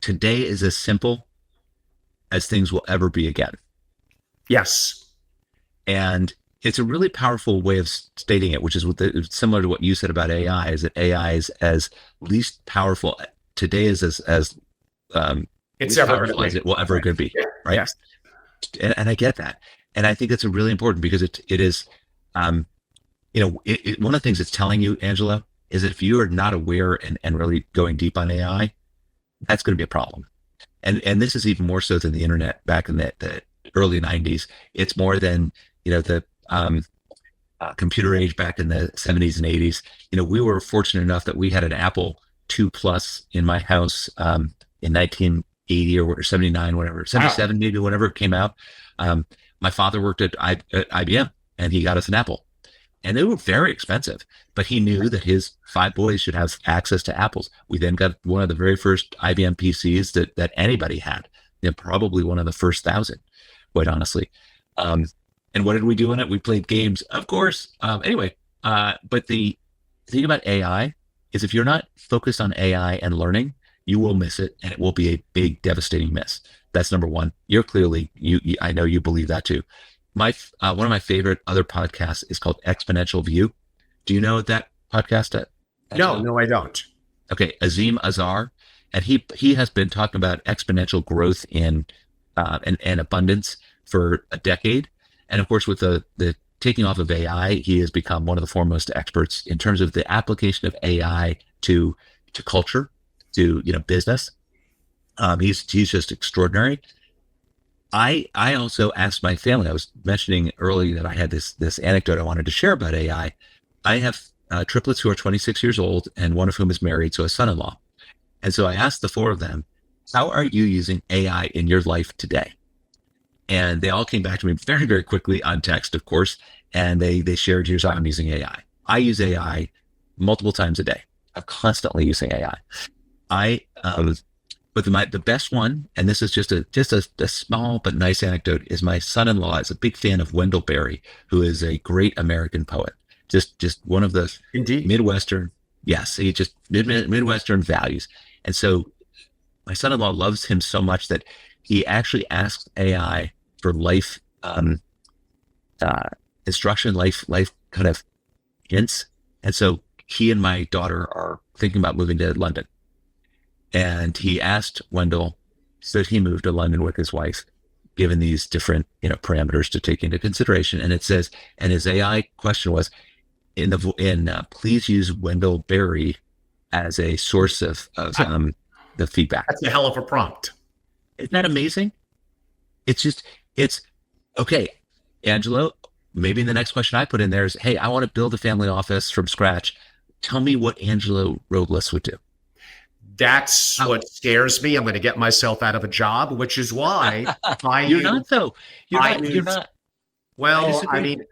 Speaker 2: today is as simple as things will ever be again.
Speaker 1: Yes.
Speaker 2: And it's a really powerful way of stating it, which is similar to what you said about AI, is that AI is as least powerful today as
Speaker 1: it's
Speaker 2: ever powerful as it will ever going to be. Right.
Speaker 1: Yes.
Speaker 2: And I get that. And I think it's really important because it is, one of the things it's telling you, Angela, is that if you are not aware and really going deep on AI, that's going to be a problem. And this is even more so than the internet back in the early 90s. It's more than, the computer age back in the 70s and 80s. We were fortunate enough that we had an Apple II Plus in my house in 1980 or 79, whatever, 77 maybe, whenever it came out. My father worked at IBM and he got us an Apple. And they were very expensive, but he knew that his 5 boys should have access to Apples. We then got one of the very first IBM PCs that anybody had, probably one of the first 1,000, quite honestly. And what did we do on it? We played games, of course. Anyway, but the thing about AI is if you're not focused on AI and learning, you will miss it, and it will be a big, devastating miss. That's number one. You're clearly, I know you believe that too. One of my favorite other podcasts is called Exponential View. Do you know that podcast?
Speaker 1: No, I don't.
Speaker 2: Okay, Azim Azar, and he has been talking about exponential growth in and abundance for a decade. And of course, with the taking off of AI, he has become one of the foremost experts in terms of the application of AI to culture, to business. He's just extraordinary. I also asked my family. I was mentioning earlier that I had this anecdote I wanted to share about AI. I have triplets who are 26 years old, and one of whom is married, so a son-in-law. And so I asked the 4 of them, how are you using AI in your life today? And they all came back to me very, very quickly on text, of course, and they shared, here's how I'm using AI. I use AI multiple times a day. I'm constantly using AI. But the best one, and this is just a small but nice anecdote, is my son-in-law is a big fan of Wendell Berry, who is a great American poet. Just one of the Midwestern, yes, he just Midwestern values. And so my son-in-law loves him so much that he actually asks AI for life instruction, life kind of hints. And so he and my daughter are thinking about moving to London. And he asked Wendell, so he moved to London with his wife, given these different, parameters to take into consideration. And it says, and his AI question was, please use Wendell Berry as a source of the feedback.
Speaker 1: That's a hell of a prompt.
Speaker 2: Isn't that amazing? It's okay, Angelo. Maybe the next question I put in there is, hey, I want to build a family office from scratch. Tell me what Angelo Robles would do.
Speaker 1: That's what scares me. I'm going to get myself out of a job, which is why
Speaker 2: You're not though. You're not.
Speaker 1: Well, I mean,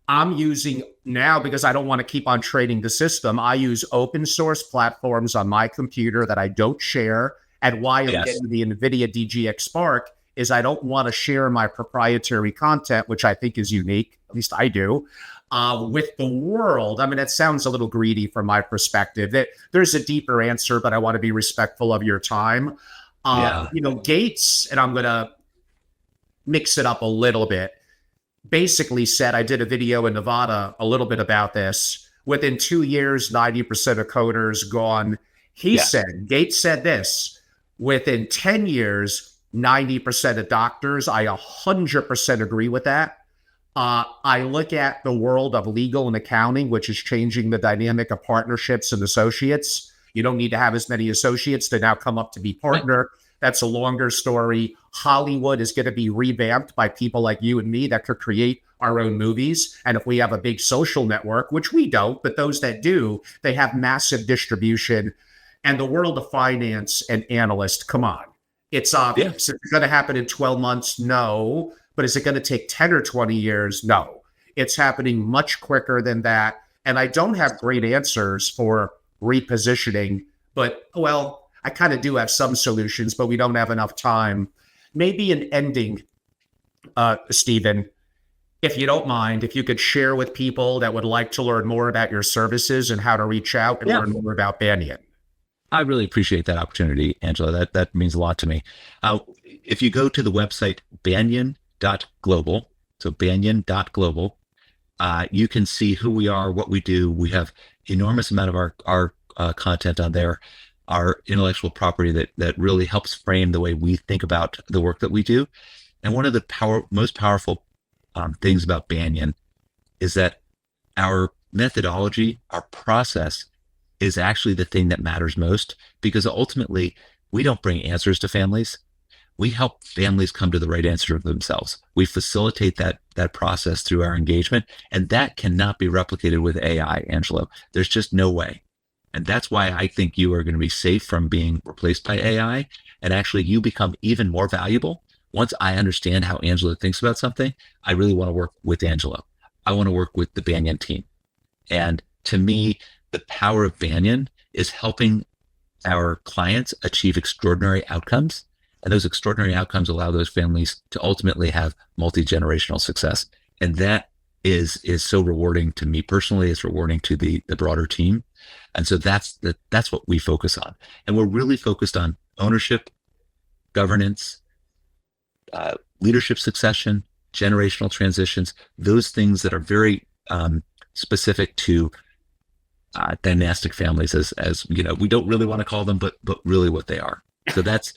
Speaker 1: I'm using now, because I don't want to keep on trading the system. I use open source platforms on my computer that I don't share. And why I'm getting the NVIDIA DGX Spark is I don't want to share my proprietary content, which I think is unique, at least I do, with the world. I mean, it sounds a little greedy from my perspective. There's a deeper answer, but I want to be respectful of your time. Gates, and I'm going to mix it up a little bit, basically said, I did a video in Nevada a little bit about this. Within 2 years, 90% of coders gone. Gates said this, within 10 years, 90% of doctors. I 100% agree with that. I look at the world of legal and accounting, which is changing the dynamic of partnerships and associates. You don't need to have as many associates to now come up to be partner. That's a longer story. Hollywood is going to be revamped by people like you and me that could create our own movies. And if we have a big social network, which we don't, but those that do, they have massive distribution. And the world of finance and analysts, come on. It's obvious. Is it going to happen in 12 months? No. But is it going to take 10 or 20 years? No. It's happening much quicker than that. And I don't have great answers for repositioning, but, well, I kind of do have some solutions, but we don't have enough time. Maybe an ending, Stephen, if you don't mind, if you could share with people that would like to learn more about your services and how to reach out and learn more about Banyan.
Speaker 2: I really appreciate that opportunity, Angela. That means a lot to me. If you go to the website banyan.global, so banyan.global, you can see who we are, what we do. We have enormous amount of our content on there, our intellectual property that really helps frame the way we think about the work that we do. And one of the most powerful things about Banyan is that our methodology, our process, is actually the thing that matters most, because ultimately we don't bring answers to families. We help families come to the right answer for themselves. We facilitate that process through our engagement, and that cannot be replicated with AI, Angelo. There's just no way. And that's why I think you are going to be safe from being replaced by AI. And actually, you become even more valuable. Once I understand how Angelo thinks about something, I really want to work with Angelo. I want to work with the Banyan team. And to me, the power of Banyan is helping our clients achieve extraordinary outcomes. And those extraordinary outcomes allow those families to ultimately have multi-generational success. And that is so rewarding to me personally. It's rewarding to the broader team. And so that's what we focus on. And we're really focused on ownership, governance, leadership succession, generational transitions, those things that are very specific to dynastic families, as we don't really want to call them, but really what they are. So that's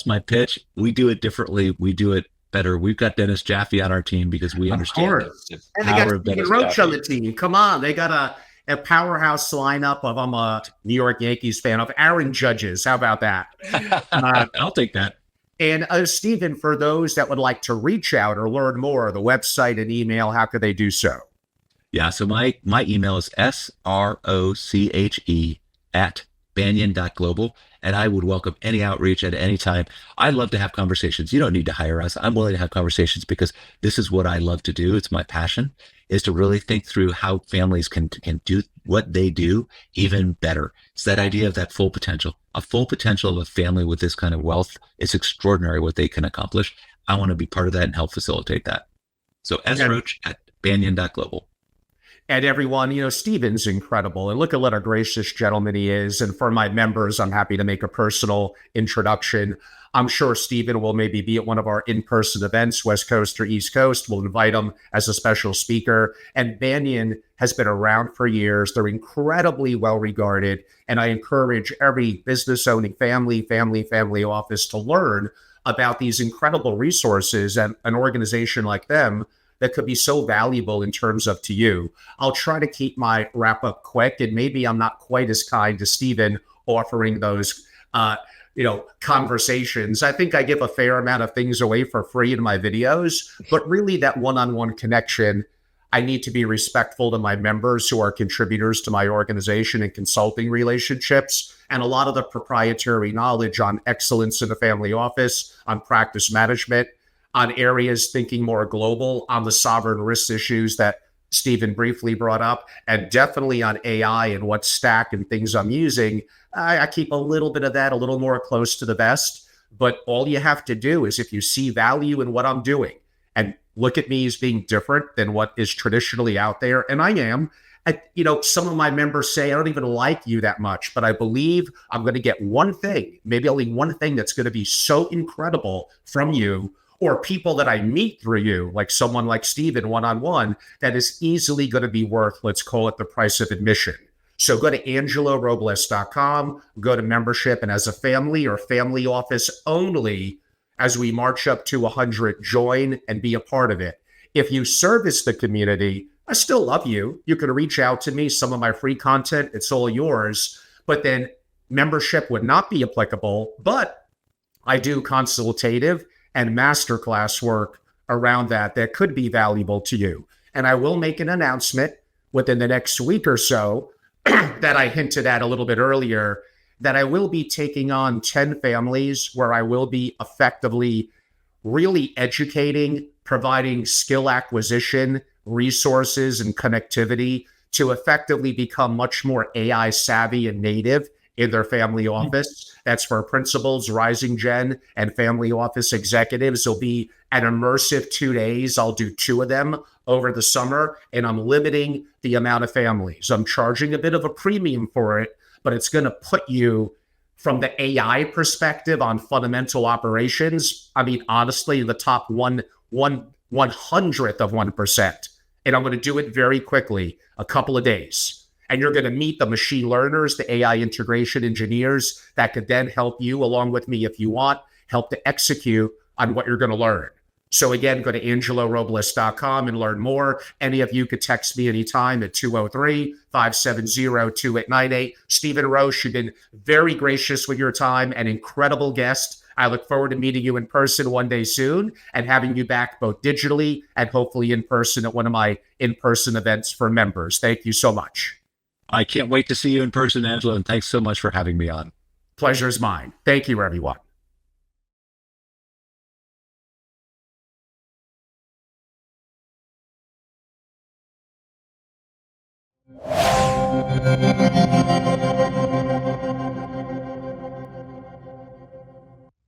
Speaker 2: my pitch. We do it differently. We do it better. We've got Dennis Jaffe on our team because we understand the
Speaker 1: and they got Stephan Roche on the team. Come on, they got a powerhouse lineup of, I'm a New York Yankees fan, of Aaron Judges. How about that?
Speaker 2: I'll take that.
Speaker 1: And Stephen, for those that would like to reach out or learn more, the website and email, how could they do so?
Speaker 2: Yeah, so my email is sroche@banyan.global, and I would welcome any outreach at any time. I love to have conversations. You don't need to hire us. I'm willing to have conversations because this is what I love to do. It's my passion, is to really think through how families can do what they do even better. It's that idea of that full potential. A full potential of a family with this kind of wealth is extraordinary what they can accomplish. I want to be part of that and help facilitate that. So sroche@banyan.global.
Speaker 1: And everyone, Stephen's incredible. And look at what a gracious gentleman he is. And for my members, I'm happy to make a personal introduction. I'm sure Stephen will maybe be at one of our in-person events, West Coast or East Coast. We'll invite him as a special speaker. And Banyan has been around for years. They're incredibly well-regarded. And I encourage every business-owning family office to learn about these incredible resources and an organization like them that could be so valuable in terms of to you. I'll try to keep my wrap up quick, and maybe I'm not quite as kind to Stephen offering those conversations. I think I give a fair amount of things away for free in my videos, but really that one-on-one connection, I need to be respectful to my members who are contributors to my organization and consulting relationships. And a lot of the proprietary knowledge on excellence in the family office, on practice management, on areas thinking more global, on the sovereign risk issues that Stephen briefly brought up, and definitely on AI and what stack and things I'm using. I keep a little bit of that a little more close to the vest. But all you have to do is, if you see value in what I'm doing and look at me as being different than what is traditionally out there, and I am. Some of my members say, I don't even like you that much, but I believe I'm going to get one thing, maybe only one thing that's going to be so incredible from you, or people that I meet through you, like someone like Stephen one-on-one, that is easily going to be worth, let's call it the price of admission. So go to angelorobles.com, go to membership, and as a family or family office only, as we march up to 100, join and be a part of it. If you service the community, I still love you. You can reach out to me. Some of my free content, it's all yours. But then membership would not be applicable. But I do consultative and masterclass work around that could be valuable to you. And I will make an announcement within the next week or so that I hinted at a little bit earlier, that I will be taking on 10 families where I will be effectively really educating, providing skill acquisition, resources, and connectivity to effectively become much more AI savvy and native in their family office. That's for principals, rising gen, and family office executives. It'll be an immersive 2 days. I'll do 2 of them over the summer, and I'm limiting the amount of families. I'm charging a bit of a premium for it, but it's going to put you from the AI perspective on fundamental operations. I mean, honestly, in the top 1/100th of 1%. And I'm going to do it very quickly, a couple of days. And you're going to meet the machine learners, the AI integration engineers that could then help you, along with me if you want, help to execute on what you're going to learn. So again, go to angelorobles.com and learn more. Any of you could text me anytime at 203-570-2898. Stephan Roche, you've been very gracious with your time, an incredible guest. I look forward to meeting you in person one day soon and having you back both digitally and hopefully in person at one of my in-person events for members. Thank you so much.
Speaker 2: I can't wait to see you in person, Angela, and thanks so much for having me on.
Speaker 1: Pleasure's mine. Thank you, everyone.